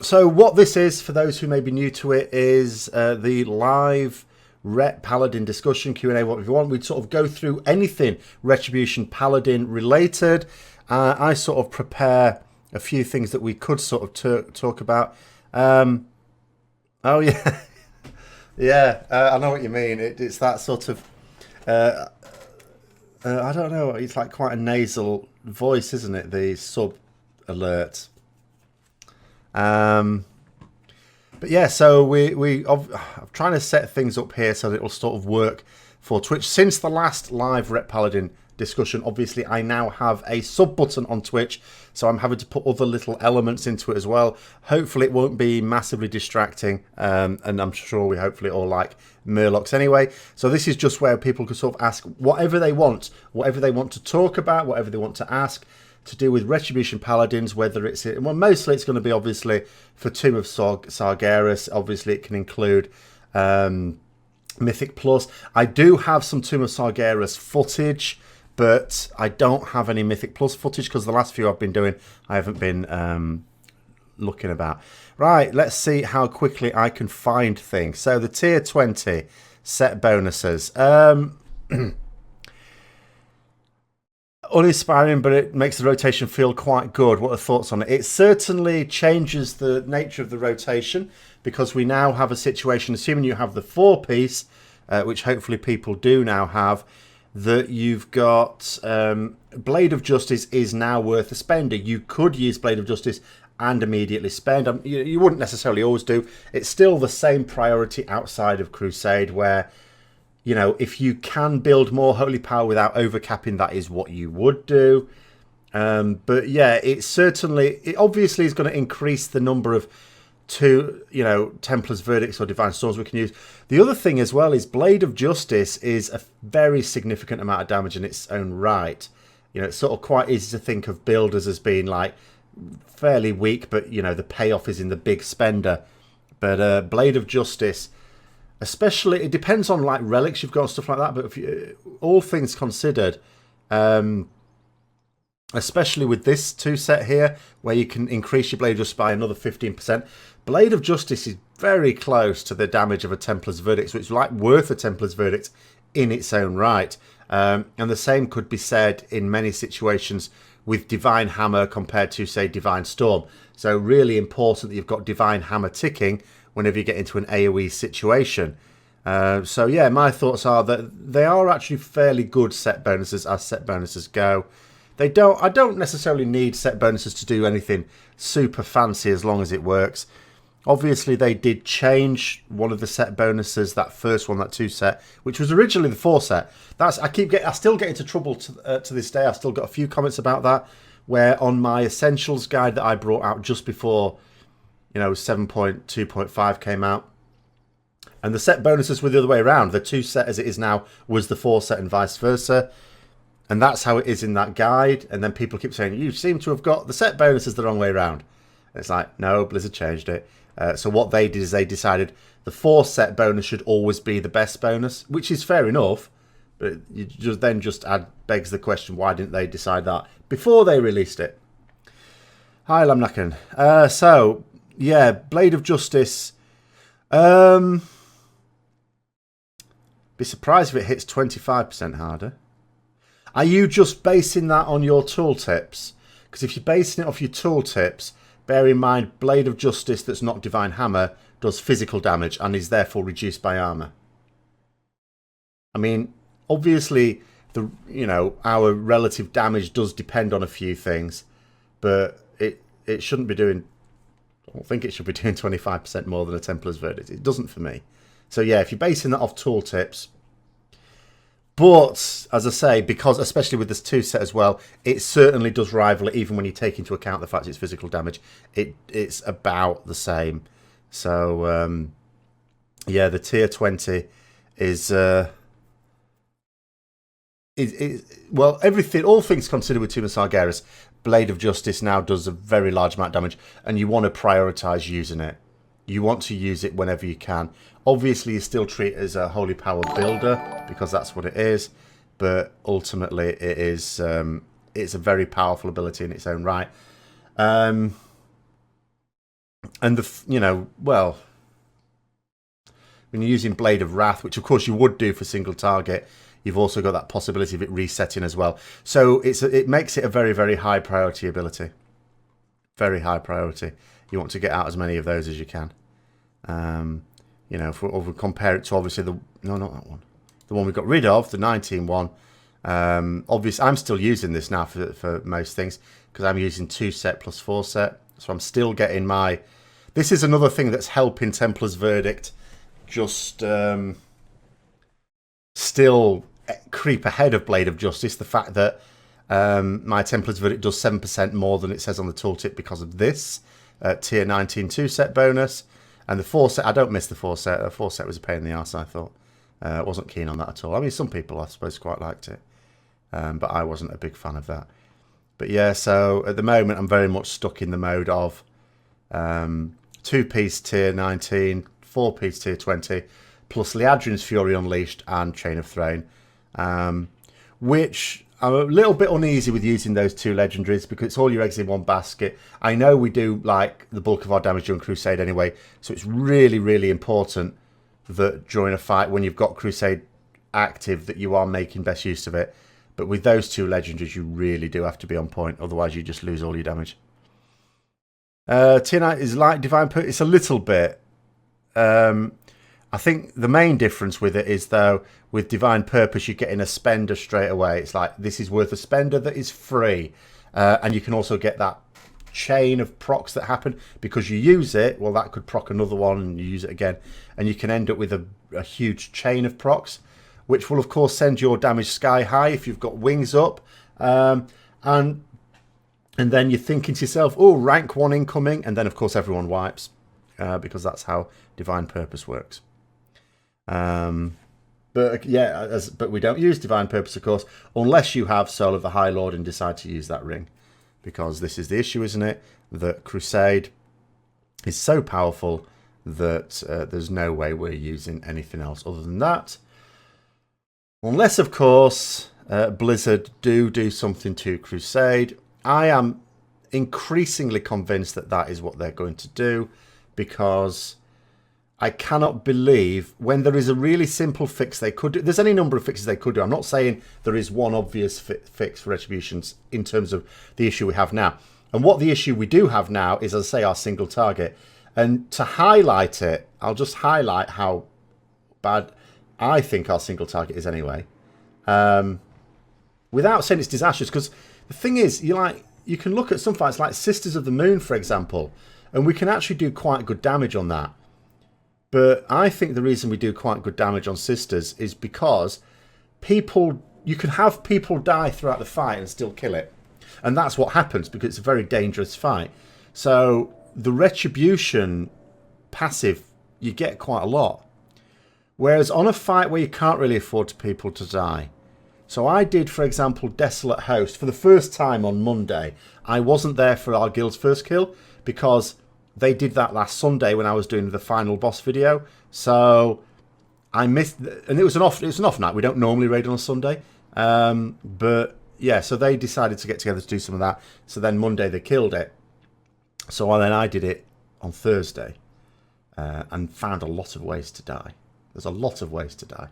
So what this is, for those who may be new to it, is the live Ret Paladin discussion, Q&A, whatever you want. We'd sort of go through anything Retribution Paladin related. I sort of prepare a few things that we could sort of talk about. Oh, yeah. Yeah, I know what you mean. It's that sort of... I don't know. It's like quite a nasal voice, isn't it? The sub alert. Um, but yeah, so I'm trying to set things up here so that it'll sort of work for Twitch. Since the last live Ret Paladin discussion, obviously I now have a sub button on Twitch, so I'm having to put other little elements into it as well. Hopefully it won't be massively distracting, and I'm sure we hopefully all like Murlocs anyway. So this is just where people can sort of ask whatever they want to talk about, whatever they want to ask, to do with Retribution Paladins, whether it's... Well, mostly it's going to be, obviously, for Tomb of Sargeras. Obviously, it can include Mythic Plus. I do have some Tomb of Sargeras footage, but I don't have any Mythic Plus footage, because the last few I've been doing, I haven't been looking about. Right, let's see how quickly I can find things. So, the Tier 20 set bonuses. Uninspiring, but it makes the rotation feel quite good. What are thoughts on it? It certainly changes the nature of the rotation, because we now have a situation, assuming you have the 4-piece, which hopefully people do now have, that you've got Blade of Justice is now worth a spender. You could use Blade of Justice and immediately spend. You wouldn't necessarily always do. It's still the same priority outside of Crusade, where... You know, if you can build more Holy Power without overcapping, that is what you would do. But yeah, it obviously is going to increase the number of Templar's Verdicts or Divine Storms we can use. The other thing as well is Blade of Justice is a very significant amount of damage in its own right. You know, it's sort of quite easy to think of builders as being like fairly weak, but you know, the payoff is in the big spender. But Blade of Justice... Especially, it depends on like relics you've got and stuff like that. But all things considered, especially with this 2 set here, where you can increase your Blade of Justice by another 15%, Blade of Justice is very close to the damage of a Templar's Verdict, so it's like worth a Templar's Verdict in its own right. And the same could be said in many situations with Divine Hammer compared to, say, Divine Storm. So really important that you've got Divine Hammer ticking whenever you get into an AoE situation. So yeah, my thoughts are that they are actually fairly good set bonuses as set bonuses go. I don't necessarily need set bonuses to do anything super fancy as long as it works. Obviously, they did change one of the set bonuses, that first one, that 2 set, which was originally the 4 set. I still get into trouble to this day. I've still got a few comments about that, where on my Essentials guide that I brought out just before 7.2.5 came out. And the set bonuses were the other way around. The 2 set as it is now was the 4 set and vice versa. And that's how it is in that guide. And then people keep saying, you seem to have got the set bonuses the wrong way around. And it's like, no, Blizzard changed it. So what they did is they decided the 4 set bonus should always be the best bonus, which is fair enough. But you just begs the question, why didn't they decide that before they released it? Hi, Lamnakan. So... Yeah, Blade of Justice. Be surprised if it hits 25% harder. Are you just basing that on your tooltips? Because if you're basing it off your tooltips, bear in mind Blade of Justice that's not Divine Hammer does physical damage and is therefore reduced by armor. I mean, obviously, our relative damage does depend on a few things, but it shouldn't be doing... I don't think it should be doing 25% more than a Templar's Verdict. It doesn't for me. So yeah, if you're basing that off tooltips. But, as I say, because especially with this 2 set as well, it certainly does rival it, even when you take into account the fact it's physical damage. It's about the same. So, yeah, the Tier 20 is... well, all things considered with Tomb of Sargeras, Blade of Justice now does a very large amount of damage, and you want to prioritise using it. You want to use it whenever you can. Obviously, you still treat it as a Holy Power builder, because that's what it is, but ultimately it is it's a very powerful ability in its own right. And well, when you're using Blade of Wrath, which of course you would do for single target, you've also got that possibility of it resetting as well. So it makes it a very, very high priority ability. Very high priority. You want to get out as many of those as you can. If we compare it to obviously not that one. The one we got rid of, the 19 one. Obviously, I'm still using this now for most things because I'm using 2 set plus 4 set. So I'm still getting my... This is another thing that's helping Templar's Verdict just still creep ahead of Blade of Justice. The fact that my Templar's Verdict does 7% more than it says on the tooltip because of this tier 19 2-set bonus. And the 4-set, I don't miss the 4-set. The 4-set was a pain in the arse, I thought. I wasn't keen on that at all. I mean, some people, I suppose, quite liked it. But I wasn't a big fan of that. But yeah, so at the moment, I'm very much stuck in the mode of 2-piece tier 19, 4-piece tier 20, plus Liadrin's Fury Unleashed and Chain of Throne, which I'm a little bit uneasy with using those 2 legendaries because it's all your eggs in one basket. I know we do like the bulk of our damage during Crusade anyway, so it's really, really important that during a fight when you've got Crusade active that you are making best use of it. But with those 2 legendaries, you really do have to be on point, otherwise you just lose all your damage. Tier 9 is like Divine Purpose. It's a little bit. I think the main difference with it is, though, with Divine Purpose, you're getting a spender straight away. It's like, this is worth a spender that is free. And you can also get that chain of procs that happen because you use it. Well, that could proc another one and you use it again. And you can end up with a huge chain of procs, which will, of course, send your damage sky high if you've got wings up. And then you're thinking to yourself, oh, rank 1 incoming. And then, of course, everyone wipes because that's how Divine Purpose works. But yeah, but we don't use Divine Purpose, of course, unless you have Soul of the High Lord and decide to use that ring. Because this is the issue, isn't it? That Crusade is so powerful that there's no way we're using anything else other than that. Unless, of course, Blizzard do something to Crusade. I am increasingly convinced that that is what they're going to do, because I cannot believe when there is a really simple fix they could do. There's any number of fixes they could do. I'm not saying there is one obvious fix for Retributions in terms of the issue we have now. And what the issue we do have now is, as I say, our single target. And to highlight it, I'll just highlight how bad I think our single target is anyway. Without saying it's disastrous, because the thing is, you can look at some fights like Sisters of the Moon, for example, and we can actually do quite good damage on that. But I think the reason we do quite good damage on Sisters is because you can have people die throughout the fight and still kill it. And that's what happens because it's a very dangerous fight. So the Retribution passive, you get quite a lot. Whereas on a fight where you can't really afford people to die. So I did, for example, Desolate Host for the first time on Monday. I wasn't there for our guild's first kill because they did that last Sunday when I was doing the final boss video. So I missed, and it was an off night. We don't normally raid on a Sunday. But yeah, so they decided to get together to do some of that. So then Monday they killed it. So then I did it on Thursday and found a lot of ways to die. There's a lot of ways to die.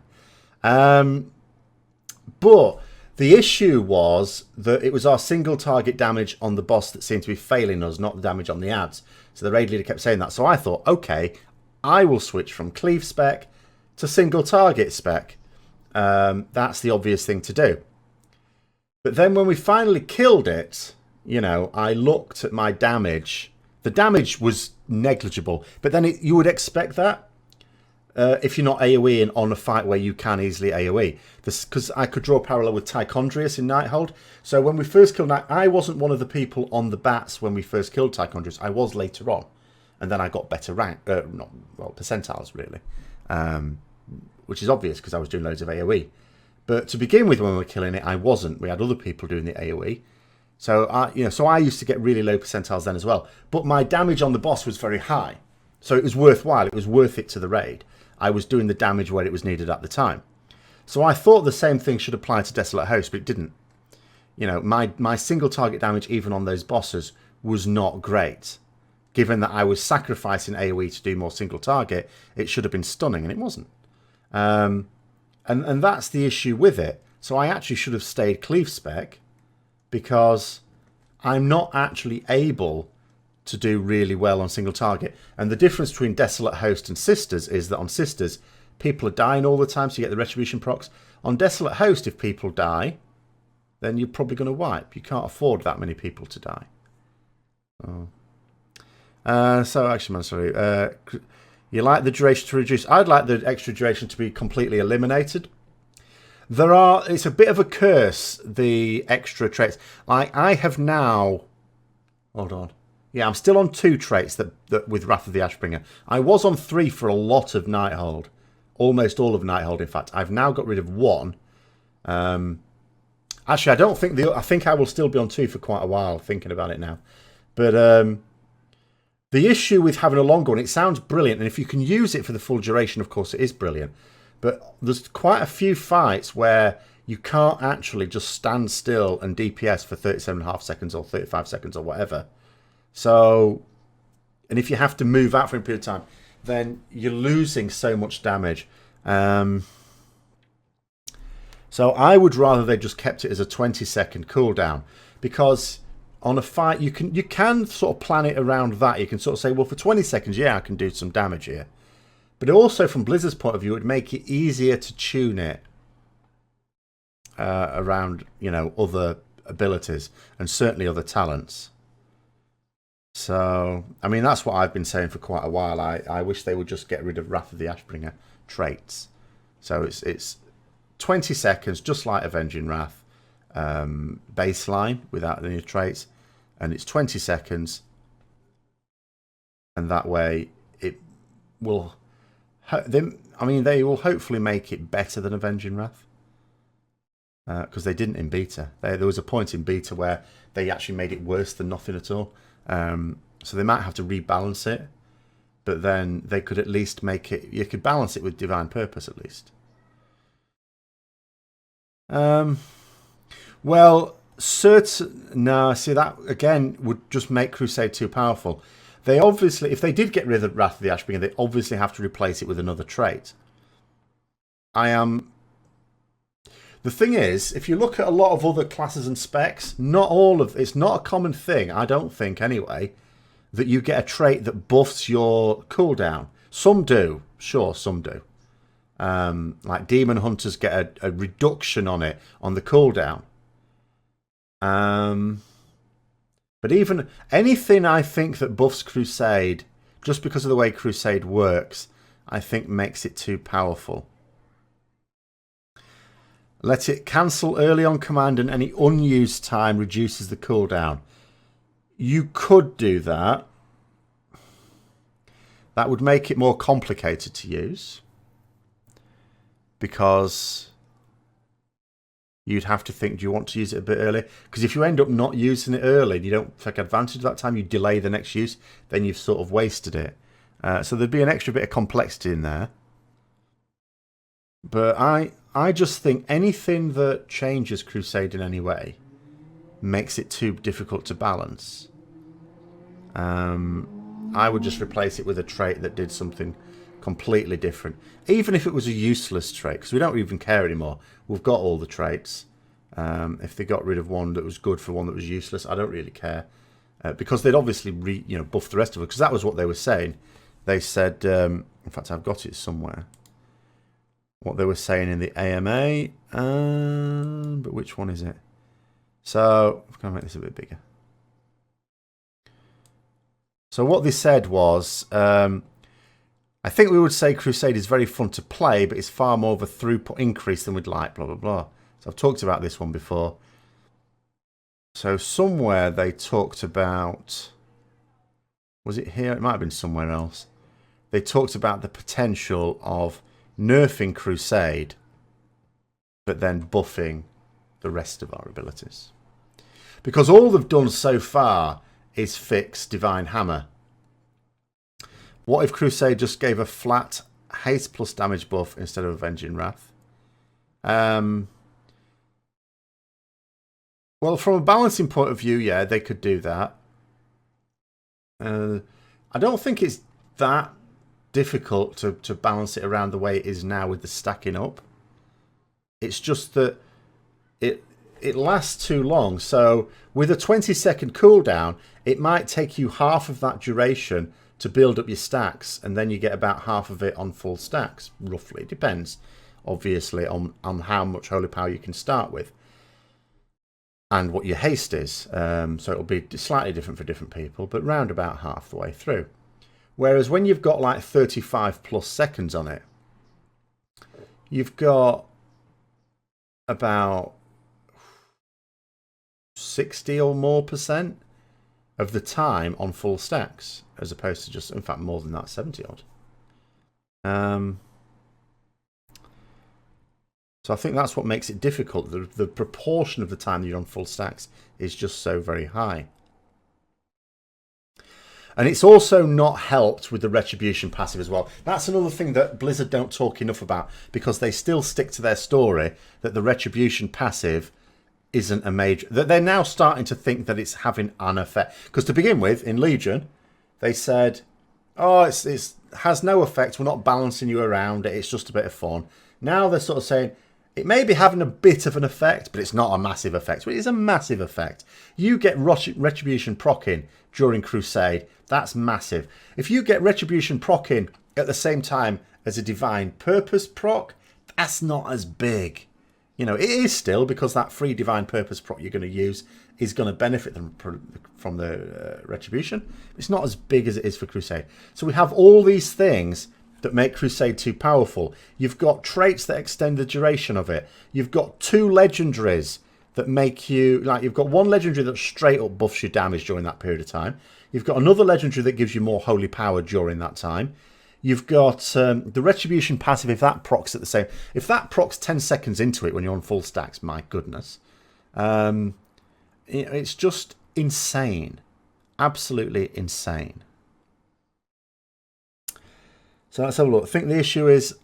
But the issue was that it was our single target damage on the boss that seemed to be failing us, not the damage on the ads. So the raid leader kept saying that. So I thought, okay, I will switch from cleave spec to single target spec. That's the obvious thing to do. But then when we finally killed it, I looked at my damage. The damage was negligible. But then you would expect that. If you're not AoEing on a fight where you can easily AoE. Because I could draw a parallel with Tichondrius in Nighthold. So when we first killed I wasn't one of the people on the bats when we first killed Tichondrius. I was later on. And then I got better rank, percentiles really. Which is obvious because I was doing loads of AoE. But to begin with, when we were killing it, I wasn't. We had other people doing the AoE. So I used to get really low percentiles then as well. But my damage on the boss was very high. So it was worthwhile. It was worth it to the raid. I was doing the damage where it was needed at the time. So I thought the same thing should apply to Desolate Host, but it didn't. My single target damage, even on those bosses, was not great. given that I was sacrificing AoE to do more single target, it should have been stunning, and it wasn't. And that's the issue with it. So I actually should have stayed cleave spec, because I'm not actually able to do really well on single target. And the difference between Desolate Host and Sisters is that on Sisters, people are dying all the time, so you get the Retribution procs. On Desolate Host, if people die, then you're probably going to wipe. You can't afford that many people to die. So actually, man, sorry. You like the duration to reduce? I'd like the extra duration to be completely eliminated. It's a bit of a curse, the extra traits. Like, I have now... Hold on. Yeah, I'm still on 2 traits that with Wrath of the Ashbringer. I was on 3 for a lot of Nighthold. Almost all of Nighthold, in fact. I've now got rid of 1. Actually, I don't think... I think I will still be on 2 for quite a while, thinking about it now. But the issue with having a longer one, it sounds brilliant. And if you can use it for the full duration, of course, it is brilliant. But there's quite a few fights where you can't actually just stand still and DPS for 37.5 seconds or 35 seconds or whatever. So, and if you have to move out for a period of time, then you're losing so much damage. So I would rather they just kept it as a 20-second cooldown, because on a fight you can sort of plan it around that. You can sort of say, well, for 20 seconds, yeah, I can do some damage here. But also, from Blizzard's point of view, it would make it easier to tune it around, other abilities and certainly other talents. So, I mean, that's what I've been saying for quite a while. I wish they would just get rid of Wrath of the Ashbringer traits. So it's 20 seconds, just like Avenging Wrath, baseline without any traits, and it's 20 seconds, and that way it will... they will hopefully make it better than Avenging Wrath, because they didn't in beta. There was a point in beta where they actually made it worse than nothing at all. So they might have to rebalance it, but then they could at least make it... You could balance it with Divine Purpose at least. Well, no, see, that again would just make Crusade too powerful. They obviously, if they did get rid of Wrath of the Ashbringer, they obviously have to replace it with another trait. The thing is, if you look at a lot of other classes and specs, it's not a common thing, I don't think anyway, that you get a trait that buffs your cooldown. Some do, sure, some do. Like Demon Hunters get a reduction on it, on the cooldown. But even anything I think that buffs Crusade, just because of the way Crusade works, I think makes it too powerful. Let it cancel early on command, and any unused time reduces the cooldown. You could do that. That would make it more complicated to use, because you'd have to think, do you want to use it a bit early? Because if you end up not using it early and you don't take advantage of that time, you delay the next use, then you've sort of wasted it. So there'd be an extra bit of complexity in there. But I just think anything that changes Crusade in any way makes it too difficult to balance. I would just replace it with a trait that did something completely different. Even if it was a useless trait, because we don't even care anymore. We've got all the traits. If they got rid of one that was good for one that was useless, I don't really care. Because they'd obviously buff the rest of it, because that was what they were saying. They said, in fact, I've got it somewhere. What they were saying in the AMA, but which one is it? So, I'm going to make this a bit bigger. So what they said was, I think we would say Crusade is very fun to play, but it's far more of a throughput increase than we'd like, blah, blah, blah. So I've talked about this one before. So somewhere they talked about... Was it here? It might have been somewhere else. They talked about the potential of nerfing Crusade, but then buffing the rest of our abilities. Because all they've done so far is fix Divine Hammer. What if Crusade just gave a flat haste plus damage buff instead of Avenging Wrath? Well, from a balancing point of view, yeah, they could do that. I don't think it's that difficult to balance it around the way it is now with the stacking up. It's just that it lasts too long. So with a 20-second cooldown, it might take you half of that duration to build up your stacks, and then you get about half of it on full stacks, roughly. It depends, obviously, on how much holy power you can start with and what your haste is. So it'll be slightly different for different people, but round about half the way through. Whereas when you've got like 35 plus seconds on it, you've got about 60 or more % of the time on full stacks, as opposed to just, in fact, more than that, 70 odd. So I think that's what makes it difficult. The proportion of the time that you're on full stacks is just so very high. And it's also not helped with the Retribution passive as well. That's another thing that Blizzard don't talk enough about, because they still stick to their story that the Retribution passive isn't a major... That they're now starting to think that it's having an effect. Because to begin with, in Legion, they said, oh, it has no effect. We're not balancing you around it. It's just a bit of fun. Now they're sort of saying, it may be having a bit of an effect, but it's not a massive effect. Well, it is a massive effect. You get Retribution proccing during Crusade. That's massive. If you get Retribution proccing at the same time as a Divine Purpose proc, that's not as big. You know, it is still, because that free Divine Purpose proc you're going to use is going to benefit them from the Retribution. It's not as big as it is for Crusade. So we have all these things that make Crusade too powerful. You've got traits that extend the duration of it. You've got 2 legendaries that make you... Like, you've got one legendary that straight up buffs your damage during that period of time. You've got another legendary that gives you more holy power during that time. You've got the Retribution passive, if that procs at the same... If that procs 10 seconds into it when you're on full stacks, my goodness. It's just insane. Absolutely insane. So let's have a look. I think the issue is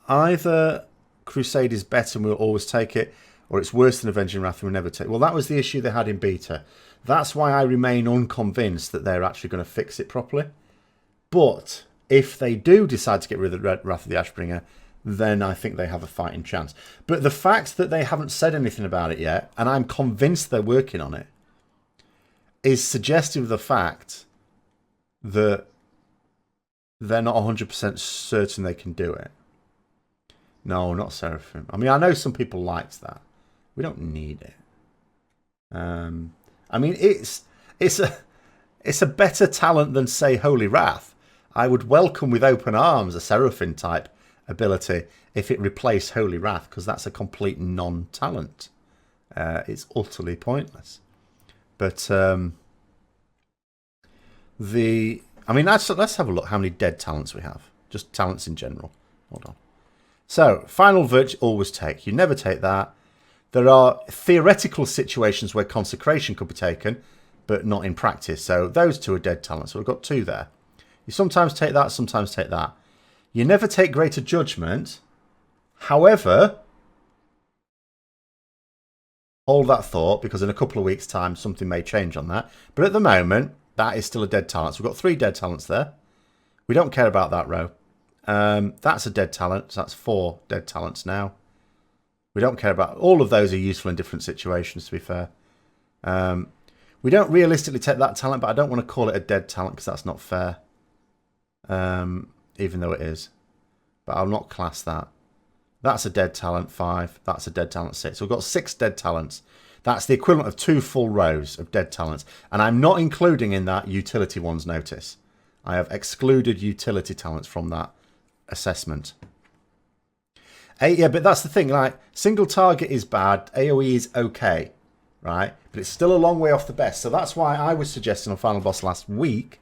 either Crusade is better and we'll always take it, or it's worse than Avenging Wrath and we'll never take it. Well, that was the issue they had in beta. That's why I remain unconvinced that they're actually going to fix it properly. But if they do decide to get rid of the Wrath of the Ashbringer, then I think they have a fighting chance. But the fact that they haven't said anything about it yet, and I'm convinced they're working on it, is suggestive of the fact that they're not 100% certain they can do it. No, not Seraphim. I mean, I know some people liked that. We don't need it. I mean, it's a better talent than, say, Holy Wrath. I would welcome with open arms a Seraphim type ability if it replaced Holy Wrath, because that's a complete non-talent. It's utterly pointless. But I mean, let's have a look how many dead talents we have. Just talents in general. Hold on. So, Final Virtue, always take. You never take that. There are theoretical situations where Consecration could be taken, but not in practice. So, those 2 are dead talents. So, we've got 2 there. You sometimes take that, sometimes take that. You never take Greater Judgment. However, hold that thought, because in a couple of weeks' time, something may change on that. But at the moment, that is still a dead talent. So we've got 3 dead talents there. We don't care about that row. That's a dead talent. So that's 4 dead talents now. We don't care about... All of those are useful in different situations, to be fair. We don't realistically take that talent, but I don't want to call it a dead talent because that's not fair. Even though it is. But I'll not class that. That's a dead talent, 5. That's a dead talent, 6. So we've got 6 dead talents. That's the equivalent of 2 full rows of dead talents. And I'm not including in that utility ones, notice. I have excluded utility talents from that assessment. Yeah, but that's the thing. Like, single target is bad. AoE is okay, right? But it's still a long way off the best. So that's why I was suggesting on Final Boss last week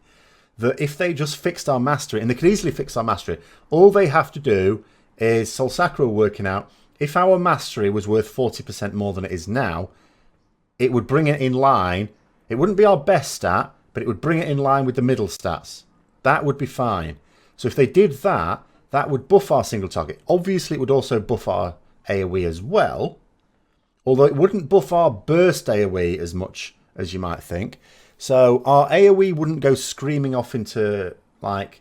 that if they just fixed our mastery, and they could easily fix our mastery, all they have to do is, Soul Sacra working out, if our mastery was worth 40% more than it is now, it would bring it in line. It wouldn't be our best stat, but it would bring it in line with the middle stats. That would be fine. So if they did that, that would buff our single target. Obviously, it would also buff our AoE as well, although it wouldn't buff our burst AoE as much as you might think. So our AoE wouldn't go screaming off into like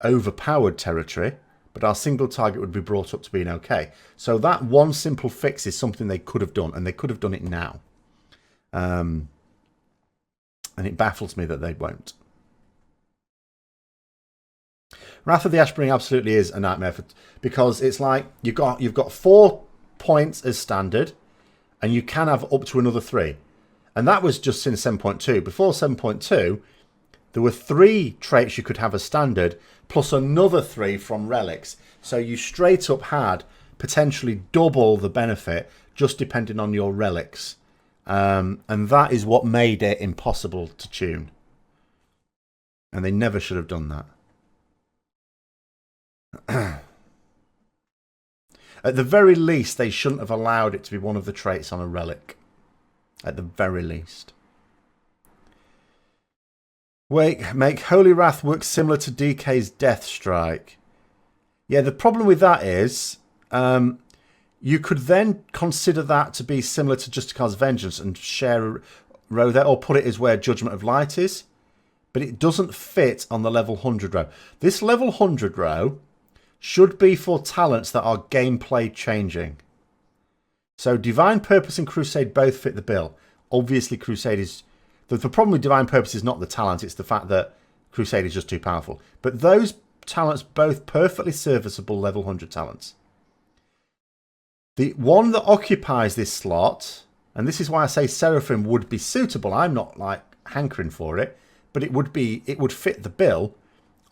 overpowered territory, but our single target would be brought up to being okay. So that one simple fix is something they could have done, and they could have done it now. And it baffles me that they won't. Wrath of the Ashbring absolutely is a nightmare because it's like you've got 4 points as standard, and you can have up to another 3. And that was just in 7.2. Before 7.2, there were 3 traits you could have as standard, plus another 3 from relics. So you straight up had potentially double the benefit, just depending on your relics. And that is what made it impossible to tune. And they never should have done that. At the very least, they shouldn't have allowed it to be one of the traits on a relic. At the very least. Wait, make Holy Wrath work similar to DK's Death Strike. Yeah, the problem with that is you could then consider that to be similar to Justicar's Vengeance and share a row there, or put it as where Judgment of Light is. But it doesn't fit on the level 100 row. This level 100 row should be for talents that are gameplay changing. So Divine Purpose and Crusade both fit the bill. Obviously Crusade is... The problem with Divine Purpose is not the talent, it's the fact that Crusade is just too powerful. But those talents both perfectly serviceable level 100 talents. The one that occupies this slot, and this is why I say Seraphim would be suitable, I'm not like hankering for it, but it would fit the bill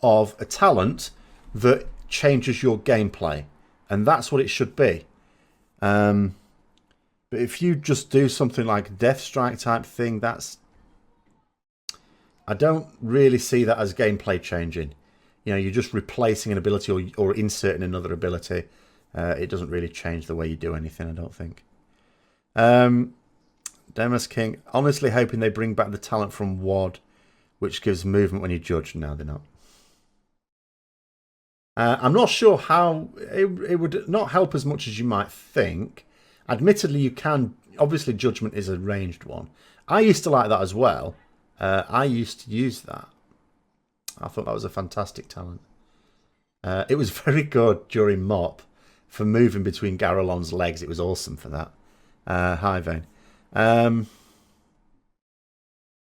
of a talent that changes your gameplay. And that's what it should be. But if you just do something like Death Strike type thing, I don't really see that as gameplay changing. You know, you're just replacing an ability or inserting another ability. It doesn't really change the way you do anything, I don't think. Demas King, honestly hoping they bring back the talent from WoD, which gives movement when you judge. No, they're not. I'm not sure how... It would not help as much as you might think. Admittedly, you can... Obviously, Judgment is a ranged one. I used to like that as well. I used to use that. I thought that was a fantastic talent. It was very good during Mop for moving between Garelon's legs. It was awesome for that. Hi, Vane.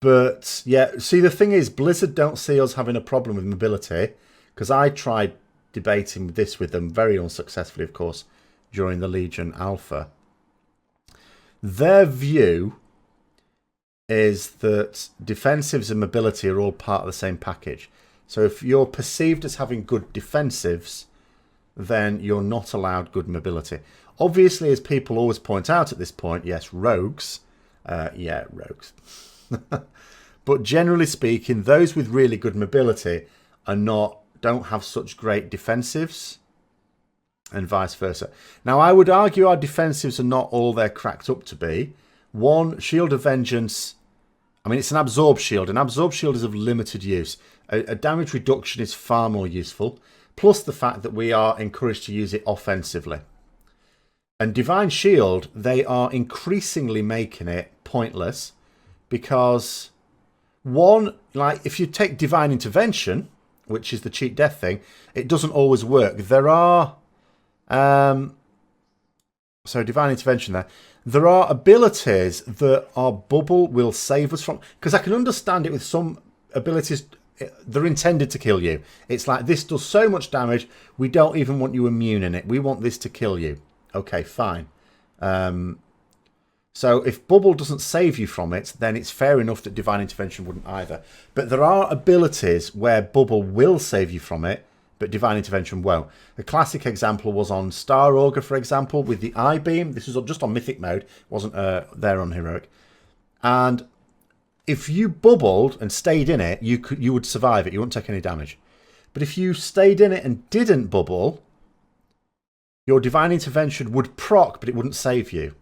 But, yeah, see, the thing is, Blizzard don't see us having a problem with mobility, because I tried debating this with them, very unsuccessfully, of course, during the Legion Alpha. Their view is that defensives and mobility are all part of the same package. So if you're perceived as having good defensives, then you're not allowed good mobility. Obviously, as people always point out at this point, yes, rogues. Yeah, rogues. But generally speaking, those with really good mobility don't have such great defensives, and vice versa. Now, I would argue our defensives are not all they're cracked up to be. One, Shield of Vengeance, I mean, it's an Absorb Shield. An Absorb Shield is of limited use. A damage reduction is far more useful, plus the fact that we are encouraged to use it offensively. And Divine Shield, they are increasingly making it pointless, because one, like, if you take Divine Intervention, which is the cheat death thing, it doesn't always work. There are... so Divine Intervention there. There are abilities that our bubble will save us from. Because I can understand it with some abilities, they're intended to kill you. It's like, this does so much damage, we don't even want you immune in it. We want this to kill you. Okay, fine. So if bubble doesn't save you from it, then it's fair enough that Divine Intervention wouldn't either. But there are abilities where bubble will save you from it, but Divine Intervention won't. The classic example was on Star Augur, for example, with the Eye Beam. This was just on Mythic mode, wasn't there on Heroic. And if you bubbled and stayed in it, you would survive it. You wouldn't take any damage. But if you stayed in it and didn't bubble, your Divine Intervention would proc, but it wouldn't save you.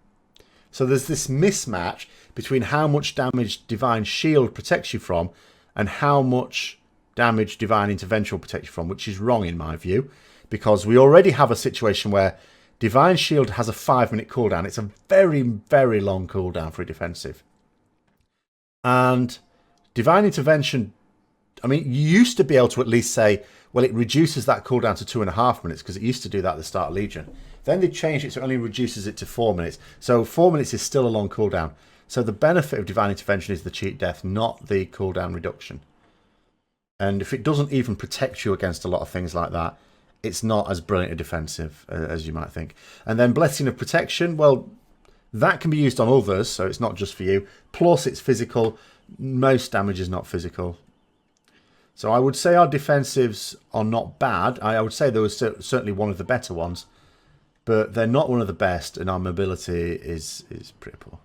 So there's this mismatch between how much damage Divine Shield protects you from and how much damage Divine Intervention will protect you from, which is wrong in my view, because we already have a situation where Divine Shield has a 5-minute cooldown. It's a very, very long cooldown for a defensive. And Divine Intervention I mean, you used to be able to at least say, well, it reduces that cooldown to 2.5 minutes, because it used to do that at the start of Legion. Then they changed it so it only reduces it to 4 minutes. So 4 minutes is still a long cooldown. So the benefit of Divine Intervention is the cheat death, not the cooldown reduction. And if it doesn't even protect you against a lot of things like that, it's not as brilliant a defensive as you might think. And then Blessing of Protection, well, that can be used on others, so it's not just for you. Plus, it's physical. Most damage is not physical. So I would say our defensives are not bad. I would say they were certainly one of the better ones. But they're not one of the best, and our mobility is pretty poor.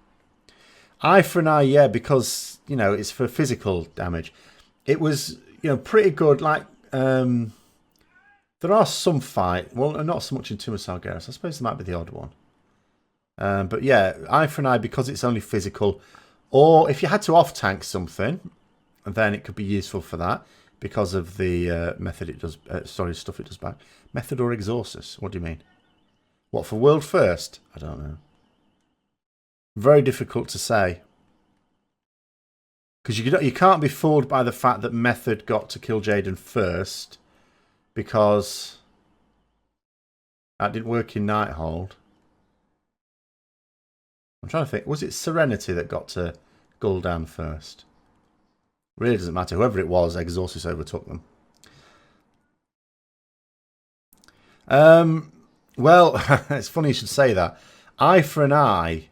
Eye for an eye, yeah, because, you know, it's for physical damage. It was, you know, pretty good. Like, there are some fight. Well, not so much in Tomb of Sargeras. I suppose there might be the odd one. But yeah, eye for an eye because it's only physical. Or if you had to off-tank something, then it could be useful for that because of the method it does. Stuff it does back. Method or Exorcist? What do you mean? What, for World First? I don't know. Very difficult to say. Because you can't be fooled by the fact that Method got to kill Jaden first. Because that didn't work in Nighthold. I'm trying to think. Was it Serenity that got to Gul'dan first? Really doesn't matter. Whoever it was, Exorcist overtook them. Well, it's funny you should say that. Eye for an eye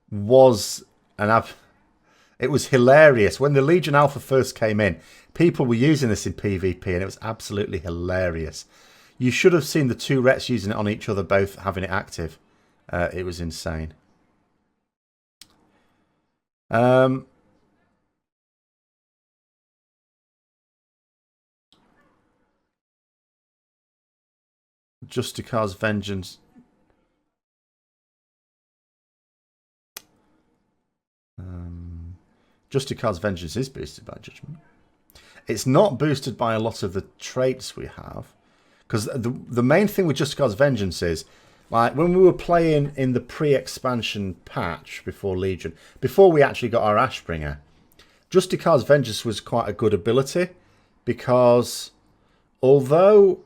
was it was hilarious. When the Legion Alpha first came in, people were using this in PvP and it was absolutely hilarious. You should have seen the two Rets using it on each other, both having it active. It was insane. Justicar's Vengeance. Justicar's Vengeance is boosted by Judgment. It's not boosted by a lot of the traits we have. Because the main thing with Justicar's Vengeance is, like, when we were playing in the pre-expansion patch before Legion, before we actually got our Ashbringer, Justicar's Vengeance was quite a good ability. Because although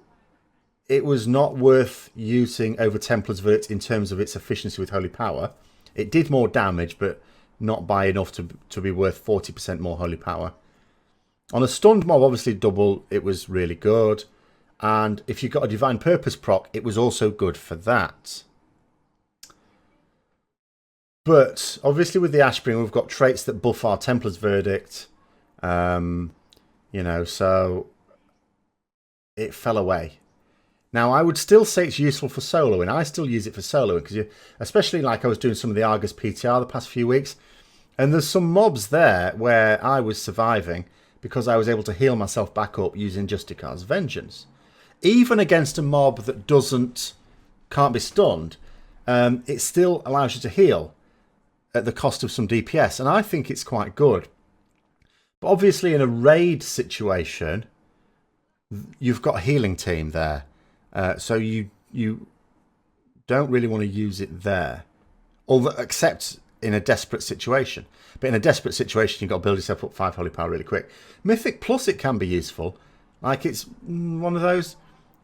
it was not worth using over Templar's Verdict in terms of its efficiency with Holy Power, it did more damage, but not by enough to be worth 40% more Holy Power. On a stunned mob, obviously double, it was really good. And if you got a Divine Purpose proc, it was also good for that. But obviously with the Ashbringer, we've got traits that buff our Templar's Verdict. You know, so it fell away. Now, I would still say it's useful for soloing. I still use it for soloing, because especially like I was doing some of the Argus PTR the past few weeks, and there's some mobs there where I was surviving because I was able to heal myself back up using Justicar's Vengeance. Even against a mob that can't be stunned, it still allows you to heal at the cost of some DPS, and I think it's quite good. But obviously in a raid situation, you've got a healing team there. So you don't really want to use it there, although except in a desperate situation. But in a desperate situation, you've got to build yourself up 5 Holy Power really quick. Mythic Plus, it can be useful. Like, it's one of those,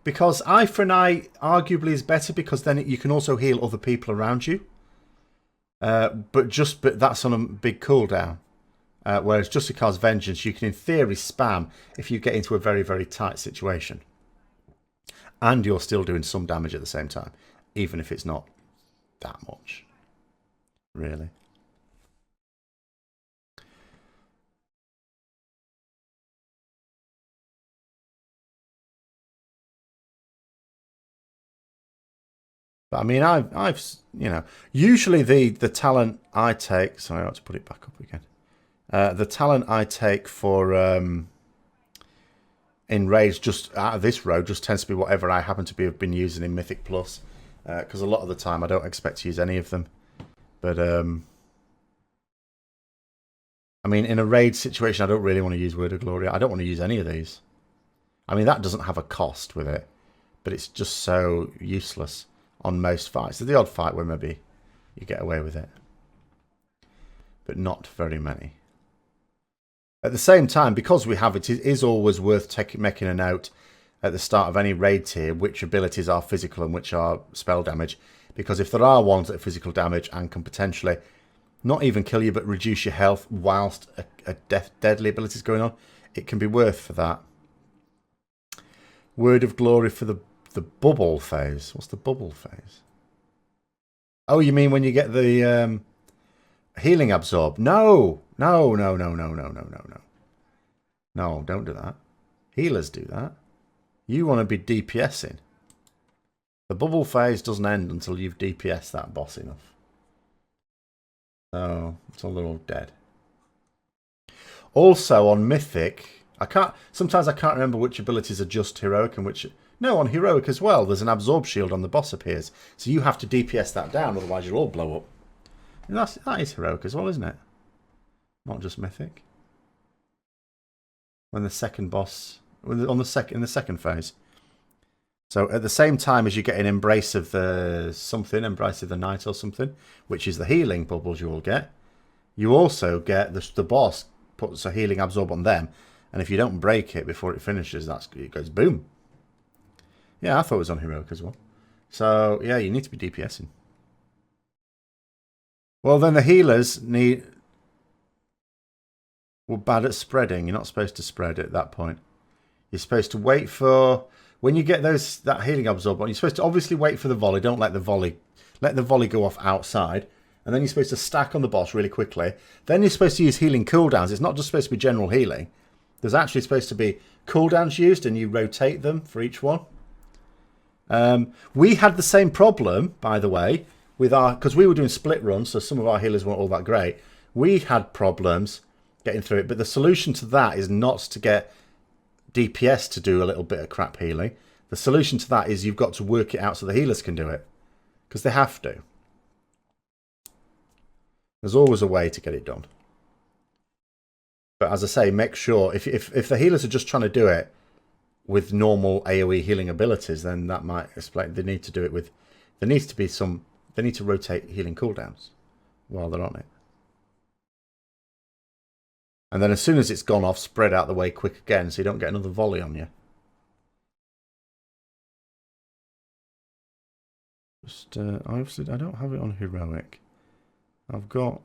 because Eye for an Eye arguably is better because then you can also heal other people around you. But that's on a big cooldown. Whereas Justicar's Vengeance, you can in theory spam if you get into a very, very tight situation. And you're still doing some damage at the same time, even if it's not that much, really. But I mean, I've you know, usually the talent I take. Sorry, I have to put it back up again. The talent I take for in raids just out of this row just tends to be whatever I happen to have been using in Mythic Plus, because a lot of the time I don't expect to use any of them. But I mean, in a raid situation, I don't really want to use Word of Glory. I don't want to use any of these. I mean, that doesn't have a cost with it, but it's just so useless on most fights. There's the odd fight where maybe you get away with it, but not very many. At the same time, because we have it, it is always worth making a note at the start of any raid tier which abilities are physical and which are spell damage. Because if there are ones that are physical damage and can potentially not even kill you but reduce your health whilst a deadly ability is going on, it can be worth for that. Word of glory for the bubble phase. What's the bubble phase? Oh, you mean when you get the healing absorb? No, no, no, no, no, no, no, no, no. No, don't do that. Healers do that. You want to be DPSing. The bubble phase doesn't end until you've DPSed that boss enough. So it's a little dead. Also on Mythic, sometimes I can't remember which abilities are just heroic and which. No, on heroic as well. There's an absorb shield on the boss appears, so you have to DPS that down, otherwise you'll all blow up. And that is heroic as well, isn't it? Not just Mythic. When the second boss, in the second phase. So at the same time as you get an Embrace of the something, Embrace of the Night or something, which is the healing bubbles you will get, you also get the boss puts a healing absorb on them, and if you don't break it before it finishes, it goes boom. Yeah, I thought it was on heroic as well. So yeah, you need to be DPSing. Well, then the healers were bad at spreading. You're not supposed to spread at that point. You're supposed to wait for when you get that healing absorb on. You're supposed to obviously wait for the volley. Don't let the volley go off outside. And then you're supposed to stack on the boss really quickly. Then you're supposed to use healing cooldowns. It's not just supposed to be general healing. There's actually supposed to be cooldowns used, and you rotate them for each one. We had the same problem, by the way, with because we were doing split runs, so some of our healers weren't all that great. We had problems getting through it, but the solution to that is not to get DPS to do a little bit of crap healing. The solution to that is you've got to work it out so the healers can do it, because they have to. There's always a way to get it done. But as I say, make sure if the healers are just trying to do it with normal AoE healing abilities, then that might explain. They need to do it with. There needs to be some. They need to rotate healing cooldowns while they're on it. And then as soon as it's gone off, spread out the way quick again so you don't get another volley on you. Just obviously I don't have it on heroic. I've got.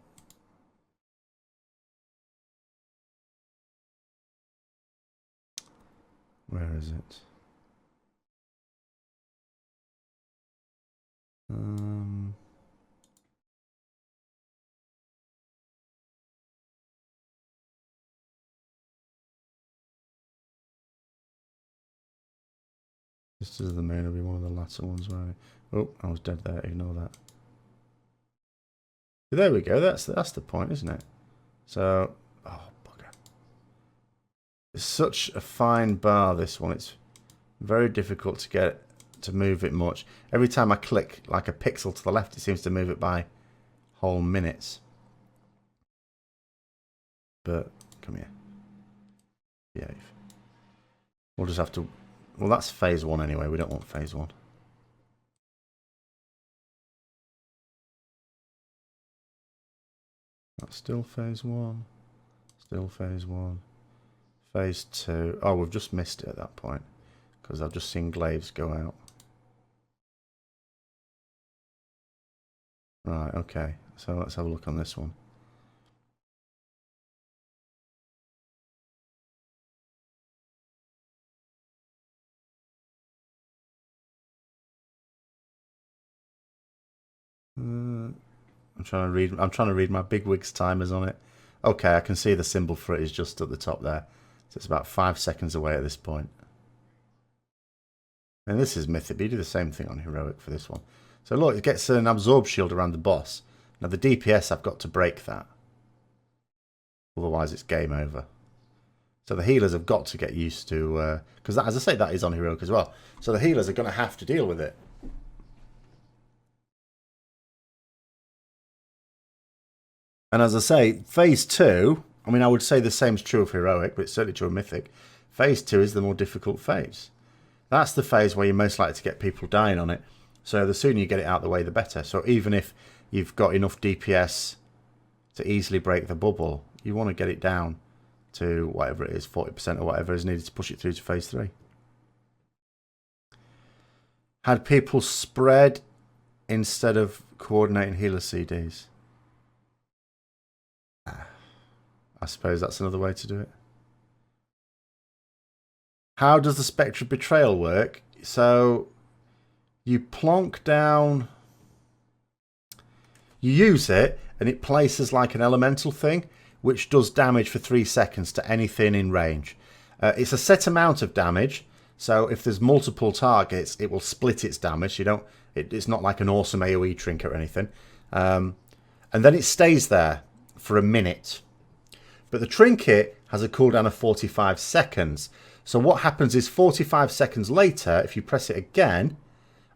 Where is it? This is the main. It'll be one of the latter ones, right? Oh, I was dead there. Ignore that. There we go. That's the point, isn't it? So, oh bugger! It's such a fine bar. This one. It's very difficult to get to move it much. Every time I click like a pixel to the left, it seems to move it by whole minutes. But come here. Behave. We'll just have to. Well, that's phase 1 anyway. We don't want phase 1. That's still phase 1. Still phase 1. Phase 2. Oh, we've just missed it at that point because I've just seen glaives go out. Right, okay. So let's have a look on this one. I'm trying to read my bigwigs timers on it. Okay, I can see the symbol for it is just at the top there. So it's about 5 seconds away at this point. And this is Mythic, but you do the same thing on Heroic for this one. So look, it gets an absorb shield around the boss. Now the DPS, I've got to break that. Otherwise it's game over. So the healers have got to get used to... because as I say, that is on Heroic as well. So the healers are going to have to deal with it. And as I say, phase 2, I mean, I would say the same is true of Heroic, but it's certainly true of Mythic. Phase 2 is the more difficult phase. That's the phase where you're most likely to get people dying on it. So the sooner you get it out of the way, the better. So even if you've got enough DPS to easily break the bubble, you want to get it down to whatever it is, 40% or whatever is needed to push it through to phase 3. Had people spread instead of coordinating healer CDs. I suppose that's another way to do it. How does the Spectre Betrayal work? So you plonk down, you use it, and it places like an elemental thing, which does damage for 3 seconds to anything in range. It's a set amount of damage, so if there's multiple targets, it will split its damage. It's not like an awesome AoE trinket or anything. And then it stays there for a minute. But the trinket has a cooldown of 45 seconds. So what happens is 45 seconds later, if you press it again,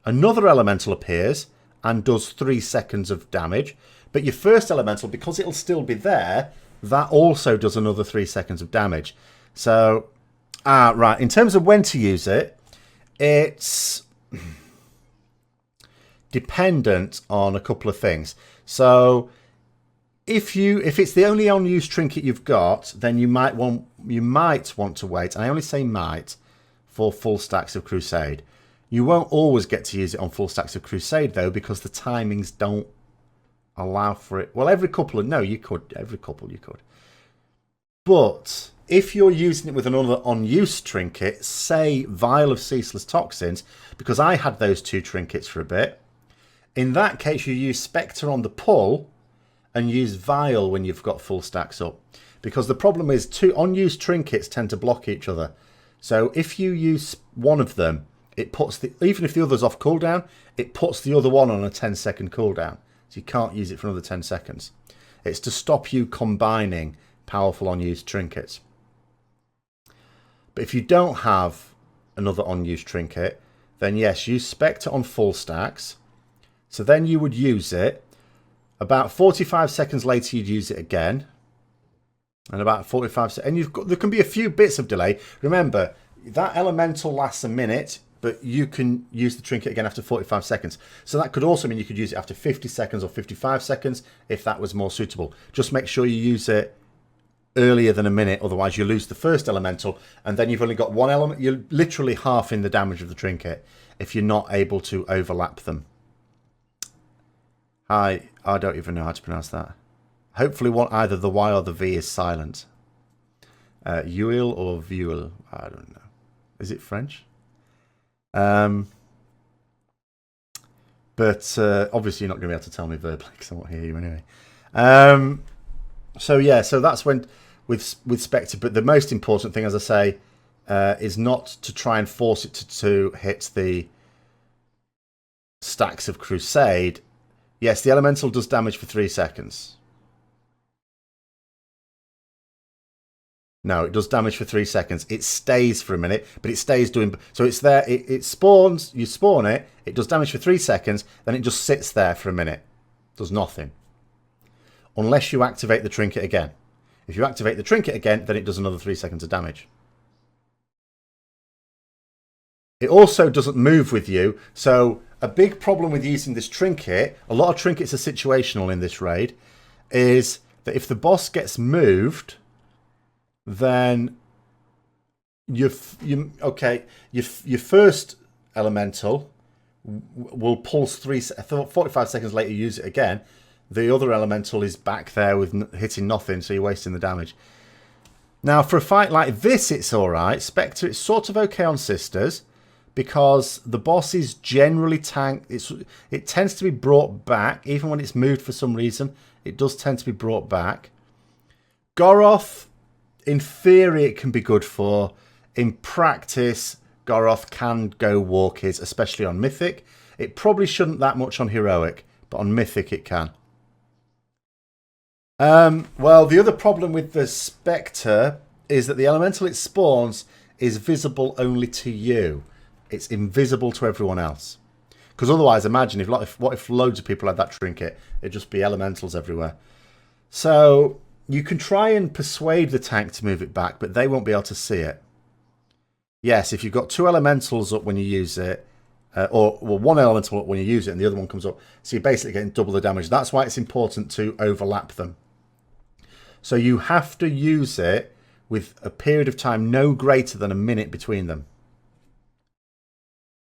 another elemental appears and does 3 seconds of damage. But your first elemental, because it'll still be there, that also does another 3 seconds of damage. So, right, in terms of when to use it, it's dependent on a couple of things. So if it's the only unused trinket you've got, then you might want to wait, and I only say might, for full stacks of Crusade. You won't always get to use it on full stacks of Crusade though, because the timings don't allow for it. Well, every couple you could. But if you're using it with another unused trinket, say Vial of Ceaseless Toxins, because I had those 2 trinkets for a bit, in that case you use Spectre on the pull and use Vial when you've got full stacks up. Because the problem is 2 unused trinkets tend to block each other. So if you use one of them, it puts even if the other's off cooldown, it puts the other one on a 10-second cooldown. So you can't use it for another 10 seconds. It's to stop you combining powerful unused trinkets. But if you don't have another unused trinket, then yes, use Spectre on full stacks. So then you would use it. About 45 seconds later, you'd use it again. And about 45 seconds. And there can be a few bits of delay. Remember, that elemental lasts a minute, but you can use the trinket again after 45 seconds. So that could also mean you could use it after 50 seconds or 55 seconds if that was more suitable. Just make sure you use it earlier than a minute, otherwise you lose the first elemental, and then you've only got one element. You're literally halving the damage of the trinket if you're not able to overlap them. I don't even know how to pronounce that. Hopefully either the Y or the V is silent. Uil or Vuil? I don't know. Is it French? But obviously you're not going to be able to tell me verbally because I won't hear you anyway. So yeah, so that's when with Spectre. But the most important thing, as I say, is not to try and force it to hit the stacks of Crusade. Yes, the elemental does damage for 3 seconds. No, it does damage for 3 seconds. It stays for a minute, but it stays doing... So it's there, it spawns, you spawn it, it does damage for 3 seconds, then it just sits there for a minute. Does nothing. Unless you activate the trinket again. If you activate the trinket again, then it does another 3 seconds of damage. It also doesn't move with you, so a big problem with using this trinket, a lot of trinkets are situational in this raid, is that if the boss gets moved, then your first elemental will pulse 45 seconds later, use it again. The other elemental is back there with hitting nothing, so you're wasting the damage. Now, for a fight like this, it's alright. Spectre, it's sort of okay on Sisters, because the boss is generally tanked. It tends to be brought back, even when it's moved for some reason. It does tend to be brought back. Goroth, in theory, it can be good for. In practice, Goroth can go walkies, especially on Mythic. It probably shouldn't that much on Heroic, but on Mythic it can. Well, the other problem with the Spectre is that the elemental it spawns is visible only to you. It's invisible to everyone else. Because otherwise, imagine what if loads of people had that trinket? It'd just be elementals everywhere. So you can try and persuade the tank to move it back, but they won't be able to see it. Yes, if you've got 2 elementals up when you use it, or one elemental up when you use it and the other one comes up, so you're basically getting double the damage. That's why it's important to overlap them. So you have to use it with a period of time no greater than a minute between them.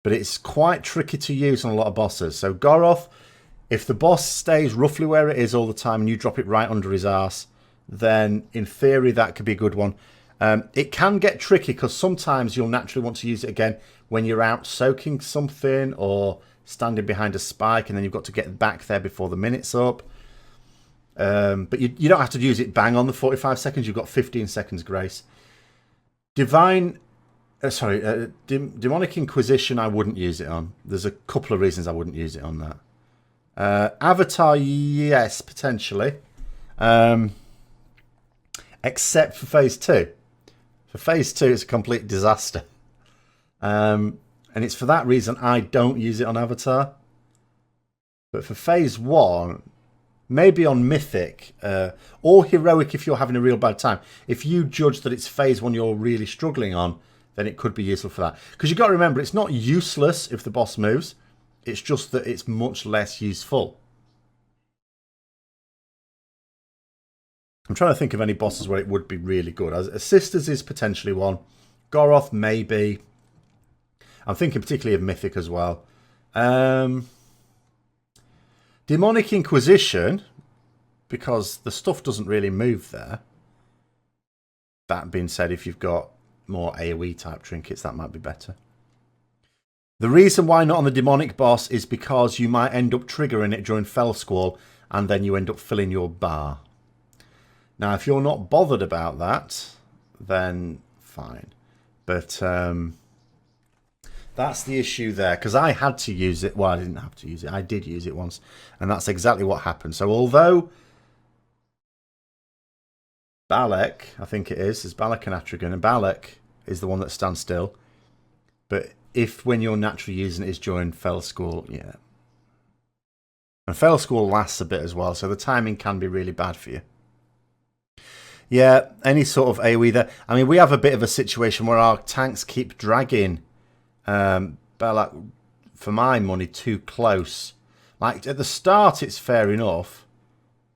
But it's quite tricky to use on a lot of bosses. So Goroth, if the boss stays roughly where it is all the time and you drop it right under his arse, then in theory that could be a good one. It can get tricky because sometimes you'll naturally want to use it again when you're out soaking something or standing behind a spike and then you've got to get back there before the minute's up. But you don't have to use it bang on the 45 seconds. You've got 15 seconds grace. Demonic Inquisition I wouldn't use it on. There's a couple of reasons I wouldn't use it on that. Avatar, yes, potentially. Except for Phase 2. For Phase 2, it's a complete disaster. And it's for that reason I don't use it on Avatar. But for Phase 1, maybe on Mythic, or Heroic if you're having a real bad time. If you judge that it's Phase 1 you're really struggling on, then it could be useful for that. Because you've got to remember, it's not useless if the boss moves. It's just that it's much less useful. I'm trying to think of any bosses where it would be really good. Sisters is potentially one. Goroth, maybe. I'm thinking particularly of Mythic as well. Demonic Inquisition, because the stuff doesn't really move there. That being said, if you've got more AoE type trinkets, that might be better. The reason why not on the demonic boss is because you might end up triggering it during Fell Squall and then you end up filling your bar. Now, if you're not bothered about that, then fine. But that's the issue there, because I had to use it. Well, I didn't have to use it. I did use it once, and that's exactly what happened. So although Balak, I think it is Balak and Atrigan, and Balak is the one that stands still. But if when you're naturally using it is during Fell Squall, yeah. And Fell Squall lasts a bit as well, so the timing can be really bad for you. Yeah, any sort of AoE there. I mean, we have a bit of a situation where our tanks keep dragging Balak, for my money, too close. Like, at the start, it's fair enough,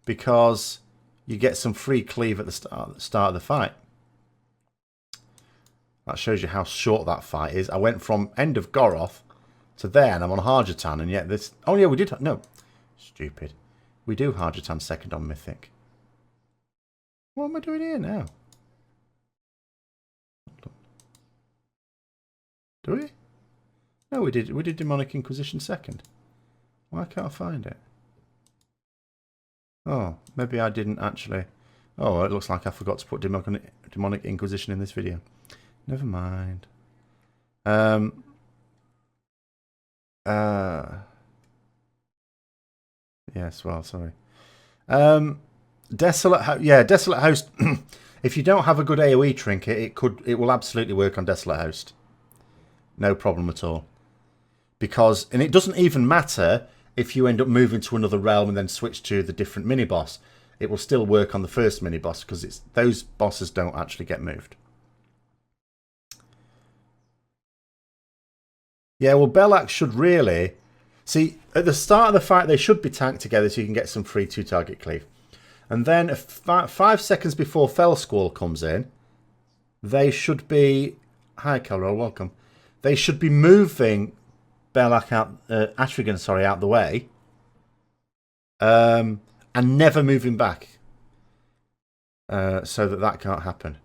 because you get some free cleave at the start of the fight. That shows you how short that fight is. I went from end of Goroth to there, and I'm on Harjatan, and yet this... Oh, yeah, we did... No. Stupid. We do Harjatan second on Mythic. What am I doing here now? Do we? No, we did Demonic Inquisition second. Why can't I find it? Oh, maybe I didn't actually. Oh, it looks like I forgot to put Demonic Inquisition in this video. Never mind. Yes, well, sorry. Desolate Host. If you don't have a good AoE trinket, it will absolutely work on Desolate Host. No problem at all. And it doesn't even matter if you end up moving to another realm and then switch to the different mini boss. It will still work on the first mini boss because those bosses don't actually get moved. Yeah, well, Belak should really... See, at the start of the fight, they should be tanked together so you can get some free 2-target cleave. And then 5 seconds before Fell Squall comes in, they should be... Hi, Calrol, welcome. They should be moving Atrigan, out the way. And never moving back. So that can't happen.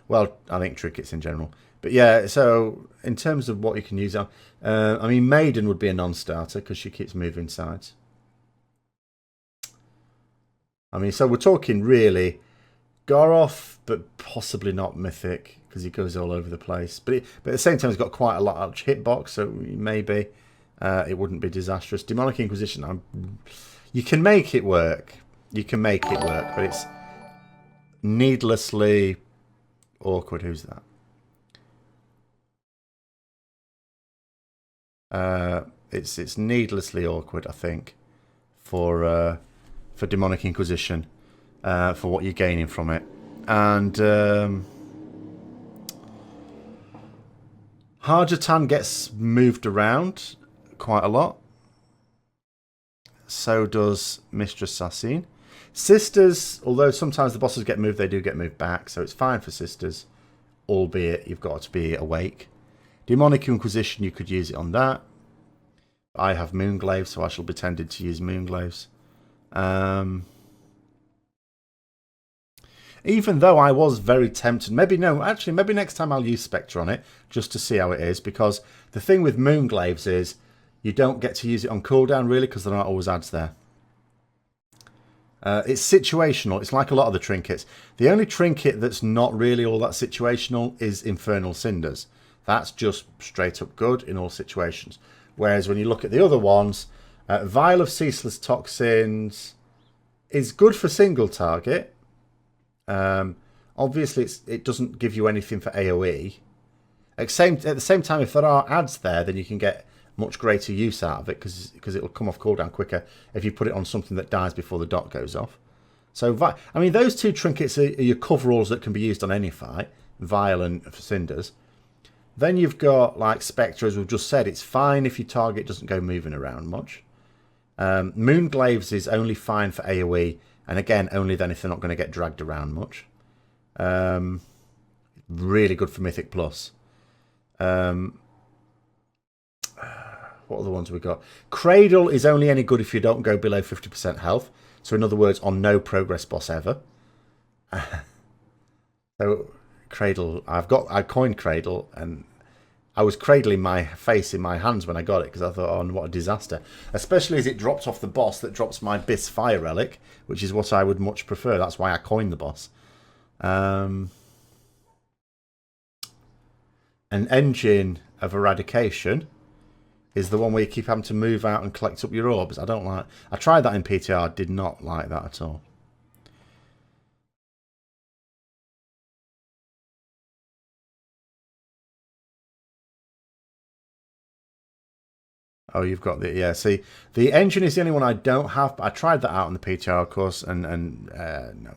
Well, I think trinkets in general. But yeah, so in terms of what you can use on... I mean, Maiden would be a non-starter because she keeps moving sides. I mean, so we're talking really Goroth, but possibly not Mythic because he goes all over the place. But at the same time, he's got quite a large hitbox, so maybe it wouldn't be disastrous. Demonic Inquisition, you can make it work. You can make it work, but it's needlessly awkward. Who's that? It's needlessly awkward, I think, for Demonic Inquisition, for what you're gaining from it. And Harjatan gets moved around quite a lot. So does Mistress Sassine. Sisters, although sometimes the bosses get moved, they do get moved back, so it's fine for sisters, albeit you've got to be awake. Demonic Inquisition, you could use it on that. I have Moonglaves, so I shall be tended to use Moonglaves. Even though I was very tempted, maybe next time I'll use Spectre on it, just to see how it is, because the thing with Moonglaves is you don't get to use it on cooldown, really, because there aren't always ads there. It's situational. It's like a lot of the trinkets. The only trinket that's not really all that situational is Infernal Cinders. That's just straight up good in all situations. Whereas when you look at the other ones, Vial of Ceaseless Toxins is good for single target. Obviously, it doesn't give you anything for AoE. At the same time, if there are ads there, then you can get much greater use out of it because it will come off cooldown quicker if you put it on something that dies before the dot goes off. So, I mean, those two trinkets are your coveralls that can be used on any fight, Vial and Cinders. Then you've got, like, Spectre, as we've just said. It's fine if your target doesn't go moving around much. Moonglaves is only fine for AoE, and again, only then if they're not going to get dragged around much. Really good for Mythic Plus. What are the ones we got? Cradle is only any good if you don't go below 50% health. So in other words, on no progress boss ever. So Cradle, I coined Cradle, and I was cradling my face in my hands when I got it because I thought, oh, what a disaster. Especially as it dropped off the boss that drops my Bis Fire Relic, which is what I would much prefer. That's why I coined the boss. An Engine of Eradication is the one where you keep having to move out and collect up your orbs. I don't like. I tried that in PTR. Did not like that at all. Oh, you've got the See, the Engine is the only one I don't have. But I tried that out in the PTR, of course, and no,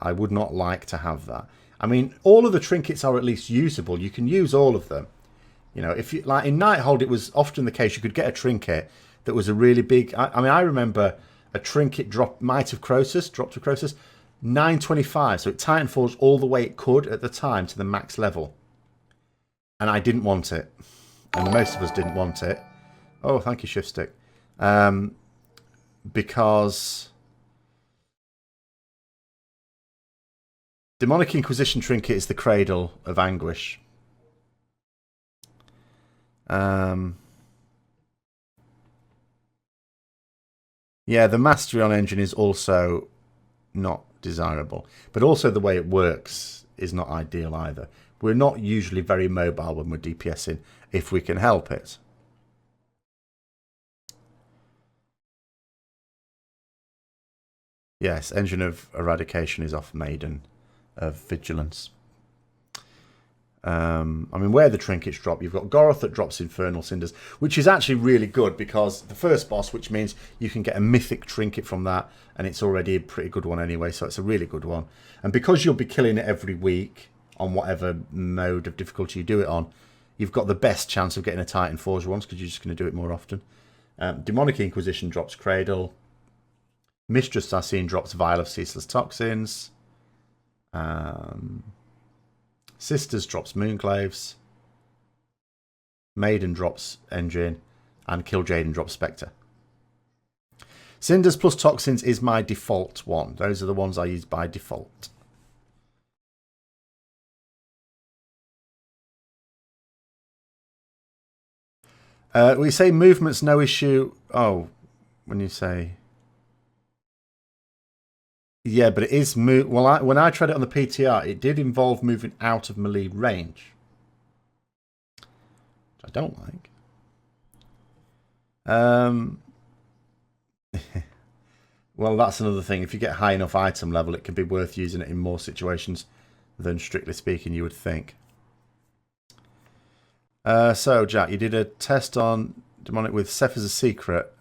I would not like to have that. I mean, all of the trinkets are at least usable. You can use all of them. You know, if you like in Nighthold, it was often the case you could get a trinket that was a really big. I mean, I remember a trinket Might of Croesus, dropped to Croesus, 925. So it Titanfalls all the way it could at the time to the max level, and I didn't want it, and most of us didn't want it. Oh, thank you, Shift Stick, because Demonic Inquisition trinket is the Cradle of Anguish. Yeah, the mastery on Engine is also not desirable, but also the way it works is not ideal either. We're not usually very mobile when we're DPSing if we can help it. Yes, Engine of Eradication is off Maiden of Vigilance. I mean, where the trinkets drop, you've got Goroth that drops Infernal Cinders, which is actually really good because the first boss, which means you can get a mythic trinket from that, and it's already a pretty good one anyway, so it's a really good one. And because you'll be killing it every week on whatever mode of difficulty you do it on, you've got the best chance of getting a Titan Forge once because you're just going to do it more often. Demonic Inquisition drops Cradle. Mistress Sassine drops Vial of Ceaseless Toxins. Sisters drops Moonglaves. Maiden drops Engine. And Kil'jaeden drops Spectre. Cinders plus Toxins is my default one. Those are the ones I use by default. We say movement's no issue. Oh, when you say... Yeah, but it is move. Well, when I tried it on the PTR, it did involve moving out of melee range, which I don't like. Well, that's another thing. If you get high enough item level, it can be worth using it in more situations than, strictly speaking, you would think. So, Jack, you did a test on Demonic with Ceph as a secret.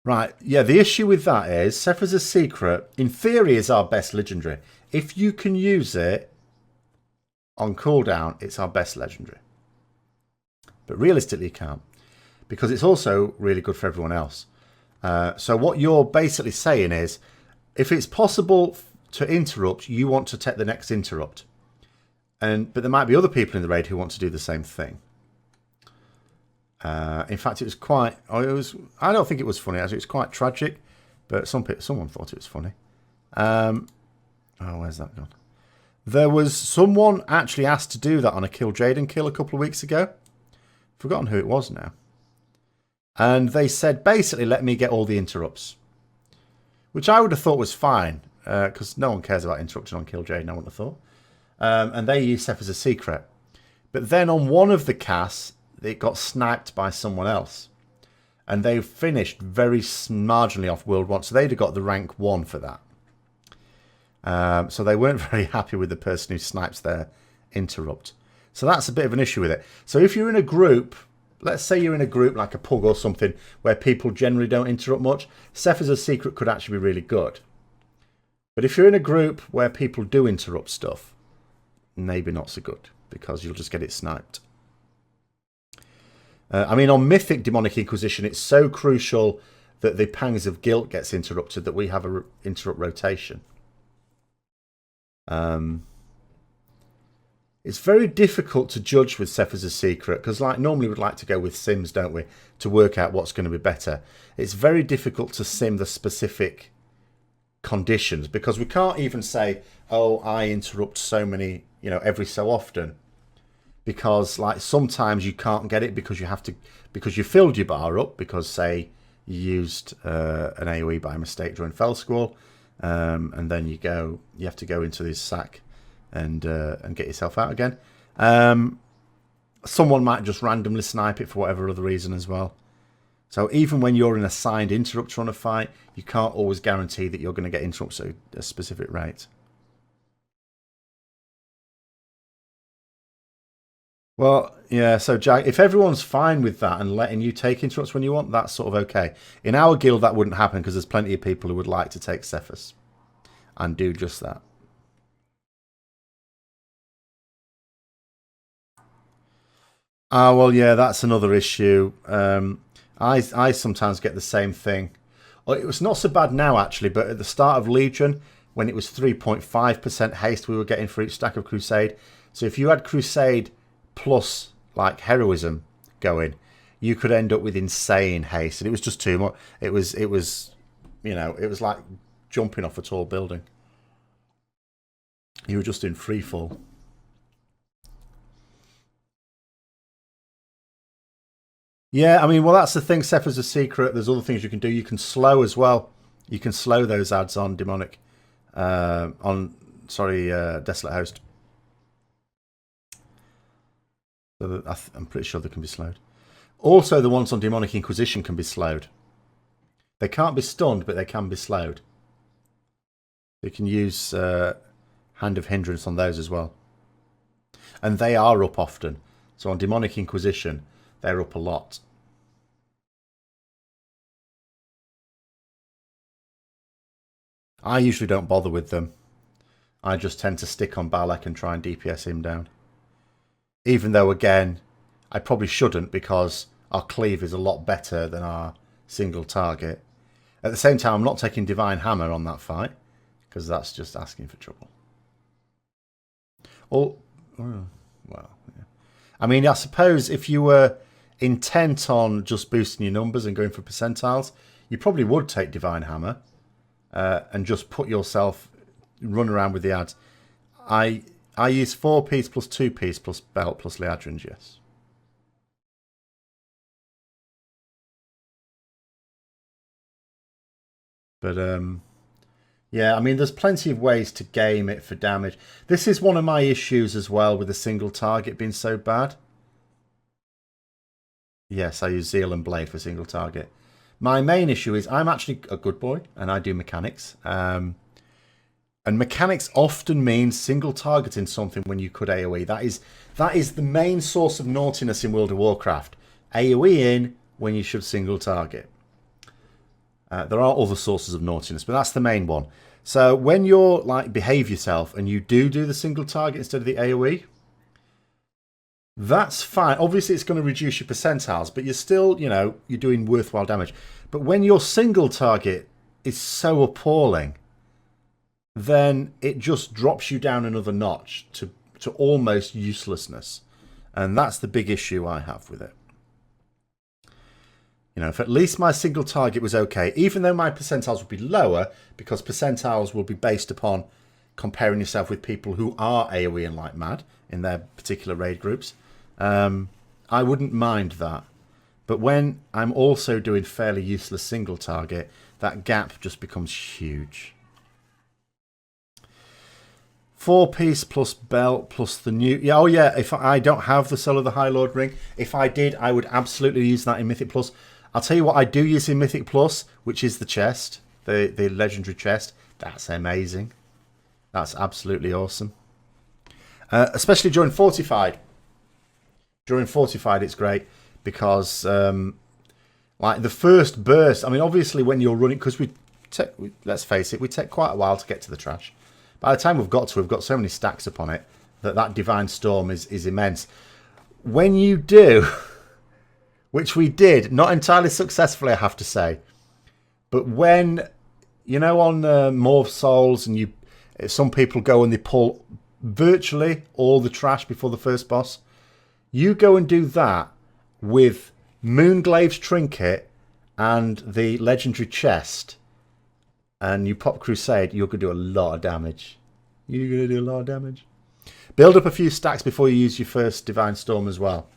Right, yeah, the issue with that is Ceph as a secret, in theory, is our best legendary. If you can use it on cooldown, it's our best legendary. But realistically, you can't. Because it's also really good for everyone else. So what you're basically saying is, if it's possible to interrupt, you want to take the next interrupt. But there might be other people in the raid who want to do the same thing. In fact, it was quite... I don't think it was funny, actually. It was quite tragic. But someone thought it was funny. Where's that gone? There was someone actually asked to do that on a Kill Jaden kill a couple of weeks ago. Forgotten who it was now. And they said, basically, let me get all the interrupts. Which I would have thought was fine. Because no one cares about interrupting on Kill Jaden, I wouldn't have thought. And they used Ceph as a secret. But then on one of the casts, it got sniped by someone else. And they finished very marginally off World 1. So they'd have got the rank 1 for that. So they weren't very happy with the person who snipes their interrupt. So that's a bit of an issue with it. So if you're in a group, let's say you're in a group like a pug or something, where people generally don't interrupt much, Ceph as a secret could actually be really good. But if you're in a group where people do interrupt stuff, maybe not so good, because you'll just get it sniped. I mean, on Mythic Demonic Inquisition, it's so crucial that the Pangs of Guilt gets interrupted that we have a interrupt rotation. It's very difficult to judge with Ceph as a secret, because normally we'd like to go with sims, don't we, to work out what's going to be better. It's very difficult to sim the specific conditions, because we can't even say, oh, I interrupt so many, every so often. Because sometimes you can't get it because you filled your bar up, because say you used an AoE by mistake during Fell Squall, and then you have to go into this sack and get yourself out again. Someone might just randomly snipe it for whatever other reason as well. So even when you're an assigned interrupter on a fight, you can't always guarantee that you're going to get interrupts at a specific rate. Well, yeah, so Jack, if everyone's fine with that and letting you take interrupts when you want, that's sort of okay. In our guild, that wouldn't happen because there's plenty of people who would like to take Cephas and do just that. Well, yeah, that's another issue. I sometimes get the same thing. Well, it was not so bad now, actually, but at the start of Legion, when it was 3.5% haste we were getting for each stack of Crusade. So if you had Crusade plus heroism going, you could end up with insane haste, and it was just too much. It was like jumping off a tall building. You were just in free fall. Yeah, I mean, well, that's the thing. Ceph is a secret. There's other things you can do. You can slow as well. You can slow those ads on demonic, Desolate Host. So I'm pretty sure they can be slowed. Also, the ones on Demonic Inquisition can be slowed. They can't be stunned, but they can be slowed. You can use Hand of Hindrance on those as well. And they are up often. So on Demonic Inquisition, they're up a lot. I usually don't bother with them. I just tend to stick on Balak and try and DPS him down. Even though, again, I probably shouldn't, because our cleave is a lot better than our single target. At the same time, I'm not taking Divine Hammer on that fight, because that's just asking for trouble. Well, yeah. I mean, I suppose if you were intent on just boosting your numbers and going for percentiles, you probably would take Divine Hammer and just put yourself, run around with the ads. I use 4-piece plus 2-piece plus belt plus Liadrins, yes. But, yeah, I mean, there's plenty of ways to game it for damage. This is one of my issues as well with a single target being so bad. Yes, I use Zeal and Blade for single target. My main issue is I'm actually a good boy and I do mechanics. And mechanics often means single targeting something when you could AoE. That is the main source of naughtiness in World of Warcraft. AoE in when you should single target. There are other sources of naughtiness, but that's the main one. So when you're behave yourself and you do the single target instead of the AoE, That's fine. Obviously, it's going to reduce your percentiles, but you're still, you know, you're doing worthwhile damage. But when your single target is so appalling, then it just drops you down another notch to almost uselessness. And that's the big issue I have with it. You know, if at least my single target was okay, even though my percentiles would be lower, because percentiles will be based upon comparing yourself with people who are AoE and like mad in their particular raid groups, I wouldn't mind that. But when I'm also doing fairly useless single target, that gap just becomes huge. 4-piece plus belt plus the new... Yeah, oh yeah, if I don't have the Soul of the High Lord ring, if I did, I would absolutely use that in Mythic Plus. I'll tell you what I do use in Mythic Plus, which is the chest, the legendary chest. That's amazing. That's absolutely awesome. Especially during Fortified. During Fortified, it's great because, like, the first burst... I mean, obviously, when you're running... Because let's face it, we take quite a while to get to the trash. By the time we've got so many stacks upon it that Divine Storm is immense. When you do, which we did, not entirely successfully, I have to say, but when, you know, on Morph Souls, and some people go and they pull virtually all the trash before the first boss, you go and do that with Moonglave's Trinket and the legendary chest, and you pop Crusade, you're going to do a lot of damage. You're going to do a lot of damage. Build up a few stacks before you use your first Divine Storm as well.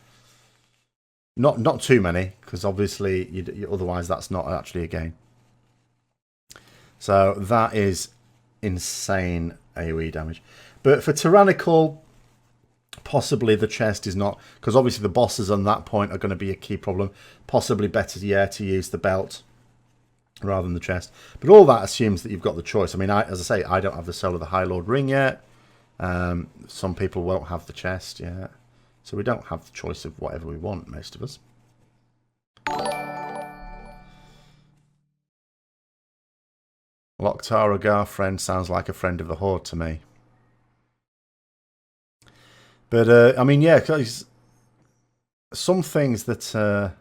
Not too many, because obviously otherwise that's not actually a game. So that is insane AoE damage. But for Tyrannical, possibly the chest is not, because obviously the bosses on that point are going to be a key problem. Possibly better, yeah, to use the belt rather than the chest. But all that assumes that you've got the choice. I mean, as I say, I don't have the Soul of the High Lord ring yet. Some people won't have the chest yet. So we don't have the choice of whatever we want, most of us. Loktar Agar friend sounds like a friend of the Horde to me. But, I mean, yeah, because some things that...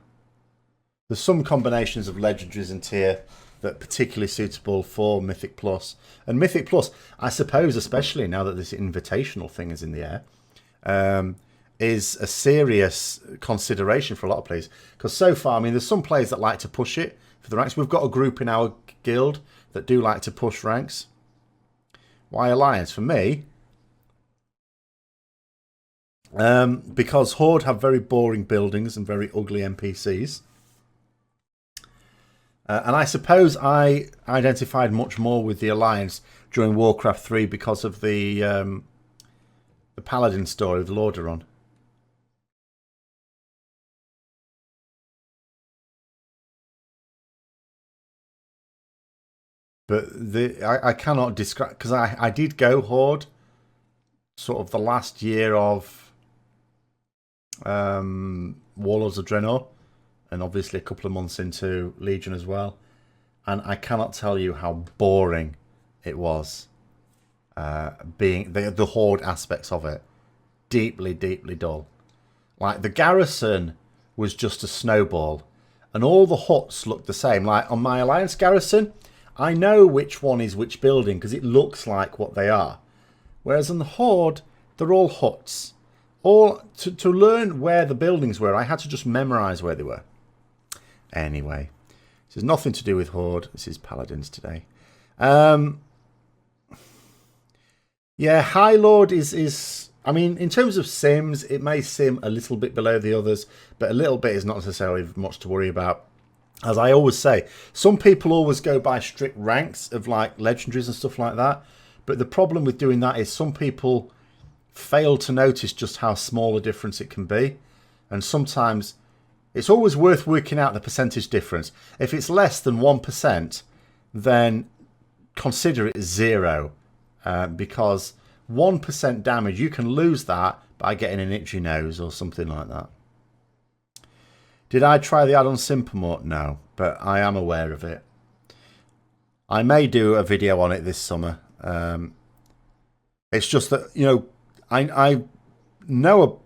there's some combinations of legendaries and tier that are particularly suitable for Mythic Plus. And Mythic Plus, I suppose, especially now that this invitational thing is in the air, is a serious consideration for a lot of players. Because so far, I mean, there's some players that like to push it for the ranks. We've got a group in our guild that do like to push ranks. Why Alliance? For me, because Horde have very boring buildings and very ugly NPCs. And I suppose I identified much more with the Alliance during Warcraft 3 because of the Paladin story with Lordaeron. But I cannot describe, because I did go Horde sort of the last year of Warlords of Draenor, and obviously a couple of months into Legion as well. And I cannot tell you how boring it was, being the Horde aspects of it. Deeply, deeply dull. Like, the garrison was just a snowball, and all the huts looked the same. Like, on my Alliance garrison, I know which one is which building because it looks like what they are. Whereas on the Horde, they're all huts. All to learn where the buildings were, I had to just memorize where they were. Anyway, this has nothing to do with Horde. This is Paladins today. Yeah, High Lord is... I mean, in terms of sims, it may sim a little bit below the others, but a little bit is not necessarily much to worry about. As I always say, some people always go by strict ranks of like legendaries and stuff like that. But the problem with doing that is some people fail to notice just how small a difference it can be. And sometimes it's always worth working out the percentage difference. If it's less than 1%, then consider it 0. Because 1% damage, you can lose that by getting an itchy nose or something like that. Did I try the add-on Simplemore? No, but I am aware of it. I may do a video on it this summer. It's just that, you know, I know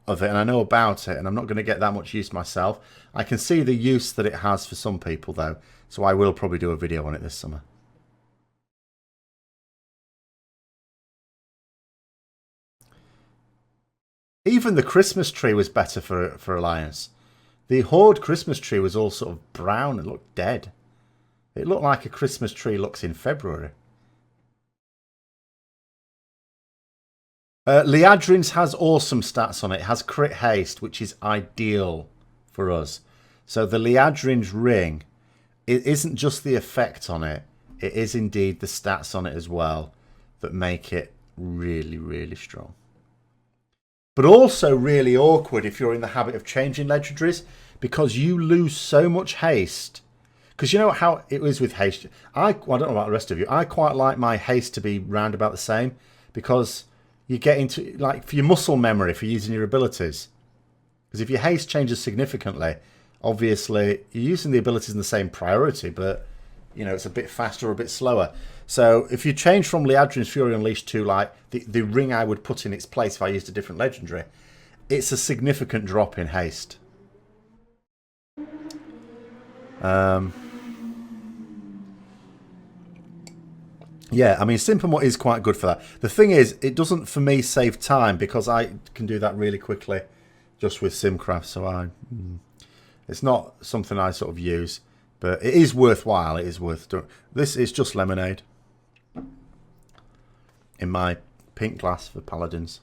of it and I know about it, and I'm not going to get that much use myself. I can see the use that it has for some people though, so I will probably do a video on it this summer. Even the Christmas tree was better for Alliance. The Horde Christmas tree was all sort of brown and looked dead. It looked like a Christmas tree looks in February. Liadrin's has awesome stats on it. It has crit haste, which is ideal for us. So the Liadrin's ring, it isn't just the effect on it. It is indeed the stats on it as well that make it really, really strong. But also really awkward if you're in the habit of changing legendaries, because you lose so much haste. Because you know how it is with haste. I don't know about the rest of you. I quite like my haste to be round about the same, because you get into, like, for your muscle memory for using your abilities. Because if your haste changes significantly, obviously you're using the abilities in the same priority, but you know, it's a bit faster or a bit slower. So if you change from Liadrin's Fury Unleashed to like the ring I would put in its place if I used a different legendary, it's a significant drop in haste. Yeah, I mean, Simplemore is quite good for that. The thing is, it doesn't, for me, save time, because I can do that really quickly just with Simcraft, so it's not something I sort of use. But it is worthwhile. It is worth doing. This is just lemonade in my pink glass for Paladins.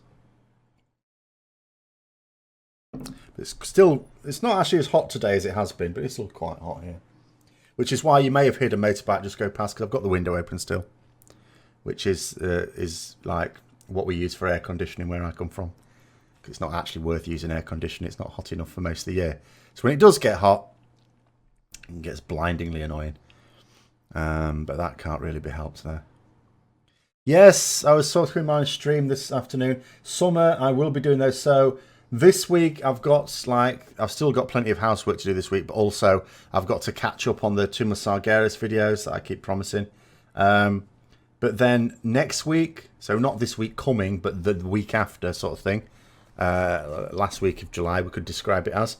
But it's still, it's not actually as hot today as it has been, but it's still quite hot here. Which is why you may have heard a motorbike just go past, because I've got the window open still. Which is like what we use for air conditioning where I come from. It's not actually worth using air conditioning. It's not hot enough for most of the year. So when it does get hot, it gets blindingly annoying. But that can't really be helped there. Yes, I was talking my stream this afternoon. Summer, I will be doing those. So this week I've still got plenty of housework to do this week, but also I've got to catch up on the Tomb of Sargeras videos that I keep promising. But then next week, so not this week coming, but the week after sort of thing, last week of July we could describe it as,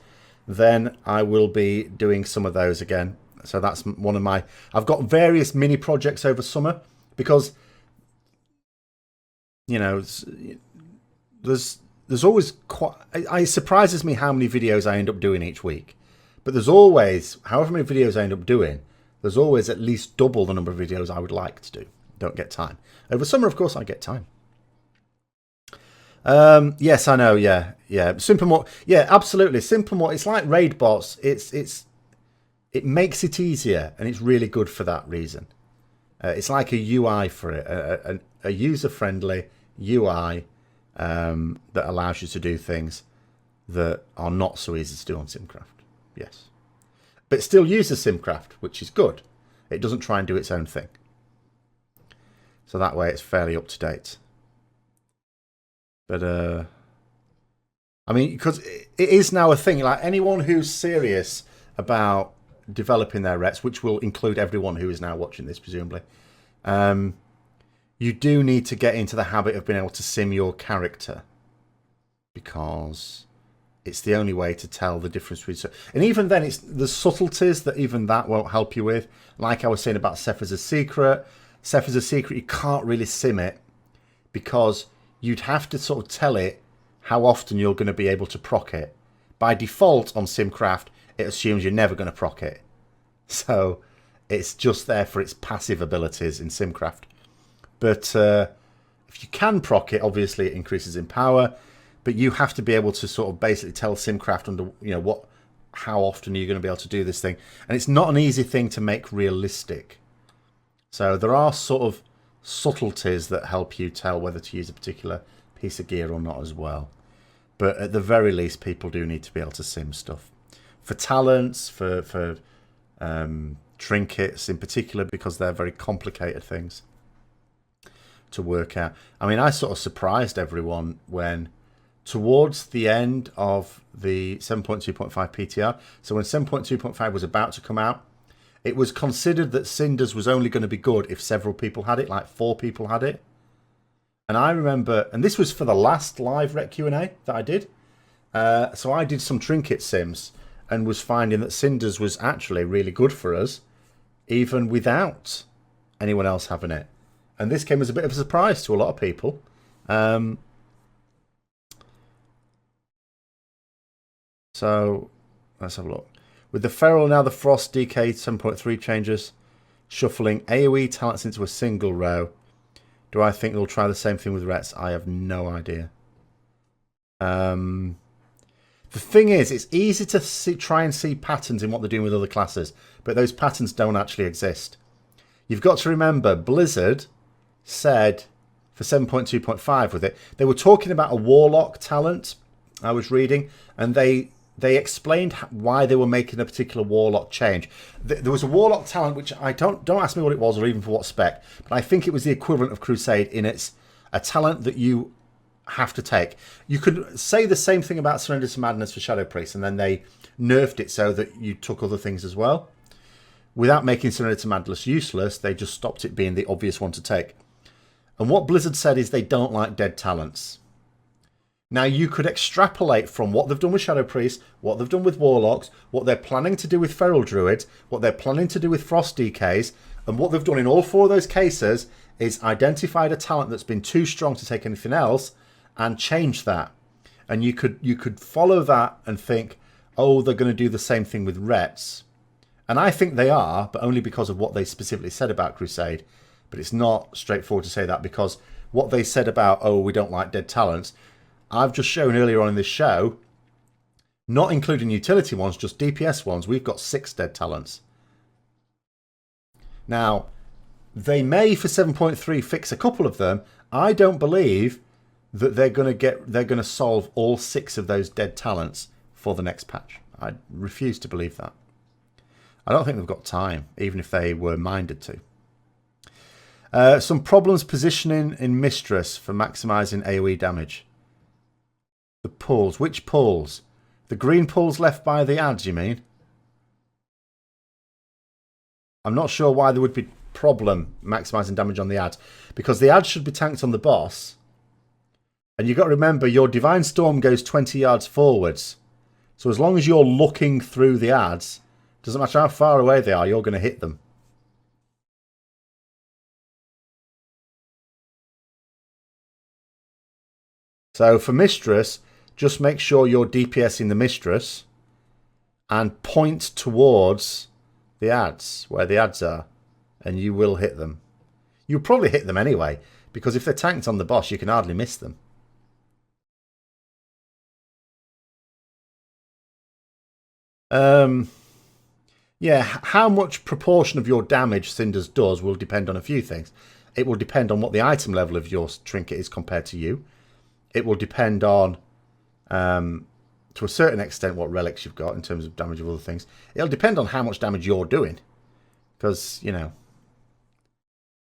then I will be doing some of those again. So that's one of my... I've got various mini projects over summer, because, you know, there's always quite... It surprises me how many videos I end up doing each week. But there's always, however many videos I end up doing, there's always at least double the number of videos I would like to do. Don't get time. Over summer, of course, I get time. Yes, I know. Yeah. Simplemore. Yeah, absolutely. Simplemore. It's like raid bots. It makes it easier, and it's really good for that reason. It's like a UI for it, a user-friendly UI that allows you to do things that are not so easy to do on Simcraft. Yes, but it still uses Simcraft, which is good. It doesn't try and do its own thing. So that way it's fairly up to date. But, I mean, because it is now a thing. Like, anyone who's serious about developing their Rets, which will include everyone who is now watching this, presumably, you do need to get into the habit of being able to sim your character. Because it's the only way to tell the difference between... And even then, it's the subtleties that even that won't help you with. Like I was saying about Sephir's Secret... Sephir's Secret, you can't really sim it, because you'd have to sort of tell it how often you're going to be able to proc it. By default on Simcraft, it assumes you're never going to proc it. So it's just there for its passive abilities in Simcraft. But if you can proc it, obviously it increases in power, but you have to be able to sort of basically tell Simcraft under, you know, how often you're going to be able to do this thing. And it's not an easy thing to make realistic. So there are sort of subtleties that help you tell whether to use a particular piece of gear or not as well. But at the very least, people do need to be able to sim stuff. For talents, for trinkets in particular, because they're very complicated things to work out. I mean, I sort of surprised everyone when, towards the end of the 7.2.5 PTR, so when 7.2.5 was about to come out, it was considered that Cinders was only going to be good if several people had it, like 4 people had it. And I remember, and this was for the last live Ret Q&A that I did. So I did some trinket sims and was finding that Cinders was actually really good for us, even without anyone else having it. And this came as a bit of a surprise to a lot of people. So let's have a look. With the Feral now, the Frost DK 7.3 changes, shuffling AoE talents into a single row. Do I think they'll try the same thing with Rets? I have no idea. The thing is, it's easy to try and see patterns in what they're doing with other classes, but those patterns don't actually exist. You've got to remember, Blizzard said for 7.2.5 with it, they were talking about a Warlock talent, I was reading, and they explained why they were making a particular Warlock change. There was a Warlock talent, which I don't ask me what it was or even for what spec, but I think it was the equivalent of Crusade in it's a talent that you have to take. You could say the same thing about Surrender to Madness for Shadow Priest, and then they nerfed it so that you took other things as well. Without making Surrender to Madness useless, they just stopped it being the obvious one to take. And what Blizzard said is they don't like dead talents. Now, you could extrapolate from what they've done with Shadow Priests, what they've done with Warlocks, what they're planning to do with Feral Druids, what they're planning to do with Frost DKs, and what they've done in all four of those cases is identified a talent that's been too strong to take anything else and change that. And you could follow that and think, oh, they're going to do the same thing with Rets. And I think they are, but only because of what they specifically said about Crusade. But it's not straightforward to say that, because what they said about, oh, we don't like dead talents, I've just shown earlier on in this show, not including utility ones, just DPS ones, we've got 6 dead talents. Now, they may for 7.3 fix a couple of them. I don't believe that they're going to solve all 6 of those dead talents for the next patch. I refuse to believe that. I don't think they've got time, even if they were minded to. Some problems positioning in Mistress for maximising AoE damage. The pulls. Which pulls? The green pulls left by the ads, you mean? I'm not sure why there would be problem maximising damage on the ads, because the ads should be tanked on the boss. And you've got to remember, your Divine Storm goes 20 yards forwards. So as long as you're looking through the ads, doesn't matter how far away they are, you're going to hit them. So for Mistress, just make sure you're DPSing the Mistress and point towards the ads, where the ads are, and you will hit them. You'll probably hit them anyway, because if they're tanked on the boss, you can hardly miss them. Yeah, how much proportion of your damage Cinders does will depend on a few things. It will depend on what the item level of your trinket is compared to you. It will depend on, to a certain extent, what relics you've got in terms of damage of other things. It'll depend on how much damage you're doing. Because, you know.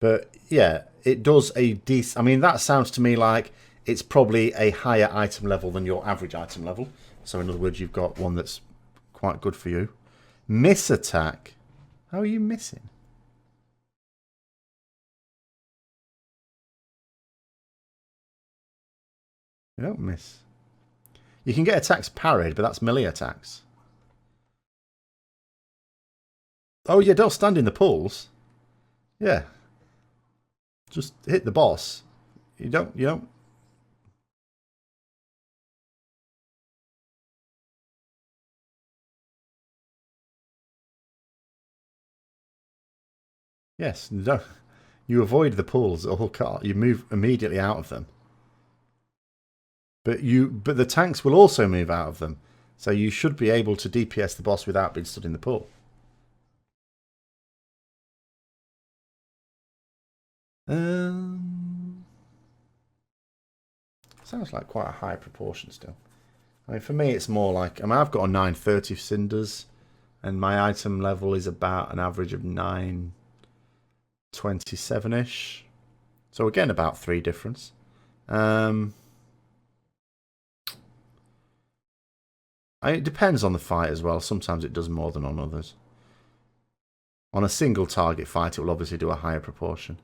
But, yeah, it does a decent... I mean, that sounds to me like it's probably a higher item level than your average item level. So, in other words, you've got one that's quite good for you. Miss attack. How are you missing? You don't miss. You can get attacks parried, but that's melee attacks. Oh yeah, don't stand in the pools. Yeah. Just hit the boss. You don't. Yes, you avoid the pools. You move immediately out of them. But the tanks will also move out of them. So you should be able to DPS the boss without being stood in the pool. Sounds like quite a high proportion still. I mean, for me, it's more like... I mean, I've got a 930 Cinders, and my item level is about an average of 927-ish. So again, about 3 difference. It depends on the fight as well. Sometimes it does more than on others. On a single target fight, it will obviously do a higher proportion.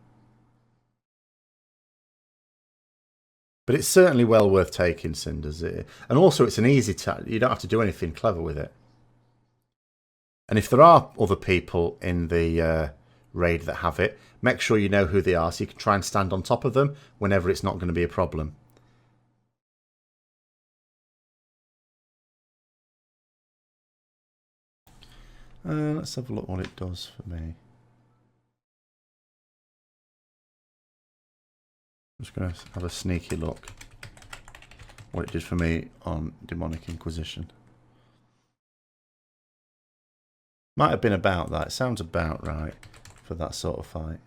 But it's certainly well worth taking, Cinders. And also it's an easy you don't have to do anything clever with it. And if there are other people in the raid that have it, make sure you know who they are so you can try and stand on top of them whenever it's not going to be a problem. Let's have a look what it does for me. I'm just going to have a sneaky look what it did for me on Demonic Inquisition. Might have been about that. It sounds about right for that sort of fight.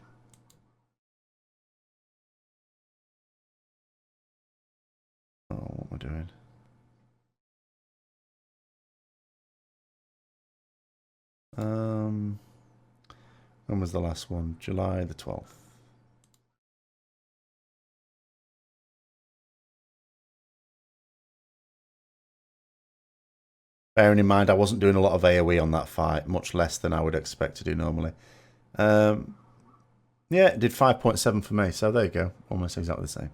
Oh, what am I doing? When was the last one? July the 12th. Bearing in mind I wasn't doing a lot of AoE on that fight, much less than I would expect to do normally. Yeah, it did 5.7 for me, so there you go. Almost exactly the same.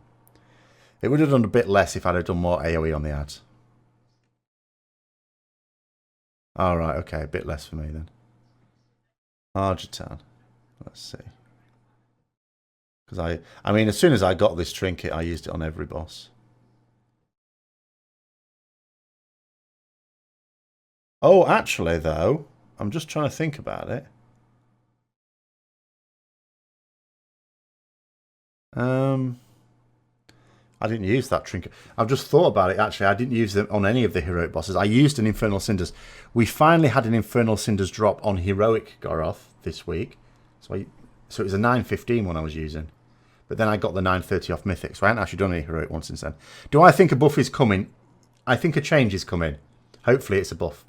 It would have done a bit less if I'd have done more AoE on the ads. Alright, okay, a bit less for me then. Argentine. Let's see. Because I mean, as soon as I got this trinket, I used it on every boss. Oh, actually, though, I'm just trying to think about it. I didn't use that trinket. I've just thought about it, actually. I didn't use them on any of the heroic bosses. I used an Infernal Cinders. We finally had an Infernal Cinders drop on heroic Goroth this week. So it was a 915 one I was using. But then I got the 930 off Mythic, so I haven't actually done any heroic one since then. Do I think a buff is coming? I think a change is coming. Hopefully it's a buff.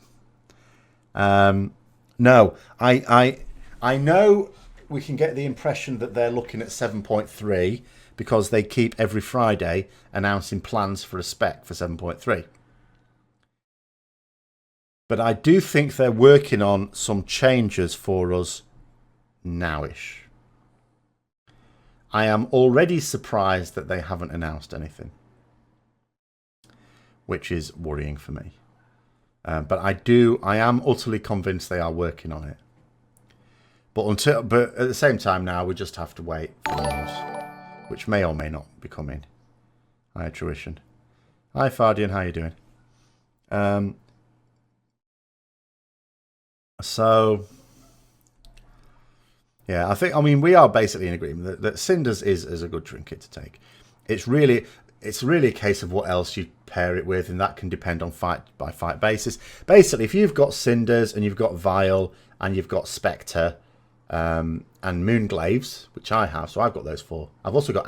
No, I know we can get the impression that they're looking at 7.3 because they keep every Friday announcing plans for a spec for 7.3. But I do think they're working on some changes for us nowish. I am already surprised that they haven't announced anything, which is worrying for me. But I am utterly convinced they are working on it. But at the same time now, we just have to wait for the news, which may or may not be coming. Hi, Truition. Hi, Fardian. How you doing? So, yeah, I mean, we are basically in agreement that Cinders is a good trinket to take. It's really a case of what else you pair it with, and that can depend on fight by fight basis. Basically, if you've got Cinders and you've got Vial and you've got Spectre and Moonglaves, which I have, so I've got those 4. I've also got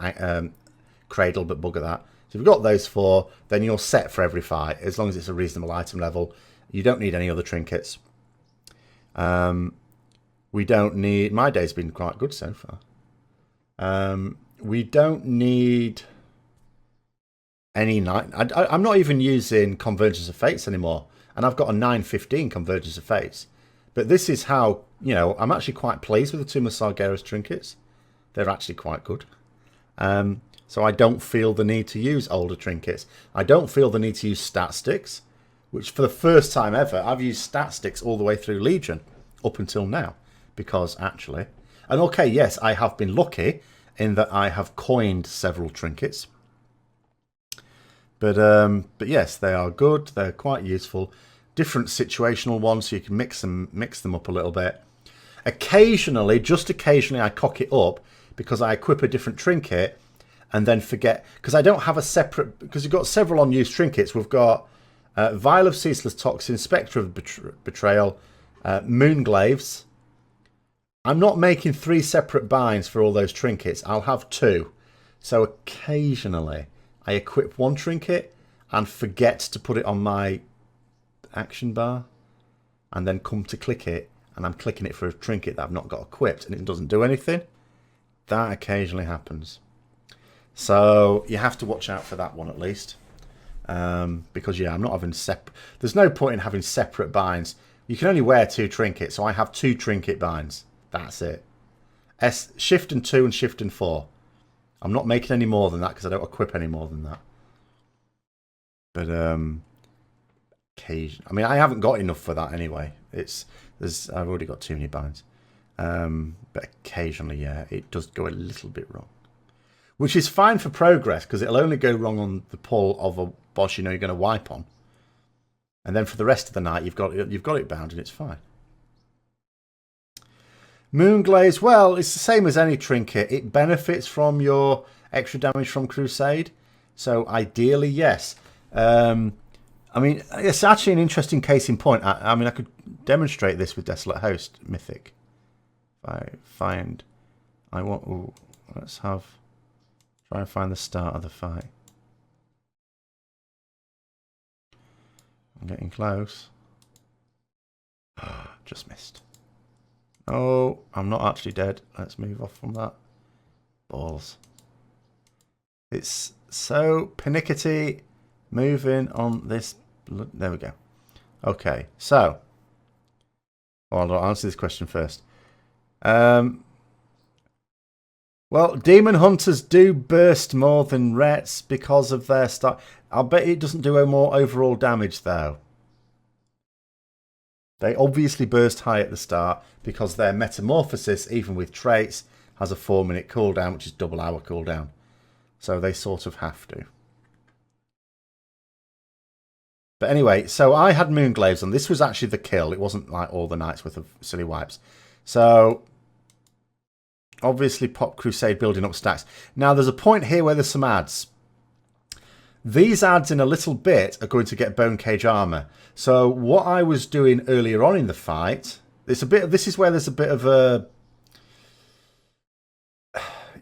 Cradle, but bugger that. So if you've got those 4, then you're set for every fight, as long as it's a reasonable item level. You don't need any other trinkets. We don't need... My day's been quite good so far. We don't need any night. I'm not even using Convergence of Fates anymore, and I've got a 915 Convergence of Fates. But this is how, you know, I'm actually quite pleased with the Tomb of Sargeras trinkets. They're actually quite good. So I don't feel the need to use older trinkets. I don't feel the need to use stat sticks, which for the first time ever, I've used stat sticks all the way through Legion up until now. Because actually, and okay, yes, I have been lucky in that I have coined several trinkets. But yes, they are good. They're quite useful. Different situational ones, so you can mix them up a little bit. Occasionally, just occasionally, I cock it up because I equip a different trinket and then forget, because I don't have a separate, because you've got several unused trinkets. We've got Vial of Ceaseless Toxin, Spectre of Betrayal, Moonglaves. I'm not making 3 separate binds for all those trinkets. I'll have 2. So occasionally I equip one trinket and forget to put it on my action bar and then come to click it and I'm clicking it for a trinket that I've not got equipped and it doesn't do anything. That occasionally happens. So you have to watch out for that one at least. Because yeah, I'm not having there's no point in having separate binds. You can only wear 2 trinkets, so I have 2 trinket binds. That's it. Shift and 2 and Shift and 4. I'm not making any more than that because I don't equip any more than that. But occasion. I mean, I haven't got enough for that anyway. I've already got too many binds. But occasionally, yeah, it does go a little bit wrong, which is fine for progress because it'll only go wrong on the pull of a boss you know you're going to wipe on, and then for the rest of the night you've got it bound and it's fine. Moonglaze, well, it's the same as any trinket. It benefits from your extra damage from Crusade, so ideally, yes. I mean, it's actually an interesting case in point. I mean, I could demonstrate this with Desolate Host Mythic. If let's try and find the start of the fight. I'm getting close. Just missed. Oh, I'm not actually dead. Let's move off from that. Balls. It's so pernickety moving on this. There we go. Okay, so. I'll answer this question first. Well, Demon Hunters do burst more than Rets because of their start. I'll bet it doesn't do more overall damage, though. They obviously burst high at the start because their Metamorphosis, even with traits, has a 4-minute cooldown, which is double our cooldown. So they sort of have to. But anyway, so I had Moonglaves on. This was actually the kill. It wasn't like all the nights worth of silly wipes. So obviously pop Crusade building up stacks. Now there's a point here where there's some ads. These ads in a little bit are going to get Bone Cage armor. So what I was doing earlier on in the fight, this is where there's a bit of a...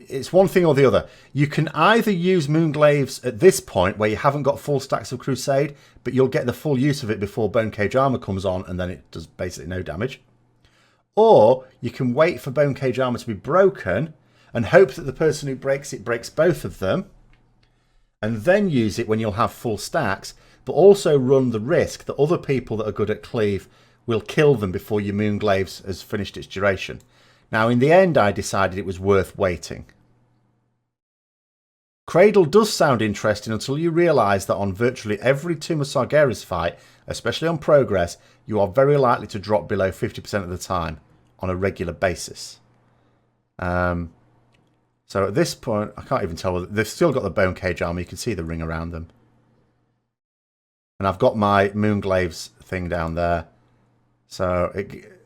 It's one thing or the other. You can either use Moonglaves at this point where you haven't got full stacks of Crusade, but you'll get the full use of it before Bone Cage armor comes on and then it does basically no damage. Or you can wait for Bone Cage armor to be broken and hope that the person who breaks it breaks both of them, and then use it when you'll have full stacks, but also run the risk that other people that are good at cleave will kill them before your Moonglaves has finished its duration. Now, in the end, I decided it was worth waiting. Cradle does sound interesting until you realise that on virtually every Tomb of Sargeras fight, especially on progress, you are very likely to drop below 50% of the time on a regular basis. So at this point, I can't even tell whether they've still got the Bone Cage armor. You can see the ring around them. And I've got my Moonglaves thing down there. So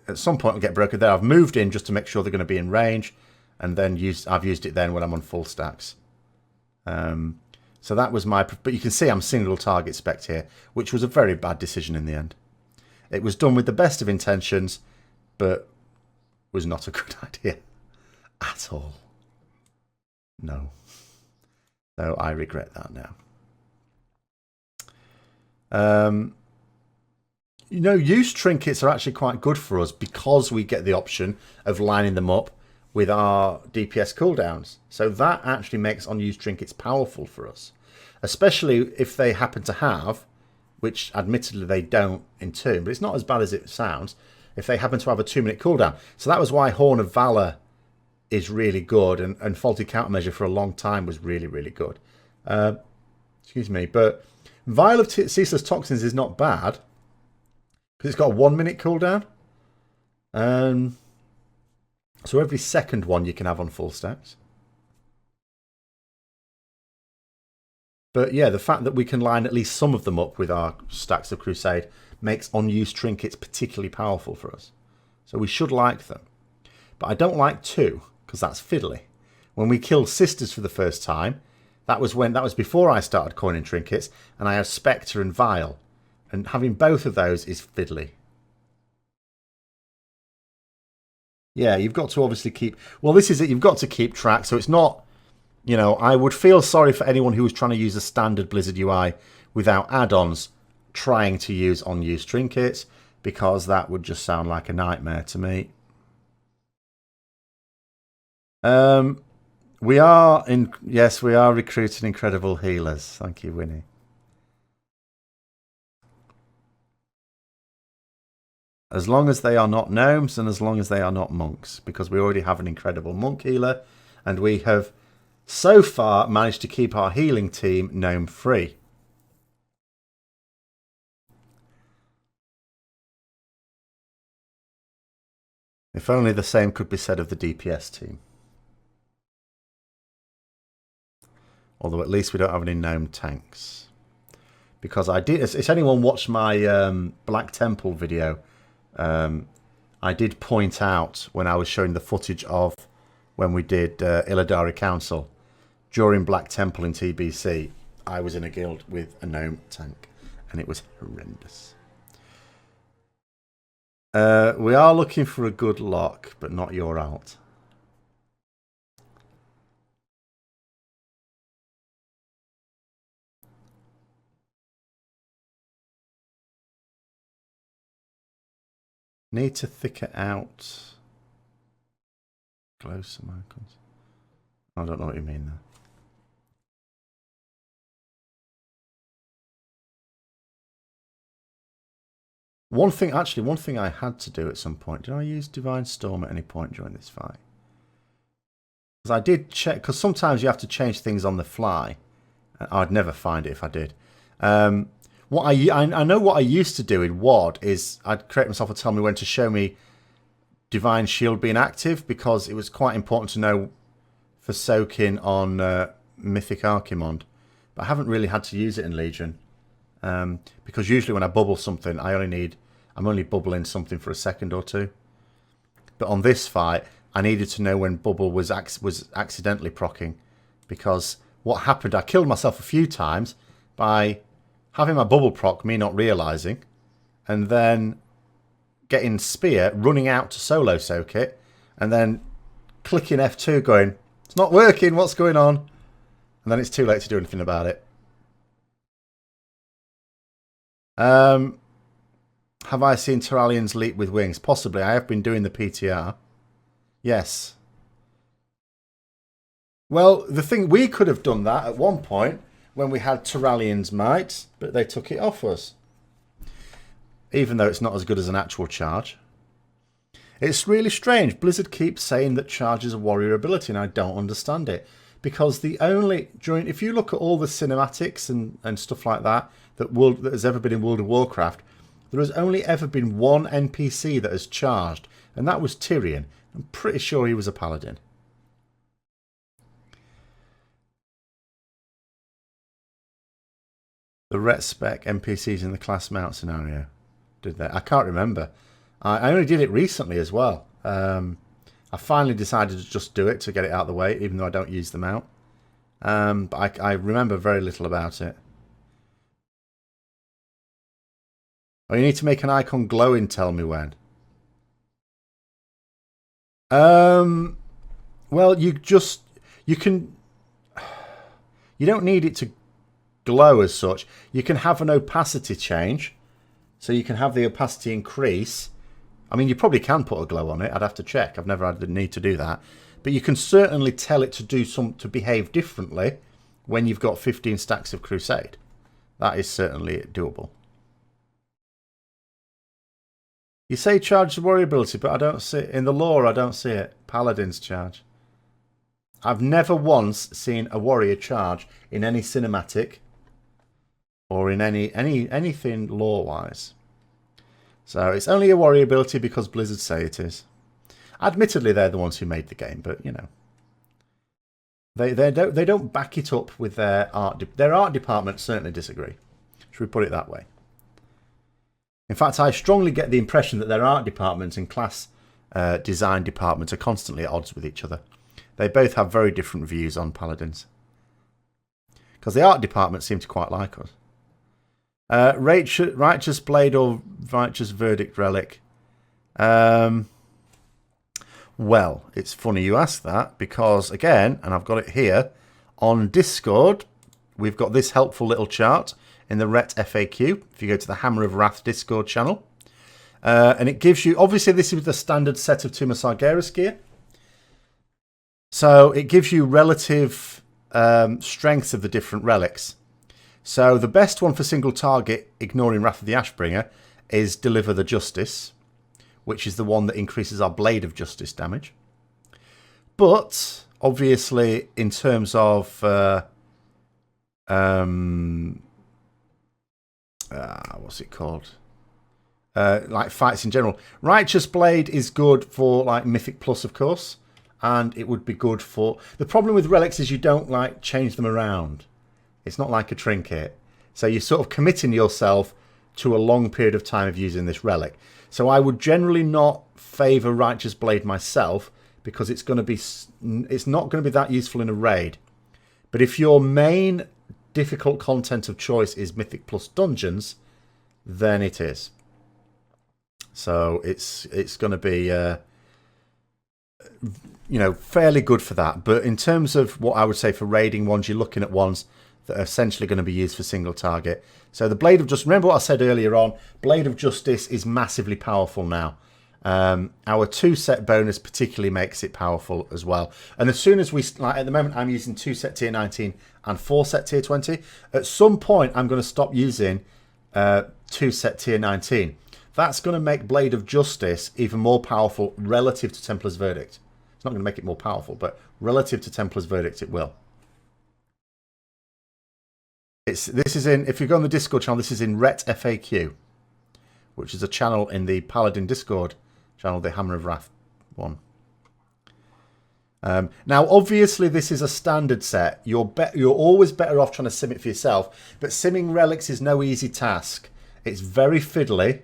at some point it'll get broken there. I've moved in just to make sure they're going to be in range. And then I've used it then when I'm on full stacks. So that was my... But you can see I'm single target spec here, which was a very bad decision in the end. It was done with the best of intentions, but was not a good idea at all. No. So I regret that now. You know, use trinkets are actually quite good for us because we get the option of lining them up with our DPS cooldowns. So that actually makes unused trinkets powerful for us, especially if they happen to have, which admittedly they don't in turn, but it's not as bad as it sounds, if they happen to have a 2-minute cooldown. So that was why Horn of Valor is really good, and Faulty Countermeasure for a long time was really, really good. Excuse me, but Vial of Ceaseless Toxins is not bad because it's got a 1-minute cooldown. So every second one you can have on full stacks. But yeah, the fact that we can line at least some of them up with our stacks of Crusade makes unused trinkets particularly powerful for us. So we should like them. But I don't like 2, because that's fiddly. When we killed Sisters for the first time, that was before I started coining trinkets, and I had Spectre and Vial. And having both of those is fiddly. Yeah, you've got to obviously keep... Well, this is it. You've got to keep track. So it's not... You know, I would feel sorry for anyone who was trying to use a standard Blizzard UI without add-ons trying to use unused trinkets, because that would just sound like a nightmare to me. We are recruiting incredible healers. Thank you, Winnie. As long as they are not gnomes and as long as they are not monks, because we already have an incredible monk healer, and we have So far, managed to keep our healing team gnome free. If only the same could be said of the DPS team. Although at least we don't have any gnome tanks. Because I did, if anyone watched my Black Temple video, I did point out when I was showing the footage of when we did Illidari Council, during Black Temple in TBC, I was in a guild with a gnome tank, and it was horrendous. We are looking for a good lock, but not your alt. Need to thicken out. Glow some icons. I don't know what you mean there. One thing I had to do at some point. Did I use Divine Storm at any point during this fight? Because I did check, because sometimes you have to change things on the fly. I'd never find it if I did. I know what I used to do in WoD is I'd create myself a tell me when to show me Divine Shield being active, because it was quite important to know for soaking on Mythic Archimond. But I haven't really had to use it in Legion. Because usually when I bubble something, I'm only bubbling something for a second or two. But on this fight, I needed to know when bubble was accidentally proccing, because what happened, I killed myself a few times by having my bubble proc, me not realising, and then getting spear, running out to solo soak it, and then clicking F2 going, it's not working, what's going on? And then it's too late to do anything about it. Have I seen Terralians leap with wings? Possibly. I have been doing the PTR. Yes. Well, the thing, we could have done that at one point when we had Terralian's might, but they took it off us. Even though it's not as good as an actual charge. It's really strange. Blizzard keeps saying that charge is a warrior ability, and I don't understand it. Because if you look at all the cinematics and stuff like that has ever been in World of Warcraft, there has only ever been one NPC that has charged, and that was Tyrion. I'm pretty sure he was a paladin. The Ret spec NPCs in the class mount scenario, did they? I can't remember. I only did it recently as well. I finally decided to just do it to get it out of the way, even though I don't use them out. But I remember very little about it. Oh, you need to make an icon glow in tell me when. Well, you don't need it to glow as such. You can have an opacity change. So you can have the opacity increase. I mean, you probably can put a glow on it. I'd have to check. I've never had the need to do that. But you can certainly tell it to behave differently when you've got 15 stacks of Crusade. That is certainly doable. You say charge the warrior ability, but I don't see it. In the lore, I don't see it. Paladin's charge. I've never once seen a warrior charge in any cinematic or in anything lore-wise. So it's only a warrior ability because Blizzard say it is. Admittedly, they're the ones who made the game, but you know, they don't back it up with their art. Their art department certainly disagree. Should we put it that way? In fact, I strongly get the impression that their art departments and class design departments are constantly at odds with each other. They both have very different views on paladins. Because the art department seem to quite like us. Righteous Blade or Righteous Verdict Relic? Well, it's funny you ask that, because again, and I've got it here, on Discord, we've got this helpful little chart in the Ret FAQ, if you go to the Hammer of Wrath Discord channel. And it gives you, obviously this is the standard set of Tuma Sargeras gear. So it gives you relative strengths of the different relics. So the best one for single target, ignoring Wrath of the Ashbringer, is Deliver the Justice, which is the one that increases our Blade of Justice damage. But obviously, in terms of what's it called? Like fights in general. Righteous Blade is good for like Mythic Plus, of course, and it would be good for... The problem with relics is you don't like change them around. It's not like a trinket. So you're sort of committing yourself to a long period of time of using this relic. So I would generally not favour Righteous Blade myself because it's not going to be that useful in a raid. But if your main difficult content of choice is Mythic Plus dungeons, then it is. So it's going to be fairly good for that. But in terms of what I would say for raiding ones, you're looking at ones that are essentially going to be used for single target. So the Blade of Justice, remember what I said earlier on, Blade of Justice is massively powerful now. Our 2-set bonus particularly makes it powerful as well. And as soon as we, like at the moment, I'm using 2-set tier 19 and 4-set tier 20. At some point, I'm going to stop using 2-set tier 19. That's going to make Blade of Justice even more powerful relative to Templar's Verdict. It's not going to make it more powerful, but relative to Templar's Verdict, it will. This is in, if you go on the Discord channel, this is in Ret FAQ, which is a channel in the Paladin Discord channel, the Hammer of Wrath one. Now, obviously, this is a standard set. You're always better off trying to sim it for yourself, but simming relics is no easy task. It's very fiddly.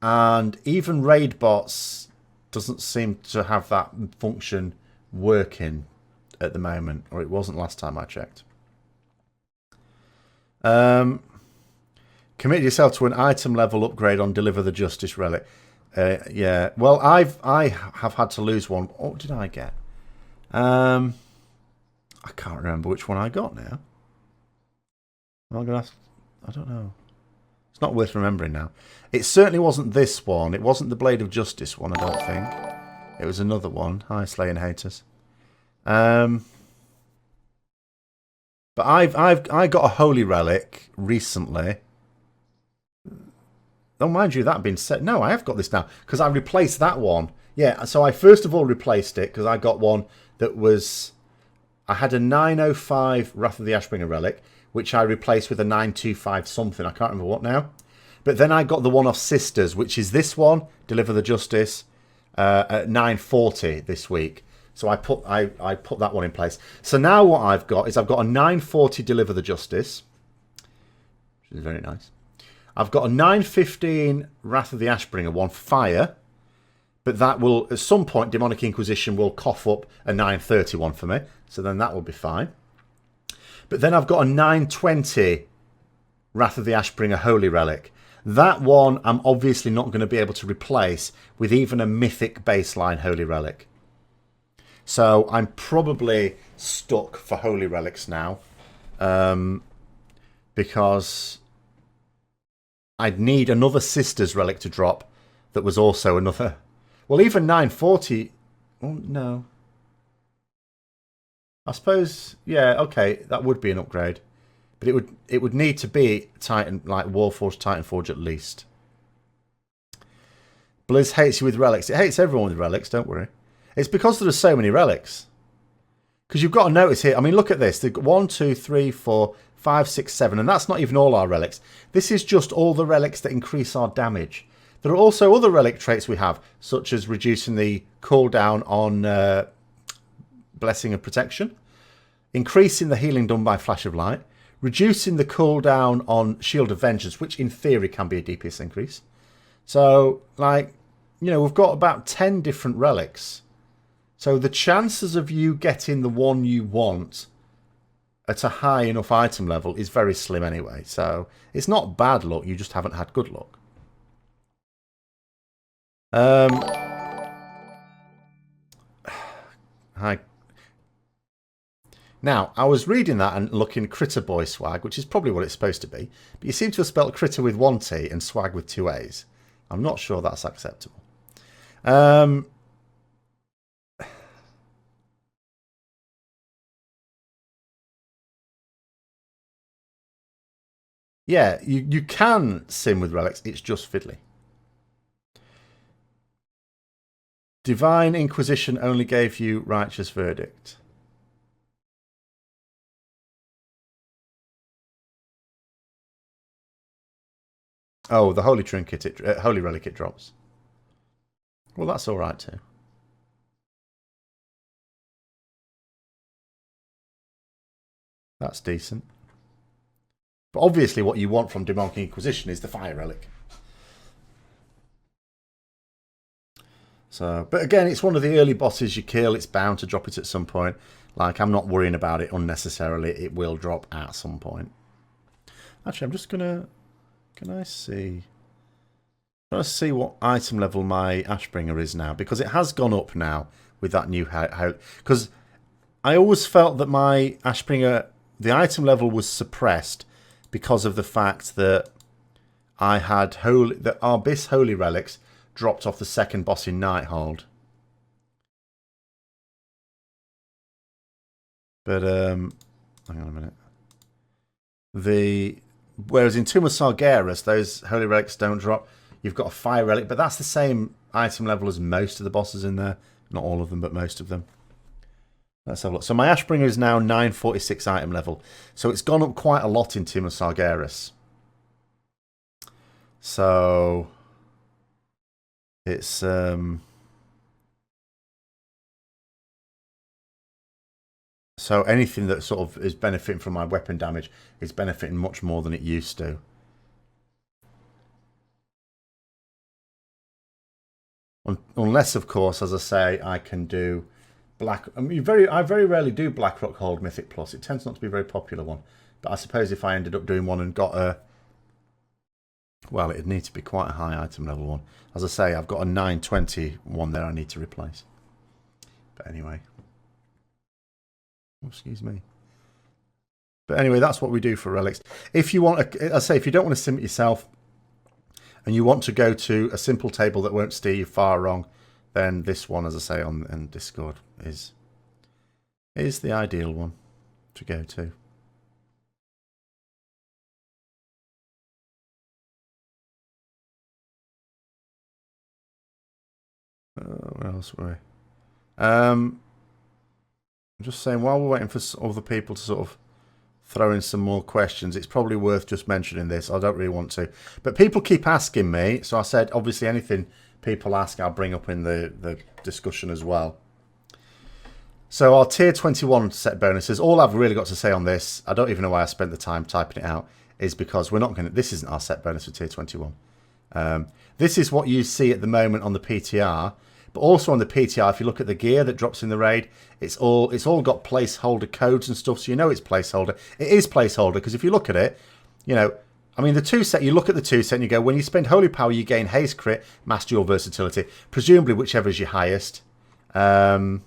And even raid bots doesn't seem to have that function working at the moment, or it wasn't last time I checked. Commit yourself to an item level upgrade on Deliver the Justice relic. Yeah, well, I have had to lose one. What did I get? I can't remember which one I got now. Am I gonna ask? I don't know. It's not worth remembering now. It certainly wasn't this one. It wasn't the Blade of Justice one, I don't think. It was another one. Hi, Slaying Haters. But I got a Holy Relic recently. Oh, mind you, that had been set. No, I have got this now because I replaced that one. Yeah, so I first of all replaced it because I got one that was... I had a 905 Wrath of the Ashbringer Relic, which I replaced with a 925 something. I can't remember what now. But then I got the one off Sisters, which is this one, Deliver the Justice, at 940 this week. So I put that one in place. So now what I've got is I've got a 940 Deliver the Justice, which is very nice. I've got a 915 Wrath of the Ashbringer one, Fire. But that will, at some point, Demonic Inquisition will cough up a 931 for me. So then that will be fine. But then I've got a 920 Wrath of the Ashbringer Holy Relic. That one I'm obviously not going to be able to replace with even a mythic baseline Holy Relic. So I'm probably stuck for Holy Relics now. Because I'd need another Sisters Relic to drop that was also another... Well, even 940... Oh, no. I suppose, yeah, okay, that would be an upgrade. But it would need to be Titan, like Warforged Titanforge at least. Blizz hates you with relics. It hates everyone with relics, don't worry. It's because there are so many relics. Because you've got to notice here, I mean, look at this. They've got 1, 2, 3, 4, 5, 6, 7, and that's not even all our relics. This is just all the relics that increase our damage. There are also other relic traits we have, such as reducing the cooldown on Blessing of Protection, increasing the healing done by Flash of Light, reducing the cooldown on Shield of Vengeance, which in theory can be a DPS increase. So, like, you know, we've got about 10 different relics. So the chances of you getting the one you want at a high enough item level is very slim anyway. So it's not bad luck, you just haven't had good luck. Hi. Now, I was reading that and looking Critter Boy swag, which is probably what it's supposed to be. But you seem to have spelled Critter with 1 T and swag with 2 A's. I'm not sure that's acceptable. Yeah, you can sim with relics. It's just fiddly. Divine Inquisition only gave you Righteous Verdict. Oh, the Holy Trinket, Holy Relic it drops. Well, that's all right too. That's decent. But obviously what you want from Demonic Inquisition is the Fire Relic. So, but again, it's one of the early bosses you kill. It's bound to drop it at some point. Like, I'm not worrying about it unnecessarily. It will drop at some point. Actually, I'm just going to... Can I see? I'm trying to see what item level my Ashbringer is now. Because it has gone up now with that new... Because I always felt that my Ashbringer... The item level was suppressed because of the fact that I had the Abyss Holy Relics dropped off the second boss in Nighthold. But, hang on a minute. Whereas in Tomb of Sargeras, those Holy Relics don't drop. You've got a Fire Relic, but that's the same item level as most of the bosses in there. Not all of them, but most of them. Let's have a look. So my Ashbringer is now 946 item level. So it's gone up quite a lot in Tomb of Sargeras. So it's so anything that sort of is benefiting from my weapon damage is benefiting much more than it used to. Unless, of course, as I say, I can do Black. I mean, I very rarely do Blackrock Hold Mythic Plus. It tends not to be a very popular one. But I suppose if I ended up doing one and got a... Well, it'd need to be quite a high item level one. As I say, I've got a 920 one there I need to replace. But anyway. Oh, excuse me. But anyway, that's what we do for relics. If you want, as I say, if you don't want to sim it yourself and you want to go to a simple table that won't steer you far wrong, then this one, as I say on Discord, is the ideal one to go to. Where else were we? I'm just saying, while we're waiting for other people to sort of throw in some more questions, it's probably worth just mentioning this. I don't really want to. But people keep asking me, so I said, obviously, anything people ask, I'll bring up in the discussion as well. So our Tier 21 set bonuses, all I've really got to say on this, I don't even know why I spent the time typing it out, is because we're not going to... This isn't our set bonus for Tier 21. This is what you see at the moment on the PTR. But also on the PTR, if you look at the gear that drops in the raid, it's all got placeholder codes and stuff, so you know it's placeholder. It is placeholder, because if you look at it, you know, I mean, the 2 set, you look at the 2 set and you go, when you spend Holy Power, you gain Haste Crit, Mastery or Versatility, presumably whichever is your highest. It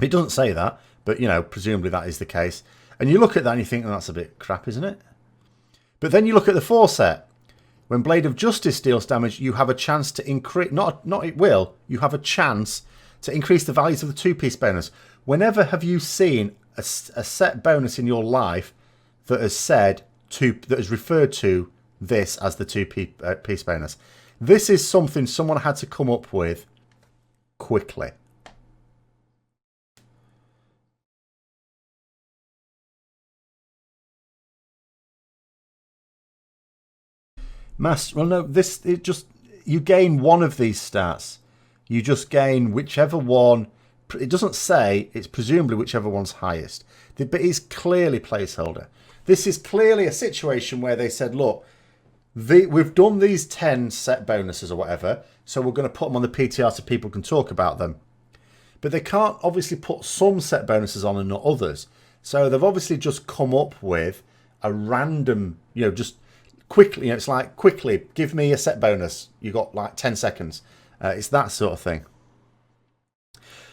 doesn't say that, but, you know, presumably that is the case. And you look at that and you think, oh, that's a bit crap, isn't it? But then you look at the 4 set. When Blade of Justice deals damage, you have a chance to increase... Not it will. You have a chance to increase the values of the 2-piece bonus. Whenever have you seen a set bonus in your life that has said... that has referred to this as the 2-piece bonus? This is something someone had to come up with quickly. Well, no, you gain one of these stats. You just gain whichever one. It doesn't say, it's presumably whichever one's highest. But it's clearly placeholder. This is clearly a situation where they said, look, we've done these 10 set bonuses or whatever, so we're going to put them on the PTR so people can talk about them. But they can't obviously put some set bonuses on and not others. So they've obviously just come up with a random, you know, just quickly, you know, it's like, quickly, give me a set bonus. You got like 10 seconds. It's that sort of thing.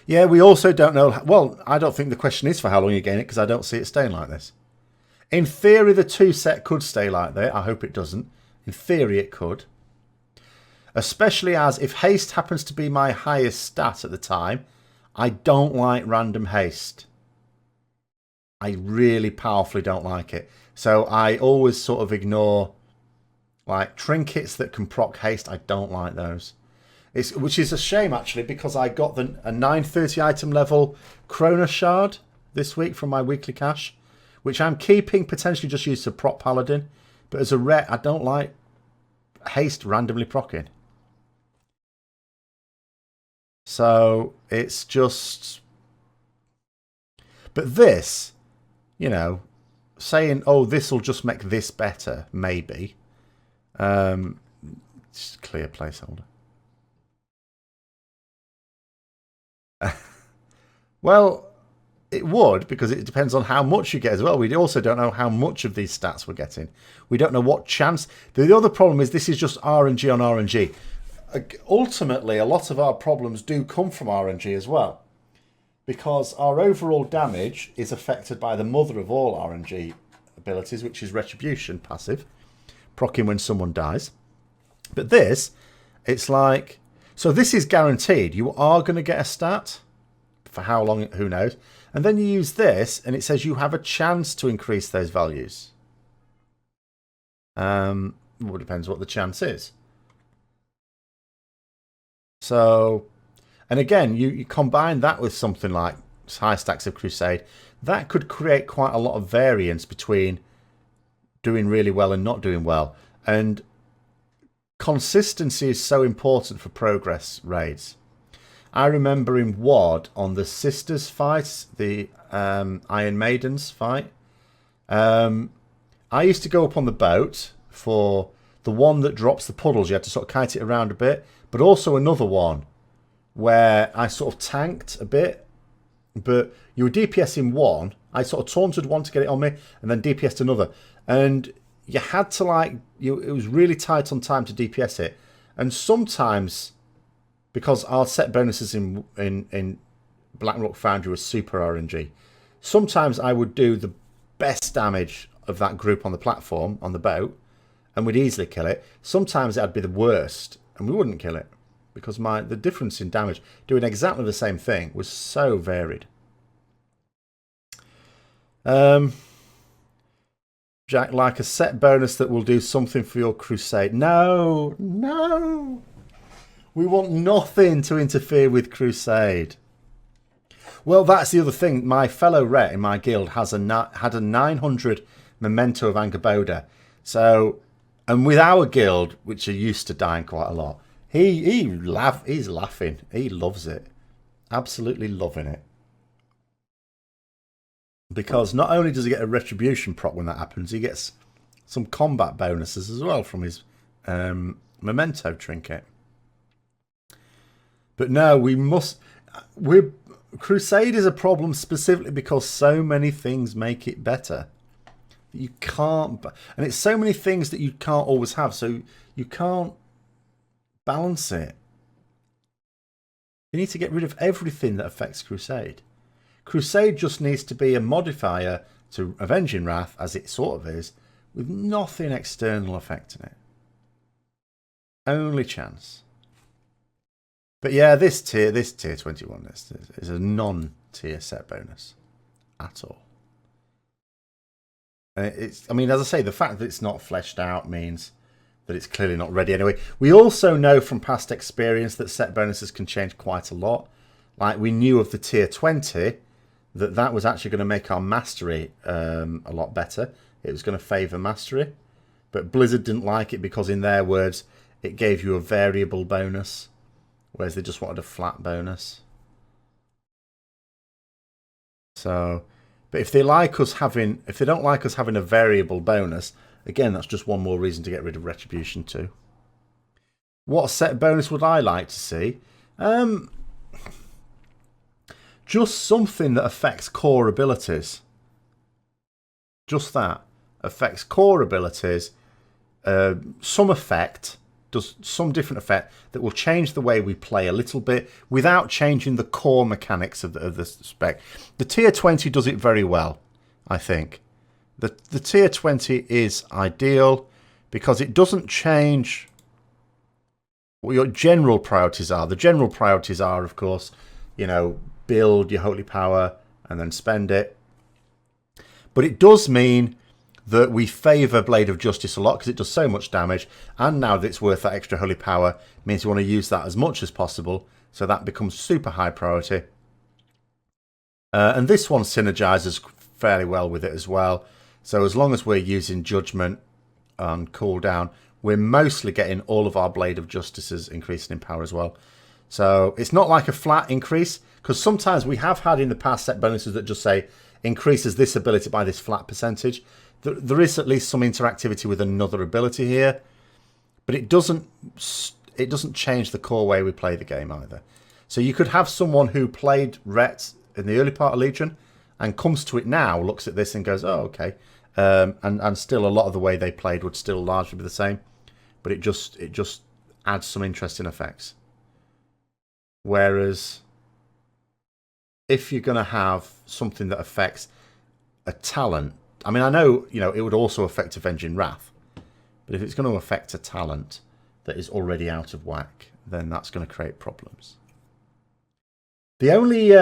Yeah, we also don't know. Well, I don't think the question is for how long you gain it, because I don't see it staying like this. In theory, the 2 set could stay like that. I hope it doesn't. In theory, it could. Especially as if haste happens to be my highest stat at the time, I don't like random haste. I really powerfully don't like it. So I always sort of ignore, like, trinkets that can proc haste. I don't like those. Which is a shame, actually, because I got a 930 item level Chrono Shard this week from my weekly cache, which I'm keeping, potentially just used to prop Paladin. But as a Ret, I don't like haste randomly proccing. So it's just... But this, you know, saying, oh, this will just make this better, maybe. Just clear placeholder. Well, it would, because it depends on how much you get as well. We also don't know how much of these stats we're getting. We don't know what chance. The other problem is this is just RNG on RNG. Ultimately, a lot of our problems do come from RNG as well, because our overall damage is affected by the mother of all RNG abilities, which is Retribution passive, proccing when someone dies. But this, it's like... So this is guaranteed. You are going to get a stat. For how long, who knows. And then you use this, and it says you have a chance to increase those values. Well, it depends what the chance is. So, and again, you combine that with something like high stacks of Crusade. That could create quite a lot of variance between doing really well and not doing well. And consistency is so important for progress raids. I remember in WoD on the Sisters fight, the Iron Maidens fight, I used to go up on the boat for the one that drops the puddles. You had to sort of kite it around a bit, but also another one where I sort of tanked a bit, but you were DPSing one. I sort of taunted one to get it on me, and then DPSed another. And you had to, like, it was really tight on time to DPS it. And sometimes, because our set bonuses in Blackrock Foundry was super RNG, sometimes I would do the best damage of that group on the platform, on the boat, and we'd easily kill it. Sometimes it'd be the worst, and we wouldn't kill it, because the difference in damage, doing exactly the same thing, was so varied. Jack, like a set bonus that will do something for your Crusade. No, no. We want nothing to interfere with Crusade. Well, that's the other thing. My fellow Ret in my guild had a 900 Memento of Angerboda. So, and with our guild, which are used to dying quite a lot, he's laughing. He loves it. Absolutely loving it. Because not only does he get a retribution proc when that happens, he gets some combat bonuses as well from his Memento trinket. But no, Crusade is a problem specifically because so many things make it better. You can't, and it's so many things that you can't always have, so you can't balance it. You need to get rid of everything that affects Crusade. Crusade just needs to be a modifier to Avenging Wrath, as it sort of is, with nothing external affecting it. Only chance. But yeah, this tier 21 list is a non-tier set bonus at all. And I mean, as I say, the fact that it's not fleshed out means that it's clearly not ready anyway. We also know from past experience that set bonuses can change quite a lot. Like, we knew of the tier 20, that was actually going to make our mastery a lot better. It was going to favour mastery. But Blizzard didn't like it because, in their words, it gave you a variable bonus, whereas they just wanted a flat bonus. So, but if they don't like us having a variable bonus, again, that's just one more reason to get rid of Retribution too. What set bonus would I like to see? Just something that affects core abilities. Just that. Affects core abilities. Some effect. Does some different effect that will change the way we play a little bit without changing the core mechanics of the spec. The tier 20 does it very well, I think. The tier 20 is ideal because it doesn't change what your general priorities are. The general priorities are, of course, you know, build your holy power and then spend it. But it does mean that we favour Blade of Justice a lot because it does so much damage, and now that it's worth that extra holy power means we want to use that as much as possible, so that becomes super high priority. And this one synergizes fairly well with it as well, so as long as we're using Judgment on cooldown, we're mostly getting all of our Blade of Justices increasing in power as well. So it's not like a flat increase, because sometimes we have had in the past set bonuses that just say increases this ability by this flat percentage. There is at least some interactivity with another ability here, but it doesn't change the core way we play the game either. So you could have someone who played Ret in the early part of Legion and comes to it now, looks at this and goes, oh, okay. And still a lot of the way they played would still largely be the same, but it just adds some interesting effects. Whereas if you're going to have something that affects a talent, I mean, I know, it would also affect Avenging Wrath, but if it's going to affect a talent that is already out of whack, then that's going to create problems. The only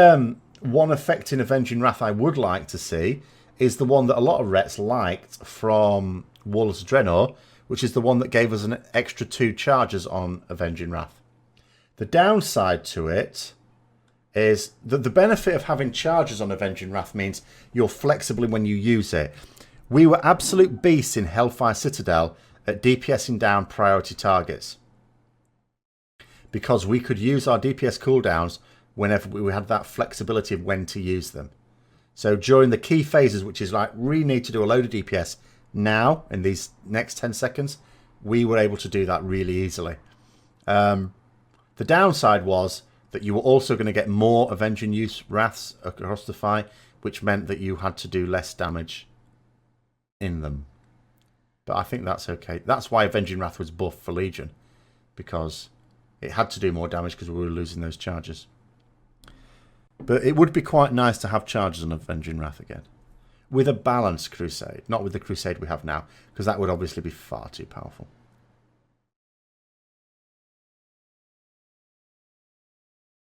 one affecting Avenging Wrath I would like to see is the one that a lot of Rets liked from Warlords of Draenor, which is the one that gave us an extra 2 charges on Avenging Wrath. The downside to it is that the benefit of having charges on Avenging Wrath means you're flexible when you use it. We were absolute beasts in Hellfire Citadel at DPSing down priority targets, because we could use our DPS cooldowns whenever we had that flexibility of when to use them. So during the key phases, which is like we need to do a load of DPS now in these next 10 seconds, we were able to do that really easily. The downside was that you were also going to get more Avenging Use Wraths across the fight, which meant that you had to do less damage in them. But I think that's okay. That's why Avenging Wrath was buffed for Legion, because it had to do more damage because we were losing those charges. But it would be quite nice to have charges on Avenging Wrath again, with a balanced Crusade, not with the Crusade we have now, because that would obviously be far too powerful.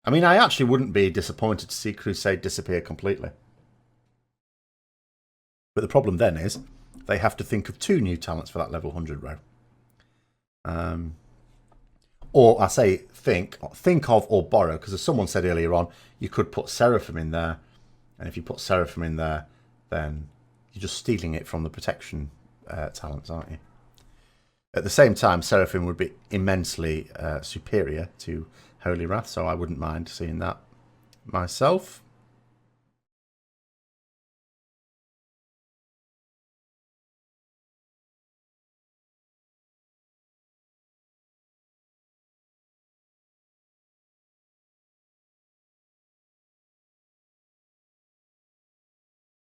I mean, I actually wouldn't be disappointed to see Crusade disappear completely. But the problem then is they have to think of 2 new talents for that level 100 row. Or I say think of or borrow, because as someone said earlier on, you could put Seraphim in there. And if you put Seraphim in there, then you're just stealing it from the protection talents, aren't you? At the same time, Seraphim would be immensely superior to Holy Wrath, so I wouldn't mind seeing that myself.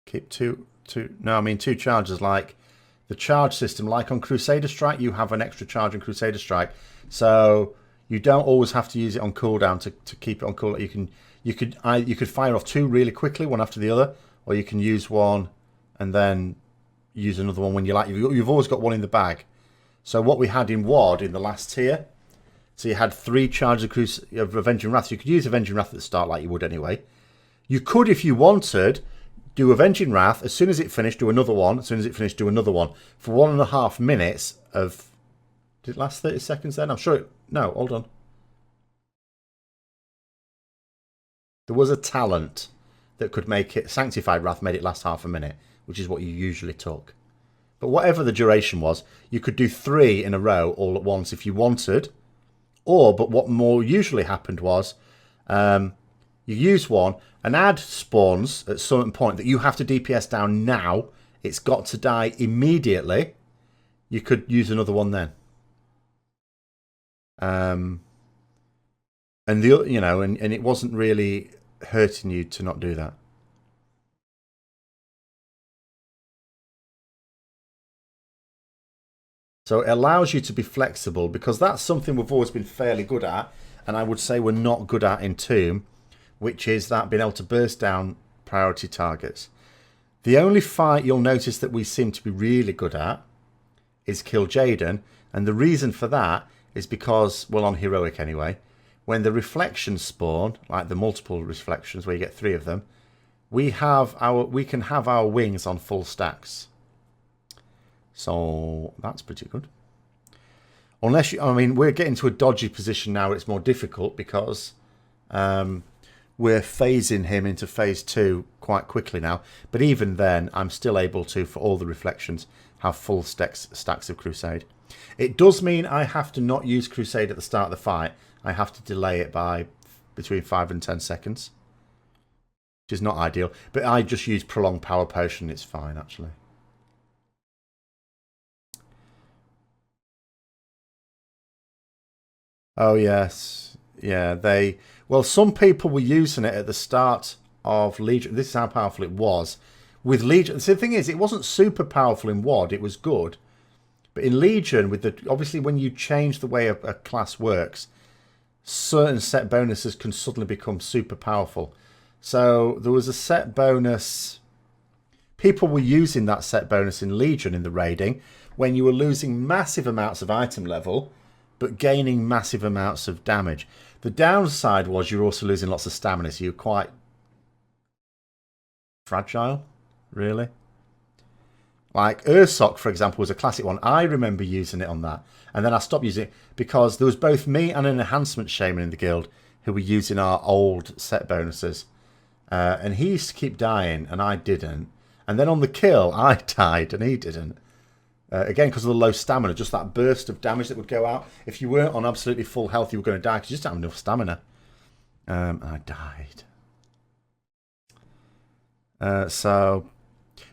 Keep two charges. Like the charge system, like on Crusader Strike, you have an extra charge on Crusader Strike, so you don't always have to use it on cooldown to keep it on cooldown. You could fire off 2 really quickly, one after the other, or you can use one and then use another one when you like. You've always got one in the bag. So what we had in WoD in the last tier, so you had 3 charges of Avenging Wrath. You could use Avenging Wrath at the start like you would anyway. You could, if you wanted, do Avenging Wrath. As soon as it finished, do another one. As soon as it finished, do another one. For 1.5 minutes of... Did it last 30 seconds then? I'm sure it... No, hold on. There was a talent that could make it... Sanctified Wrath made it last half a minute, which is what you usually took. But whatever the duration was, you could do 3 in a row all at once if you wanted. But what more usually happened was... you use one, an ad spawns at some point that you have to DPS down now. It's got to die immediately. You could use another one then. And it wasn't really hurting you to not do that. So it allows you to be flexible, because that's something we've always been fairly good at, and I would say we're not good at in Tomb, which is that being able to burst down priority targets. The only fight you'll notice that we seem to be really good at is Kill Jaden, and the reason for that is because, well, on Heroic anyway, when the reflections spawn, like the multiple reflections where you get 3 of them, we can have our wings on full stacks. So that's pretty good. Unless you, I mean, we're getting to a dodgy position now. It's more difficult because we're phasing him into phase 2 quite quickly now. But even then, I'm still able to, for all the reflections, have full stacks of Crusade. It does mean I have to not use Crusade at the start of the fight. I have to delay it by between 5 and 10 seconds. Which is not ideal. But I just use Prolonged Power Potion. It's fine, actually. Oh, yes. Yeah, they... Well, some people were using it at the start of Legion. This is how powerful it was. With Legion... So the thing is, it wasn't super powerful in WoD. It was good. But in Legion, with the obviously when you change the way a class works, certain set bonuses can suddenly become super powerful. So there was a set bonus. People were using that set bonus in Legion in the raiding when you were losing massive amounts of item level, but gaining massive amounts of damage. The downside was you're also losing lots of stamina, so you're quite fragile, really. Like Ursoc, for example, was a classic one. I remember using it on that. And then I stopped using it because there was both me and an enhancement shaman in the guild who were using our old set bonuses. And he used to keep dying and I didn't. And then on the kill, I died and he didn't. Again, because of the low stamina, just that burst of damage that would go out. If you weren't on absolutely full health, you were going to die because you just didn't have enough stamina. I died.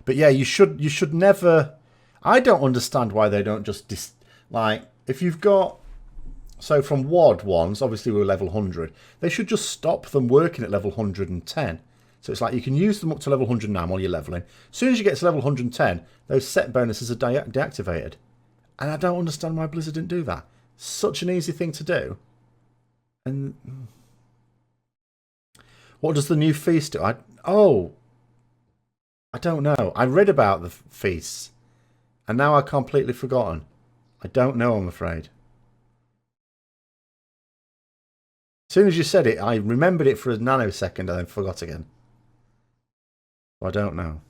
But yeah, you should never... I don't understand why they don't just... like, if you've got... So from WoD ones, obviously we were level 100. They should just stop them working at level 110. So it's like you can use them up to level 109 while you're leveling. As soon as you get to level 110, those set bonuses are deactivated. And I don't understand why Blizzard didn't do that. Such an easy thing to do. And... what does the new feast do? I don't know. I read about the feasts, and now I've completely forgotten. I don't know, I'm afraid. As soon as you said it, I remembered it for a nanosecond and then forgot again. I don't know.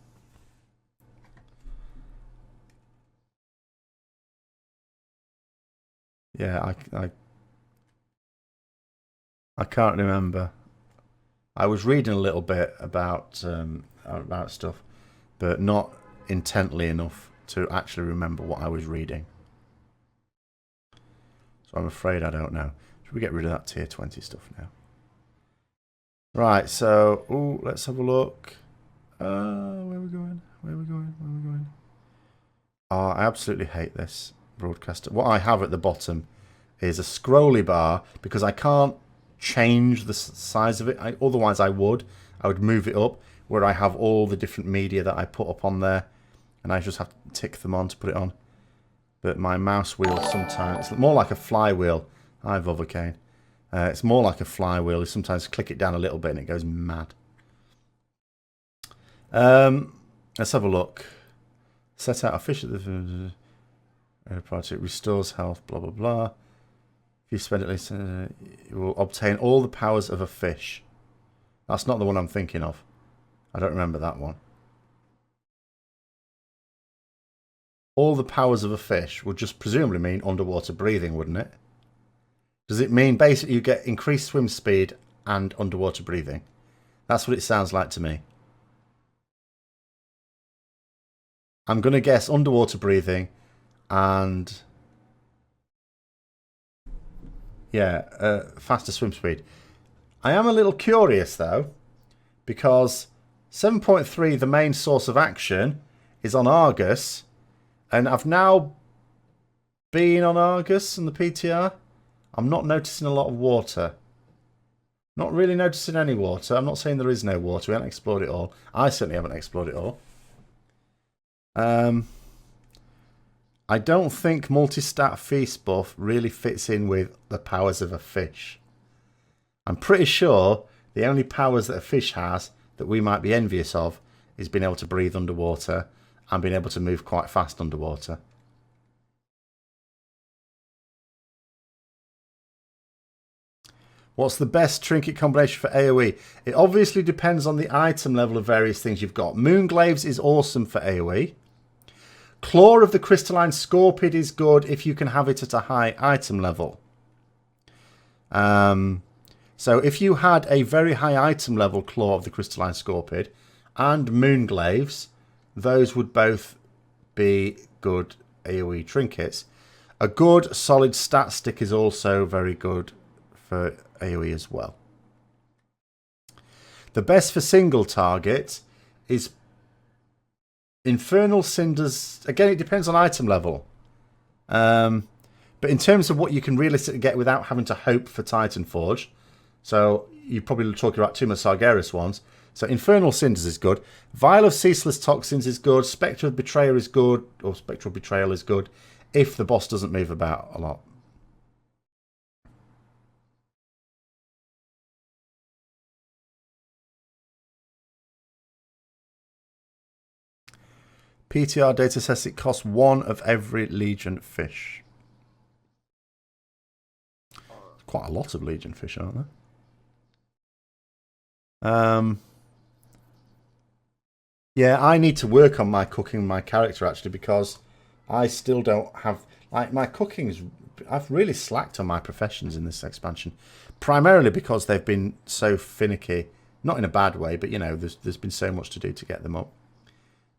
Yeah, I can't remember. I was reading a little bit about stuff, but not intently enough to actually remember what I was reading. So I'm afraid I don't know. Should we get rid of that tier 20 stuff now? Right, so let's have a look. Where are we going? Where are we going? Where are we going? Oh, I absolutely hate this broadcaster. What I have at the bottom is a scrolly bar because I can't change the size of it. Otherwise I would move it up where I have all the different media that I put up on there and I just have to tick them on to put it on. But my mouse wheel sometimes, it's more like a flywheel. Hi Vovocane. It's more like a flywheel. You sometimes click it down a little bit and it goes mad. Let's have a look. Set out a fish at the project, restores health, blah blah blah. If you spend at least, you will obtain all the powers of a fish. That's not the one I'm thinking of. I don't remember that one. All the powers of a fish would just presumably mean underwater breathing, wouldn't it? Does it mean basically you get increased swim speed and underwater breathing? That's what it sounds like to me. I'm going to guess underwater breathing and... yeah, faster swim speed. I am a little curious though, because 7.3, the main source of action, is on Argus, and I've now been on Argus and the PTR. I'm not noticing a lot of water. Not really noticing any water. I'm not saying there is no water. We haven't explored it all. I certainly haven't explored it all. I don't think multi-stat feast buff really fits in with the powers of a fish. I'm pretty sure the only powers that a fish has that we might be envious of is being able to breathe underwater and being able to move quite fast underwater. What's the best trinket combination for AoE? It obviously depends on the item level of various things you've got. Moonglaves is awesome for AoE. Claw of the Crystalline Scorpid is good if you can have it at a high item level. So if you had a very high item level Claw of the Crystalline Scorpid and Moonglaves, those would both be good AoE trinkets. A good solid stat stick is also very good for AoE as well. The best for single target is Infernal Cinders. Again, it depends on item level. But in terms of what you can realistically get without having to hope for Titan Forge, so you're probably talking about Tomb of Sargeras ones. So Infernal Cinders is good. Vial of Ceaseless Toxins is good. Spectre of Betrayer is good, or Spectral Betrayal is good, if the boss doesn't move about a lot. PTR data says it costs 1 of every Legion fish. Quite a lot of Legion fish, aren't there? Yeah, I need to work on my cooking, my character actually, because I still don't have like my cooking's. I've really slacked on my professions in this expansion, primarily because they've been so finicky. Not in a bad way, but you know, there's been so much to do to get them up.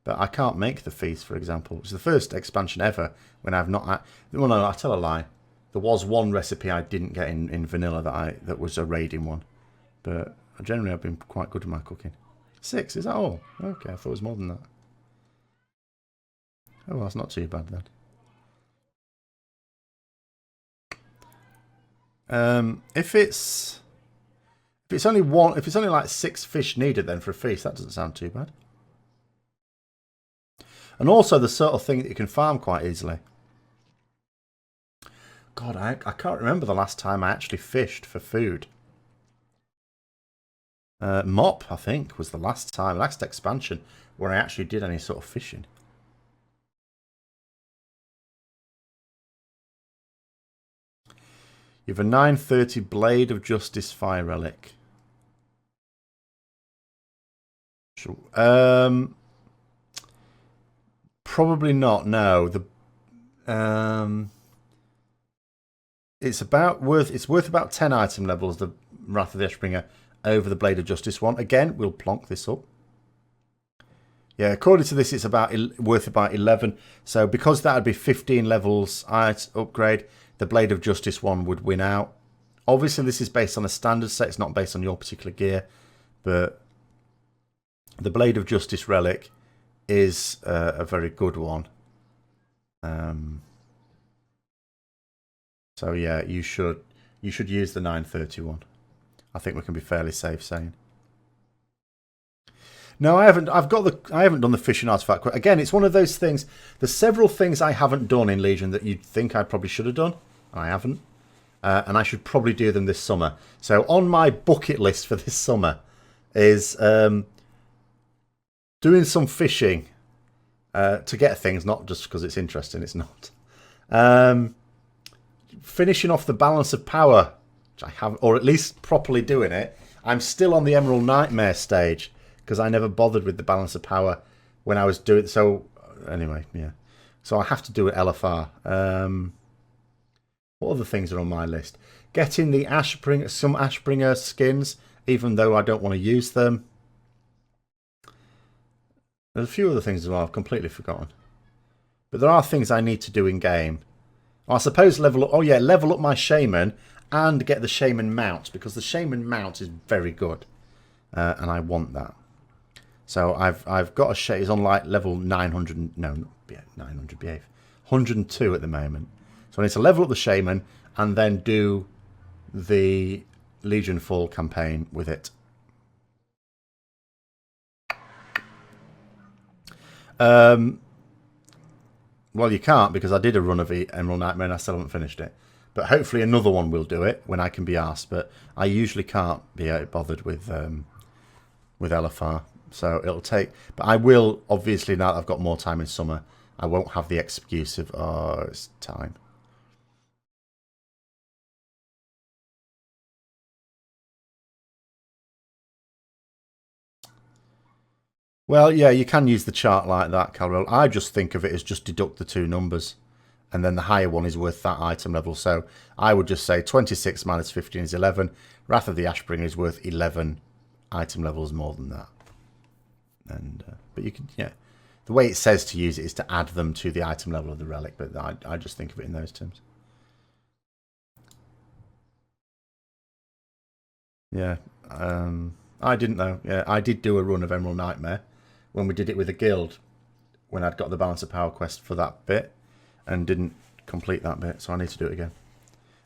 But I can't make the feast, for example. It's the first expansion ever when I've not. Well, no, I tell a lie. There was one recipe I didn't get in vanilla that was a raiding one, but generally I've been quite good at my cooking. 6, is that all? Okay, I thought it was more than that. Oh, well, that's not too bad then. If it's only like 6 fish needed then for a feast, that doesn't sound too bad. And also the sort of thing that you can farm quite easily. God, I can't remember the last time I actually fished for food. Mop, I think, was the last expansion where I actually did any sort of fishing. You have a 930 Blade of Justice Fire Relic. Sure. Probably not. No. It's worth about 10 item levels. The Wrath of the Ashbringer over the Blade of Justice one. Again, we'll plonk this up. Yeah, according to this, it's worth about 11. So because that would be 15 levels upgrade, the Blade of Justice one would win out. Obviously, this is based on a standard set. It's not based on your particular gear. But the Blade of Justice relic is a very good one. So yeah, you should use the 931. I think we can be fairly safe saying. No, I haven't. I haven't done the fishing artifact. Again, it's one of those things. There's several things I haven't done in Legion that you'd think I probably should have done, and I haven't. And I should probably do them this summer. So on my bucket list for this summer is doing some fishing to get things, not just because it's interesting. It's not. Finishing off the balance of power, which I have, or at least properly doing it. I'm still on the Emerald Nightmare stage because I never bothered with the balance of power when I was doing. So anyway, yeah. So I have to do it LFR. What other things are on my list? Getting the some Ashbringer skins, even though I don't want to use them. There's a few other things as well I've completely forgotten. But there are things I need to do in game. I suppose level up. Oh yeah, level up my shaman and get the shaman mount, because the shaman mount is very good, and I want that. So I've got a shaman. He's on like level 900. No, yeah, 900 behave. 102 at the moment. So I need to level up the shaman and then do the Legion Fall campaign with it. Well, you can't, because I did a run of Emerald Nightmare and I still haven't finished it. But hopefully another one will do it when I can be asked. But I usually can't be bothered with LFR. So it'll take... But I will, obviously, now that I've got more time in summer, I won't have the excuse of, oh, it's time. Well, yeah, you can use the chart like that, Calrell. I just think of it as just deduct the two numbers, and then the higher one is worth that item level. So I would just say 26 minus 15 is 11. Wrath of the Ashbringer is worth 11 item levels more than that. And but you can, yeah, the way it says to use it is to add them to the item level of the relic, but I just think of it in those terms. Yeah, I didn't know. Yeah, I did do a run of Emerald Nightmare when we did it with a guild, when I'd got the Balance of Power quest for that bit and didn't complete that bit, so I need to do it again.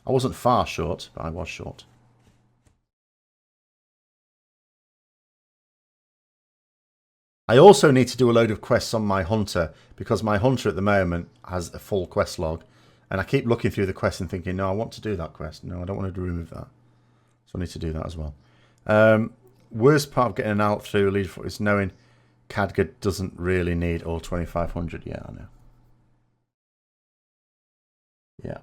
I wasn't far short, but I was short. I also need to do a load of quests on my Hunter, because my Hunter at the moment has a full quest log, and I keep looking through the quest and thinking, no, I want to do that quest. No, I don't want to remove that. So I need to do that as well. Worst part of getting an out through lead for is knowing Khadgar doesn't really need all 2500. Yeah, I know. Yeah.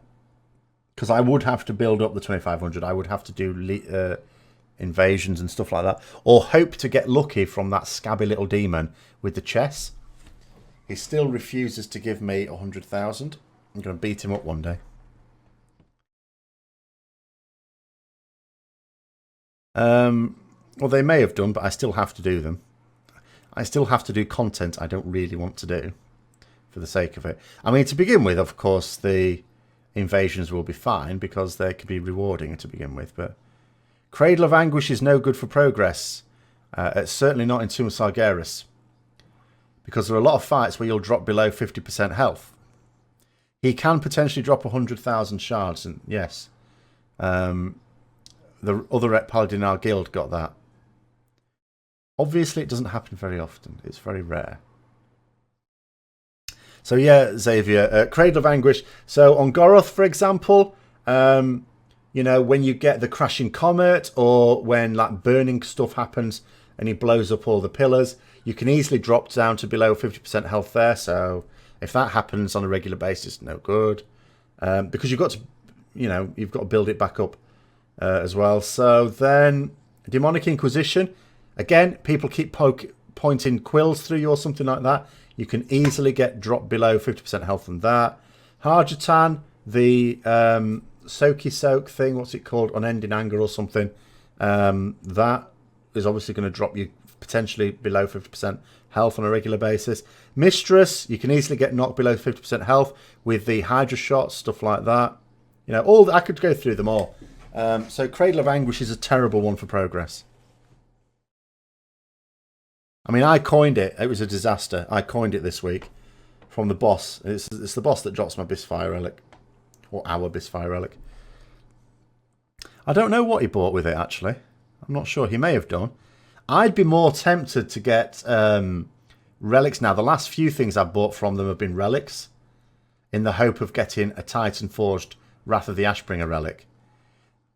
Because I would have to build up the 2500. I would have to do invasions and stuff like that. Or hope to get lucky from that scabby little demon with the chess. He still refuses to give me 100,000. I'm going to beat him up one day. Well, they may have done, but I still have to do them. I still have to do content I don't really want to do for the sake of it. I mean, to begin with, of course, the invasions will be fine because they can be rewarding to begin with, but Cradle of Anguish is no good for progress. It's certainly not in Tomb of Sargeras, because there are a lot of fights where you'll drop below 50% health. He can potentially drop 100,000 shards, and yes. The other Ret Paladin in our guild got that. Obviously, it doesn't happen very often. It's very rare. So yeah, Xavier, Cradle of Anguish. So on Goroth, for example, you know, when you get the crashing comet, or when like burning stuff happens and he blows up all the pillars, you can easily drop down to below 50% health there. So if that happens on a regular basis, no good, because you've got to, you know, you've got to build it back up as well. So then Demonic Inquisition, again, people keep pointing quills through you or something like that. You can easily get dropped below 50% health on that. Harjatan, the Soaky Soak thing, what's it called? Unending Anger or something. That is obviously going to drop you potentially below 50% health on a regular basis. Mistress, you can easily get knocked below 50% health with the Hydra shots, stuff like that. You know, I could go through them all. So Cradle of Anguish is a terrible one for progress. I mean, I coined it. It was a disaster. I coined it this week from the boss. It's the boss that drops my Bisfire Relic. Or our Bisfire Relic. I don't know what he bought with it, actually. I'm not sure. He may have done. I'd be more tempted to get relics now. The last few things I've bought from them have been relics, in the hope of getting a Titan Forged Wrath of the Ashbringer relic.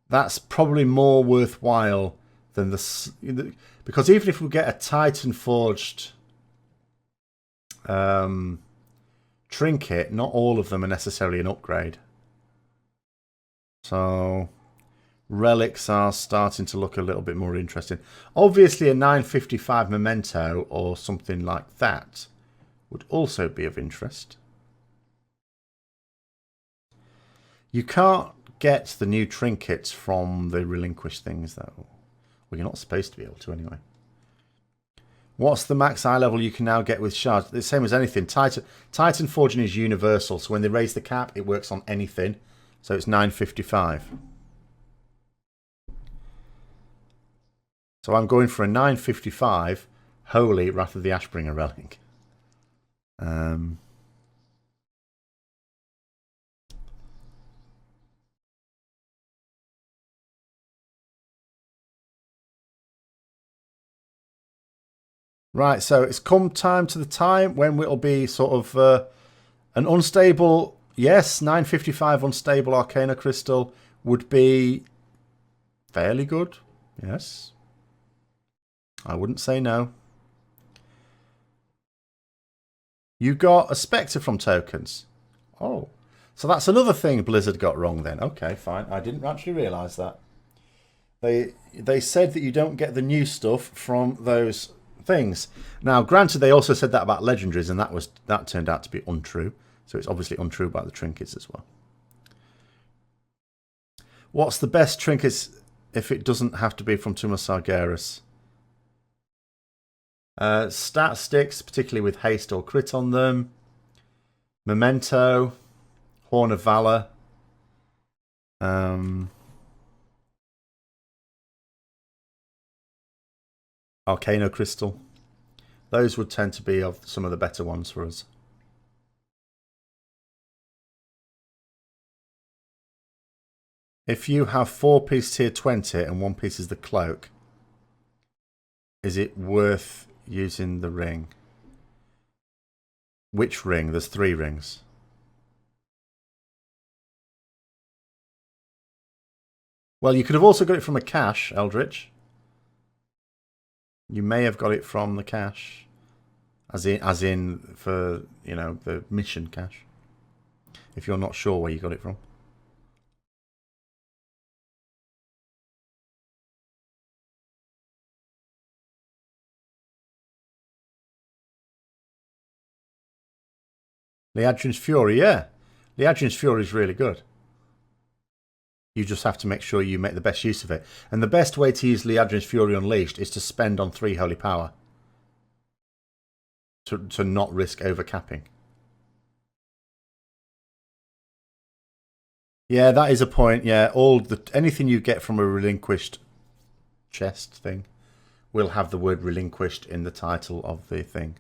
That's probably more worthwhile than the... Because even if we get a Titan Forged trinket, not all of them are necessarily an upgrade. So relics are starting to look a little bit more interesting. Obviously a 955 memento or something like that would also be of interest. You can't get the new trinkets from the relinquished things though. Well, you're not supposed to be able to anyway. What's the max eye level you can now get with shards? The same as anything. Titan Forging is universal, so when they raise the cap, it works on anything. So it's 955. So I'm going for a 955 Holy Wrath of the Ashbringer relic. Right, so it's come time to the time when it'll be sort of an unstable... Yes, 955 unstable Arcana Crystal would be fairly good. Yes. I wouldn't say no. You got a Spectre from tokens. Oh. So that's another thing Blizzard got wrong then. Okay, fine. I didn't actually realise that. They said that you don't get the new stuff from those things. Now, granted, they also said that about legendaries, and that turned out to be untrue. So it's obviously untrue about the trinkets as well. What's the best trinkets if it doesn't have to be from Tomb of Sargeras? Stat sticks, particularly with haste or crit on them. Memento. Horn of Valor. Arcano Crystal. Those would tend to be of some of the better ones for us. If you have 4-piece tier 20 and 1 piece is the cloak, is it worth using the ring? Which ring? There's 3 rings. Well, you could have also got it from a cache, Eldritch. You may have got it from the cache, as in for, you know, the mission cache. If you're not sure where you got it from. Liadrin's Fury, yeah. Liadrin's Fury is really good. You just have to make sure you make the best use of it. And the best way to use Liadrin's Fury Unleashed is to spend on 3 Holy Power. To not risk overcapping. Yeah, that is a point. Yeah, anything you get from a relinquished chest thing will have the word relinquished in the title of the thing.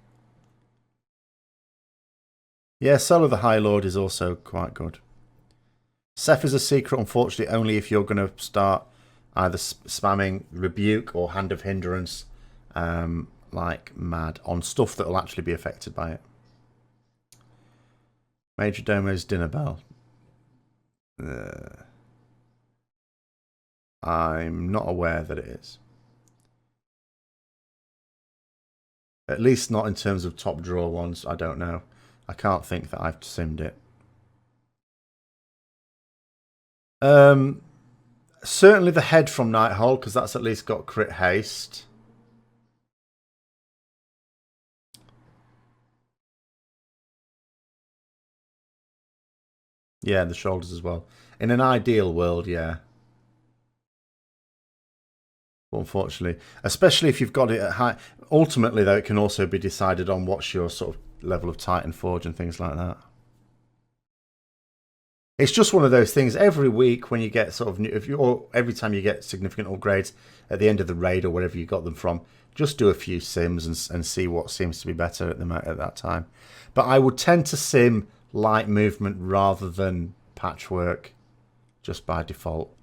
Yeah, Soul of the High Lord is also quite good. Ceph is a secret, unfortunately, only if you're going to start either spamming Rebuke or Hand of Hindrance like mad on stuff that will actually be affected by it. Major Domo's Dinner Bell. I'm not aware that it is. At least not in terms of top draw ones, I don't know. I can't think that I've simmed it. Certainly the head from Nighthold, because that's at least got crit haste. Yeah, the shoulders as well. In an ideal world, yeah. But unfortunately, especially if you've got it at high. Ultimately, though, it can also be decided on what's your sort of level of Titan Forge and things like that. It's just one of those things. Every week when you get sort of or every time you get significant upgrades at the end of the raid or wherever you got them from, just do a few sims and see what seems to be better at that time. But I would tend to sim light movement rather than patchwork, just by default.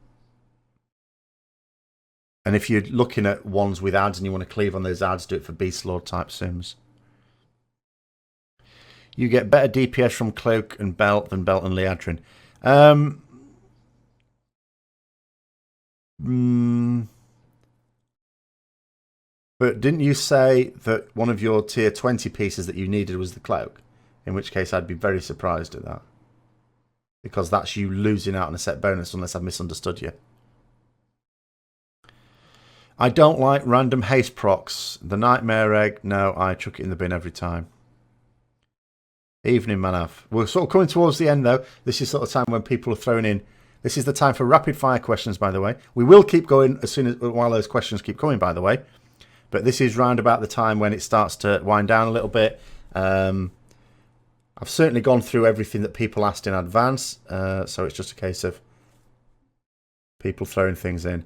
And if you're looking at ones with ads and you want to cleave on those ads, do it for Beast Lord type sims. You get better DPS from Cloak and Belt than Belt and Liadrin. But didn't you say that one of your tier 20 pieces that you needed was the Cloak? In which case I'd be very surprised at that. Because that's you losing out on a set bonus unless I've misunderstood you. I don't like random haste procs. The Nightmare Egg, no, I chuck it in the bin every time. Evening, Manav. We're sort of coming towards the end, though. This is sort of time when people are throwing in. This is the time for rapid fire questions, by the way. We will keep going as soon as while those questions keep coming, by the way. But this is round about the time when it starts to wind down a little bit. I've certainly gone through everything that people asked in advance, so it's just a case of people throwing things in.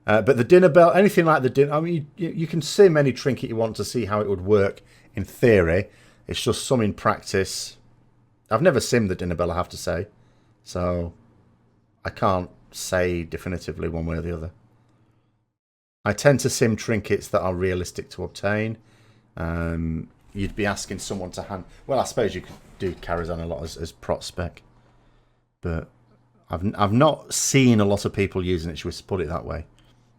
But the dinner bell, anything like the dinner, I mean, you can sim any trinket you want to see how it would work in theory. It's just some in practice. I've never simmed the dinner bell, I have to say. So I can't say definitively one way or the other. I tend to sim trinkets that are realistic to obtain. You'd be asking someone to hand... Well, I suppose you could do Karazhan a lot as prot spec. But I've not seen a lot of people using it, should we put it that way.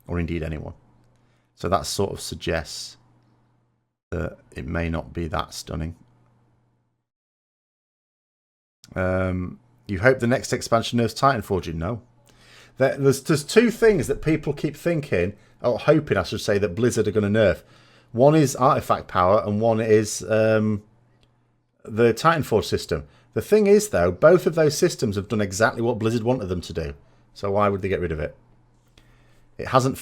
Or indeed anyone. So that sort of suggests that it may not be that stunning. You hope the next expansion nerfs Titan Forging? No. There's 2 things that people keep thinking, or hoping I should say, that Blizzard are going to nerf. One is artifact power and one is the Titanforge system. The thing is, though, both of those systems have done exactly what Blizzard wanted them to do. So why would they get rid of it? It hasn't,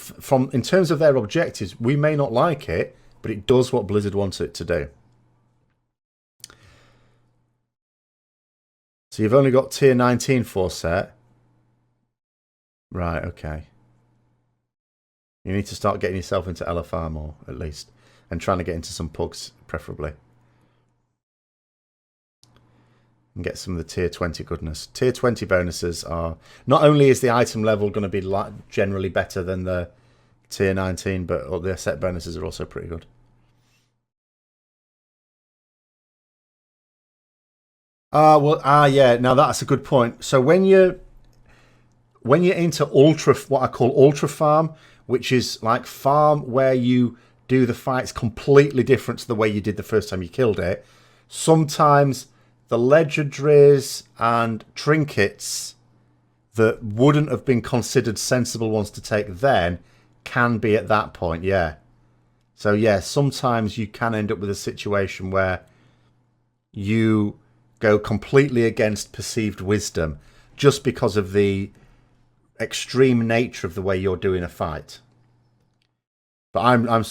in terms of their objectives, we may not like it, but it does what Blizzard wants it to do. So you've only got tier 19 for set. Right, okay. You need to start getting yourself into LFR more, at least. And trying to get into some pugs, preferably. And get some of the tier 20 goodness. Tier 20 bonuses are... Not only is the item level going to be generally better than the tier 19, but the set bonuses are also pretty good. Yeah. Now that's a good point. So when you're into ultra, what I call ultra farm, which is like farm where you do the fights completely different to the way you did the first time you killed it, sometimes the legendaries and trinkets that wouldn't have been considered sensible ones to take then can be at that point, yeah. So yeah, sometimes you can end up with a situation where you go completely against perceived wisdom just because of the extreme nature of the way you're doing a fight. But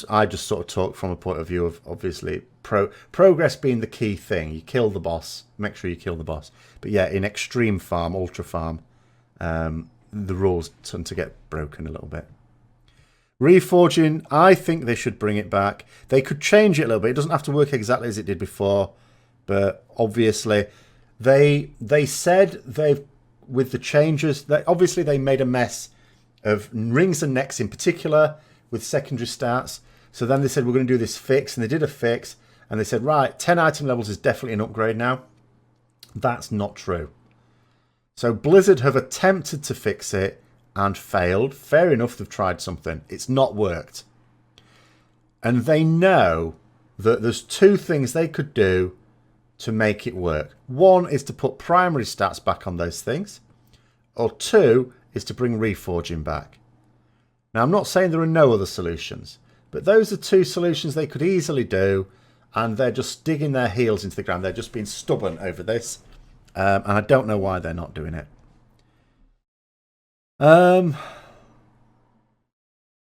I just sort of talk from a point of view of obviously progress being the key thing. You kill the boss, make sure you kill the boss. But yeah, in extreme farm, ultra farm, the rules tend to get broken a little bit. Reforging, I think they should bring it back. They could change it a little bit. It doesn't have to work exactly as it did before, but obviously they said they've, with the changes, obviously they made a mess of rings and necks in particular with secondary stats. So then they said, we're going to do this fix, and they did a fix, and they said, right, 10 item levels is definitely an upgrade now. That's not true. So Blizzard have attempted to fix it and failed. Fair enough, they've tried something. It's not worked. And they know that there's two things they could do to make it work. One is to put primary stats back on those things, or two is to bring reforging back. Now, I'm not saying there are no other solutions, but those are two solutions they could easily do, and they're just digging their heels into the ground. They're just being stubborn over this, and I don't know why they're not doing it.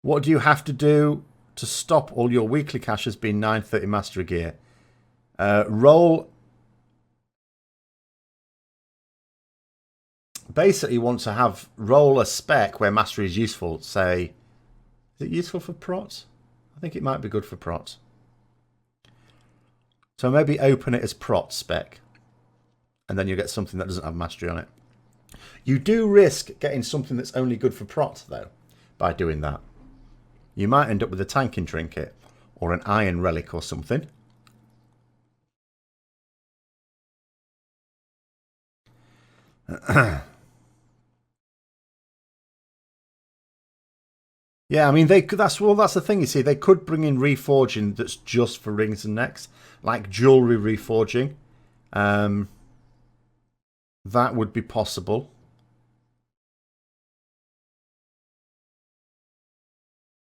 What do you have to do to stop all your weekly caches being 930 mastery gear? Basically, you want to roll a spec where mastery is useful. Say, is it useful for prots? I think it might be good for prots. So maybe open it as prot spec, and then you get something that doesn't have mastery on it. You do risk getting something that's only good for prot, though, by doing that. You might end up with a tanking trinket or an iron relic or something. Yeah, I mean, that's the thing, you see. They could bring in reforging that's just for rings and necks, like jewelry reforging. That would be possible.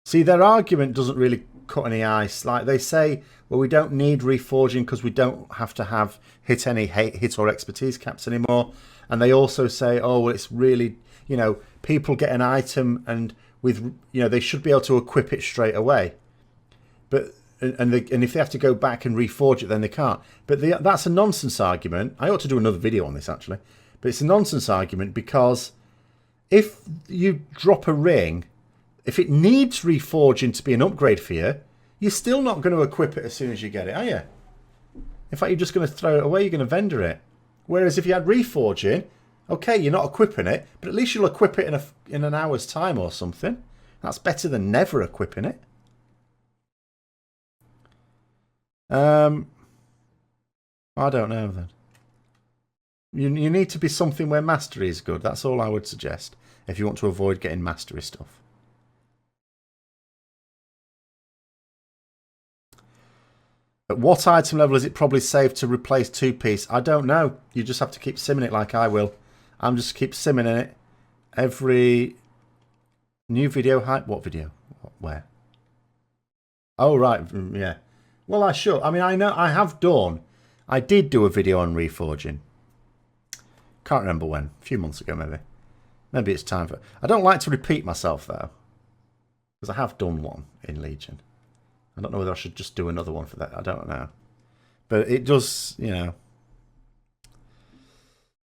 See, their argument doesn't really cut any ice. Like they say, well, we don't need reforging because we don't have to hit any hit or expertise caps anymore. And they also say, oh, well, it's really, people get an item and they should be able to equip it straight away. But and if they have to go back and reforge it, then they can't. But that's a nonsense argument. I ought to do another video on this, actually. But it's a nonsense argument because if you drop a ring, if it needs reforging to be an upgrade for you, you're still not going to equip it as soon as you get it, are you? In fact, you're just going to throw it away. You're going to vendor it. Whereas if you had reforging, okay, you're not equipping it, but at least you'll equip it in an hour's time or something. That's better than never equipping it. I don't know then. You need to be something where mastery is good. That's all I would suggest if you want to avoid getting mastery stuff. At what item level is it probably safe to replace two-piece? I don't know. You just have to keep simming it like I will. I'm just keep simming in it. Every new video hype. What video? Where? Oh, right. Yeah. Well, I should. I mean, I know I have done. I did do a video on reforging. Can't remember when. A few months ago, maybe. Maybe it's time for... I don't like to repeat myself, though. Because I have done one in Legion. I don't know whether I should just do another one for that. I don't know. But it does, you know...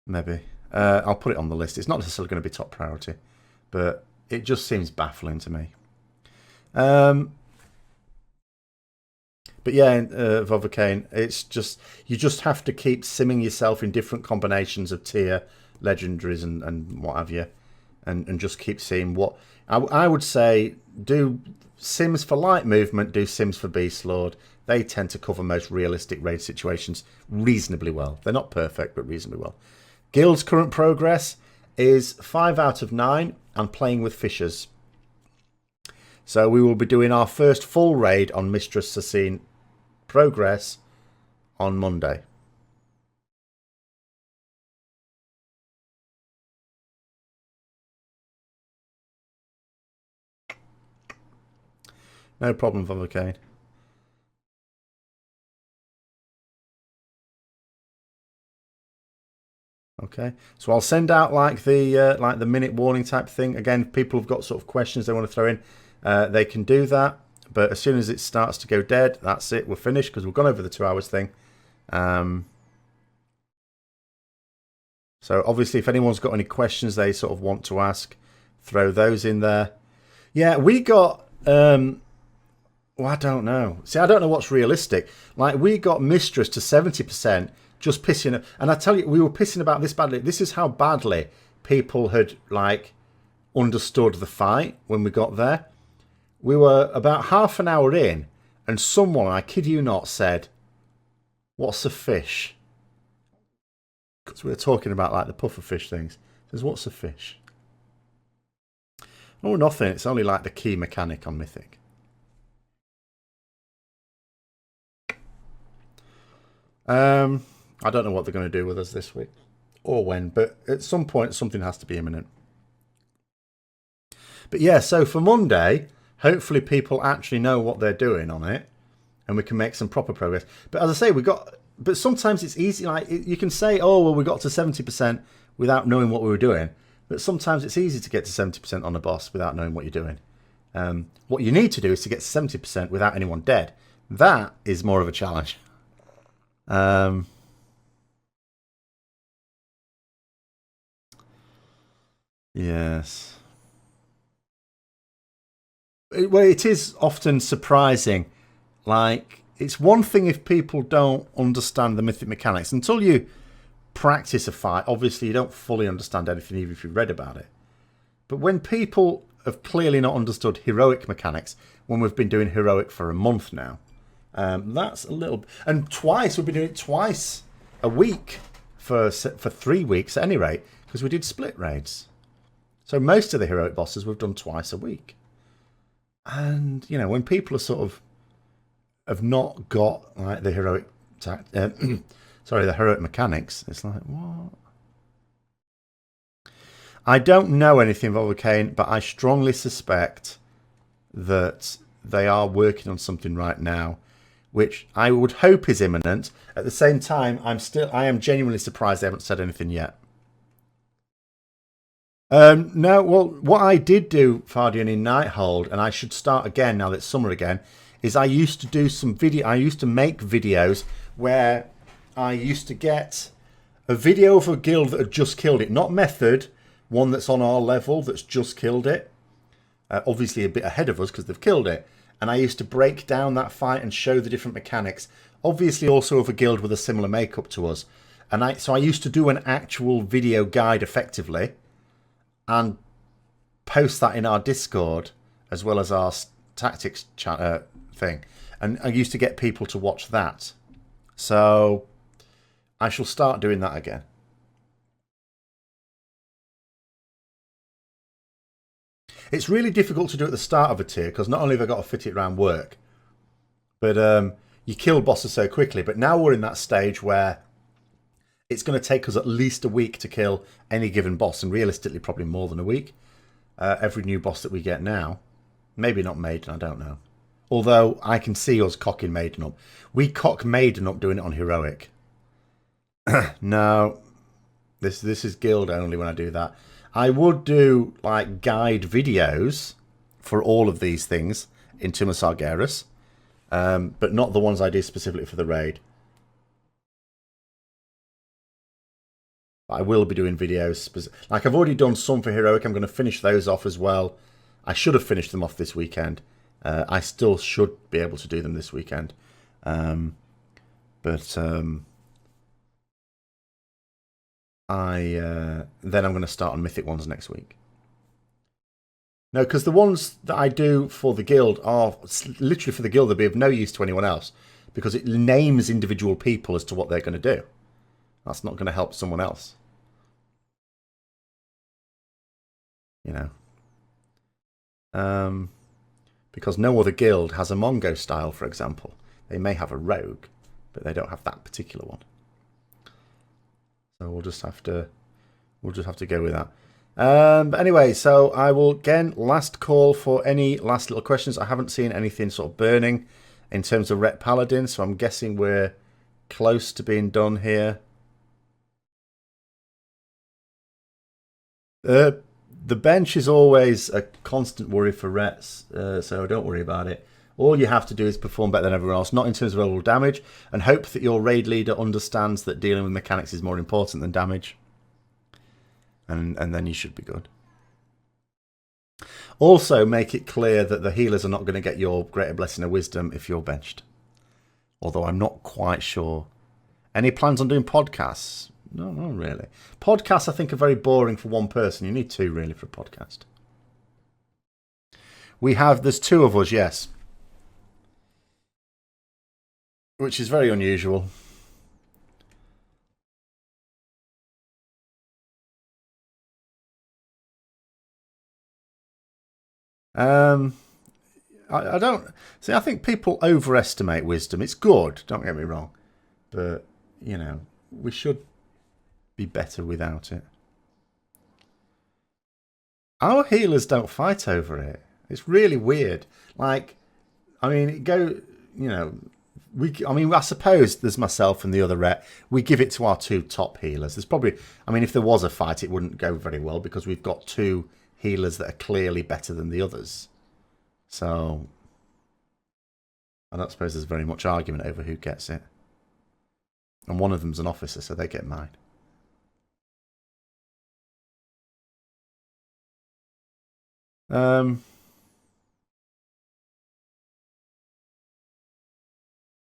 Maybe. I'll put it on the list. It's not necessarily going to be top priority. But it just seems baffling to me. But yeah, Vovocane, it's just... You just have to keep simming yourself in different combinations of tier, legendaries and what have you. And just keep seeing what... I would say do Sims for light movement, do Sims for Beast Lord. They tend to cover most realistic raid situations reasonably well. They're not perfect, but reasonably well. Guild's current progress is 5 out of 9 and playing with fishers. So we will be doing our first full raid on Mistress Sassine progress on Monday. No problem, Vovocane. Okay, so I'll send out like the minute warning type thing. Again, if people have got sort of questions they want to throw in, they can do that. But as soon as it starts to go dead, that's it. We're finished because we've gone over the 2 hours thing. So obviously, if anyone's got any questions they sort of want to ask, throw those in there. Yeah, we got... well, I don't know. See, I don't know what's realistic. Like, we got Mistress to 70%. Just pissing, and I tell you, we were pissing about this badly. This is how badly people had like understood the fight when we got there. We were about half an hour in, and someone, I kid you not, said, "What's a fish?" Because we were talking about like the puffer fish things. Says, "What's a fish?" Oh, nothing. It's only like the key mechanic on Mythic. I don't know what they're going to do with us this week or when, but at some point something has to be imminent. But yeah, so for Monday, hopefully people actually know what they're doing on it and we can make some proper progress. But as I say, but sometimes it's easy. Like you can say, oh, well, we got to 70% without knowing what we were doing. But sometimes it's easy to get to 70% on a boss without knowing what you're doing. What you need to do is to get to 70% without anyone dead. That is more of a challenge. Yes. Well, it is often surprising. Like, it's one thing if people don't understand the mythic mechanics. Until you practice a fight, obviously you don't fully understand anything, even if you've read about it. But when people have clearly not understood heroic mechanics, when we've been doing heroic for a month now, that's a little... And twice, we've been doing it twice a week for 3 weeks at any rate, because we did split raids. So most of the heroic bosses we've done twice a week. And, you know, when people are sort of have not got like the heroic the heroic mechanics, it's like, what? I don't know anything about Volcane, but I strongly suspect that they are working on something right now, which I would hope is imminent. At the same time, I am genuinely surprised they haven't said anything yet. No, well, what I did do, Fardian, in Nighthold, and I should start again now that it's summer again, is I used to do some video. I used to make videos where I used to get a video of a guild that had just killed it, not method, one that's on our level that's just killed it. Obviously a bit ahead of us because they've killed it. And I used to break down that fight and show the different mechanics. Obviously also of a guild with a similar makeup to us. And so I used to do an actual video guide effectively and post that in our Discord as well as our tactics chat thing. And I used to get people to watch that. So I shall start doing that again. It's really difficult to do at the start of a tier because not only have I got to fit it around work, but you kill bosses so quickly. But now we're in that stage where it's going to take us at least a week to kill any given boss, and realistically probably more than a week. Every new boss that we get now. Maybe not Maiden, I don't know. Although I can see us cocking Maiden up. We cock Maiden up doing it on Heroic. No, this is Guild only when I do that. I would do like guide videos for all of these things in Tomb of Sargeras, but not the ones I do specifically for the raid. I will be doing videos. Like I've already done some for Heroic. I'm going to finish those off as well. I should have finished them off this weekend. I still should be able to do them this weekend. Then I'm going to start on Mythic ones next week. No, because the ones that I do for the guild are literally for the guild. They'll be of no use to anyone else because it names individual people as to what they're going to do. That's not going to help someone else. You know. Because no other guild has a Mongo style, for example. They may have a rogue, but they don't have that particular one. So we'll just have to go with that. But anyway, so I will again last call for any last little questions. I haven't seen anything sort of burning in terms of Ret Paladin, so I'm guessing we're close to being done here. The bench is always a constant worry for Rets, so don't worry about it. All you have to do is perform better than everyone else, not in terms of overall damage, and hope that your raid leader understands that dealing with mechanics is more important than damage. And then you should be good. Also, make it clear that the healers are not going to get your Greater Blessing of Wisdom if you're benched. Although I'm not quite sure. Any plans on doing podcasts? No, not really. Podcasts, I think, are very boring for one person. You need two, really, for a podcast. There's two of us, yes. Which is very unusual. I don't... See, I think people overestimate wisdom. It's good, don't get me wrong. But, you know, we should be better without it. Our healers don't fight over it. It's really weird. Like, I mean, I suppose there's myself and the other Ret. We give it to our two top healers. There's probably, I mean, if there was a fight, it wouldn't go very well because we've got two healers that are clearly better than the others. So, I don't suppose there's very much argument over who gets it. And one of them's an officer, so they get mine.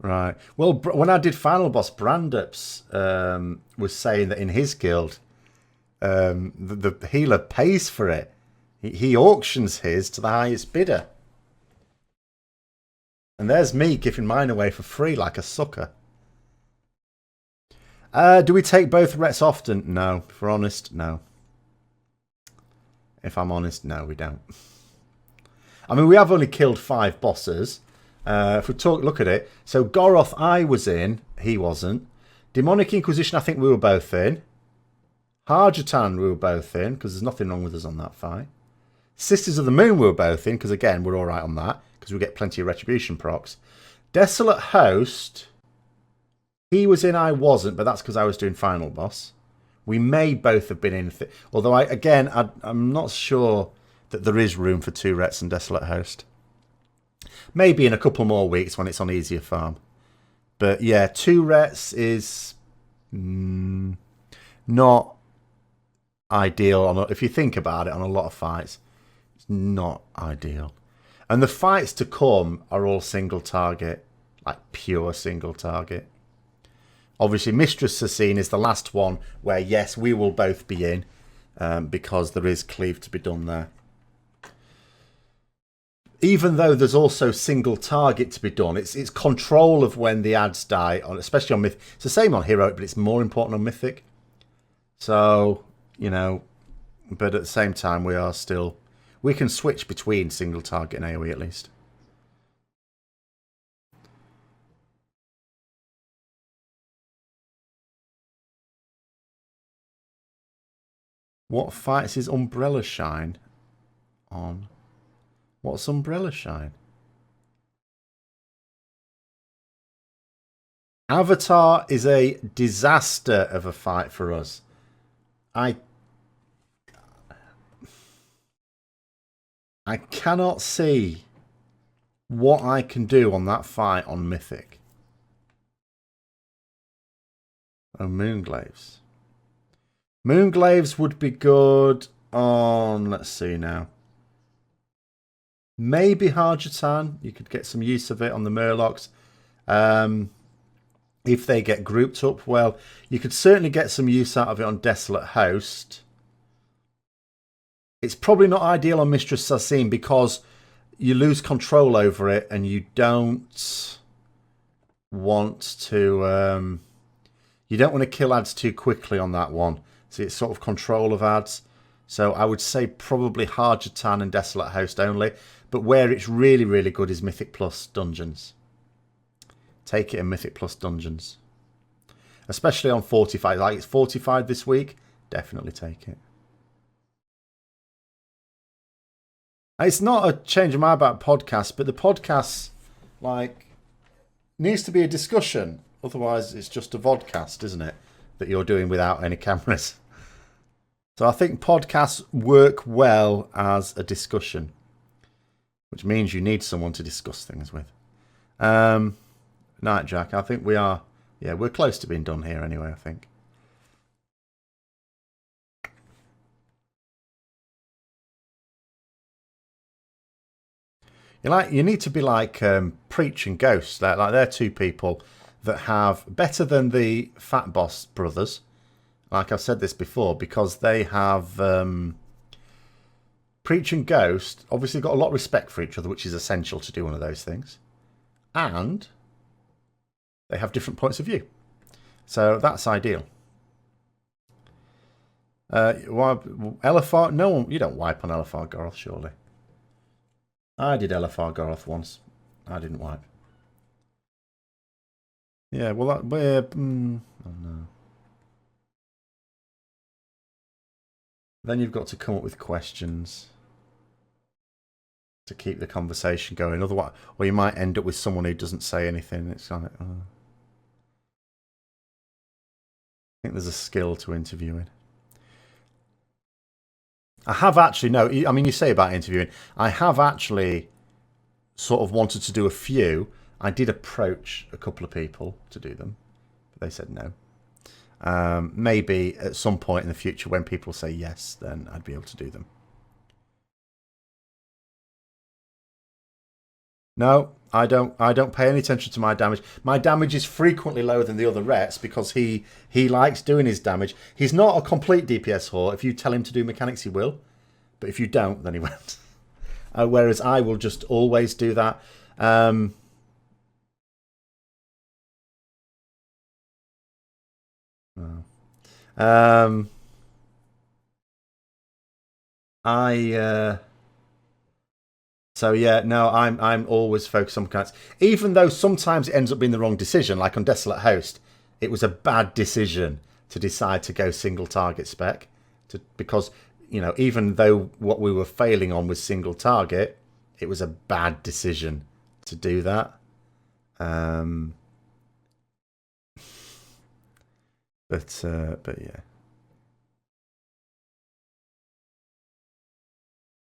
Right. Well, when I did Final Boss, Brandups was saying that in his guild, the healer pays for it. He auctions his to the highest bidder. And there's me giving mine away for free like a sucker. Do we take both Rets often? No. If we're honest, no. If I'm honest, no, we don't. I mean, we have only killed 5 bosses. If we look at it. So Goroth I was in, he wasn't. Demonic Inquisition, I think we were both in. Harjatan we were both in, because there's nothing wrong with us on that fight. Sisters of the Moon we were both in, because again, we're alright on that, because we get plenty of Retribution procs. Desolate Host, he was in, I wasn't, but that's because I was doing Final Boss. We may both have been in, although I'm not sure that there is room for 2 Rets and Desolate Host. Maybe in a couple more weeks when it's on easier farm. But yeah, 2 Rets is not ideal. If you think about it, on a lot of fights, it's not ideal. And the fights to come are all single target, like pure single target. Obviously, Mistress Sassine is the last one where, yes, we will both be in because there is cleave to be done there. Even though there's also single target to be done, it's control of when the ads die, especially on Mythic. It's the same on Heroic, but it's more important on Mythic. So, you know, but at the same time, we can switch between single target and AoE at least. What fights is Umbrella Shine on? What's Umbrella Shine? Avatar is a disaster of a fight for us. I cannot see what I can do on that fight on Mythic. Oh, Moonglaves. Moonglaves would be good on, let's see now. Maybe Harjatan. You could get some use of it on the Murlocs. If they get grouped up, well, you could certainly get some use out of it on Desolate Host. It's probably not ideal on Mistress Sassim because you lose control over it and you don't want to kill ads too quickly on that one. So it's sort of control of ads. So I would say probably Harjatan and Desolate Host only. But where it's really, really good is Mythic Plus Dungeons. Take it in Mythic Plus Dungeons. Especially on Fortified. Like it's Fortified this week. Definitely take it. It's not a change of mind about podcasts, but the podcast, like, needs to be a discussion. Otherwise, it's just a vodcast, isn't it? That you're doing without any cameras. So I think podcasts work well as a discussion. Which means you need someone to discuss things with. Night, Jack. I think we are... Yeah, we're close to being done here anyway, I think. You need to be like Preach and Ghost. Like they're two people that have... Better than the Fat Boss brothers. Like I've said this before, because they have... Preach and Ghost obviously got a lot of respect for each other, which is essential to do one of those things. And they have different points of view. So that's ideal. Elefar? No one, you don't wipe on Elefar Goroth, surely. I did Elefar Goroth once. I didn't wipe. Yeah, well, oh no. Then you've got to come up with questions to keep the conversation going. Otherwise, or you might end up with someone who doesn't say anything. It's kind of... I think there's a skill to interviewing. I have actually... No, I mean, you say about interviewing. I have actually sort of wanted to do a few. I did approach a couple of people to do them. But they said no. Maybe at some point in the future when people say yes, then I'd be able to do them. No, I don't pay any attention to my damage. My damage is frequently lower than the other Rets because he likes doing his damage. He's not a complete DPS whore. If you tell him to do mechanics, he will. But if you don't, then he won't. Whereas I will just always do that. So yeah, no, I'm always focused on mechanics. Even though sometimes it ends up being the wrong decision, like on Desolate Host, it was a bad decision to decide to go single target spec. Because, you know, even though what we were failing on was single target, it was a bad decision to do that. But yeah.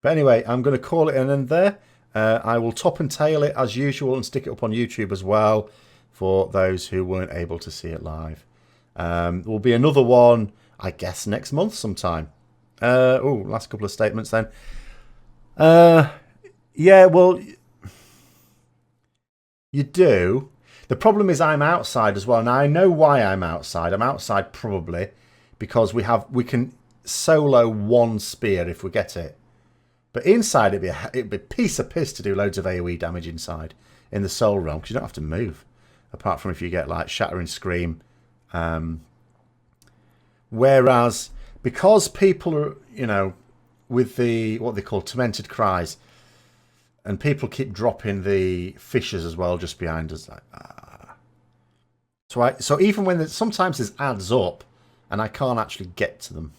But anyway, I'm going to call it an end there. I will top and tail it as usual and stick it up on YouTube as well for those who weren't able to see it live. There will be another one, I guess, next month sometime. Last couple of statements then. Yeah, well, you do. The problem is I'm outside as well. Now, I know why I'm outside. I'm outside probably because we can solo one spear if we get it. But inside, it'd be a piece of piss to do loads of AoE damage inside in the Soul Realm because you don't have to move. Apart from if you get like Shattering Scream. Whereas, because people are, you know, with the, what they call Tormented Cries, and people keep dropping the fissures as well just behind us. Like, So even when sometimes there's ads up and I can't actually get to them.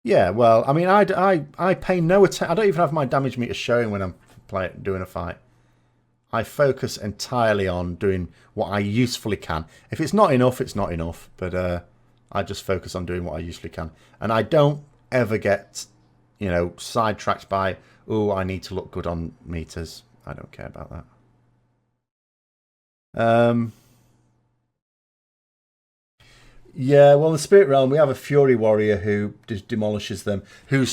Yeah, well, I mean, I pay no attention. I don't even have my damage meter showing when I'm doing a fight. I focus entirely on doing what I usefully can. If it's not enough, it's not enough. But I just focus on doing what I usefully can. And I don't ever get, you know, sidetracked by, oh, I need to look good on meters. I don't care about that. Yeah, well, in the Spirit Realm, we have a Fury Warrior who demolishes them, who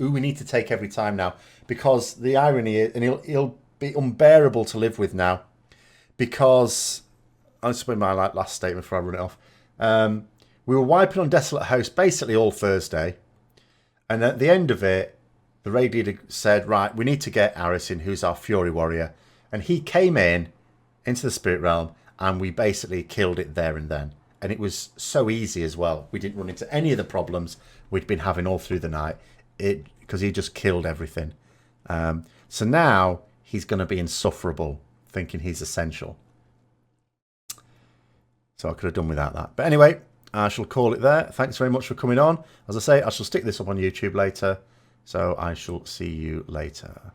we need to take every time now. Because the irony is, and he'll be unbearable to live with now, because, I'll just put my last statement before I run it off. We were wiping on Desolate Host basically all Thursday, and at the end of it, the raid leader said, right, we need to get Aris in, who's our Fury Warrior. And he came into the Spirit Realm, and we basically killed it there and then. And it was so easy as well. We didn't run into any of the problems we'd been having all through the night, because he just killed everything. So now he's going to be insufferable, thinking he's essential. So I could have done without that. But anyway, I shall call it there. Thanks very much for coming on. As I say, I shall stick this up on YouTube later. So I shall see you later.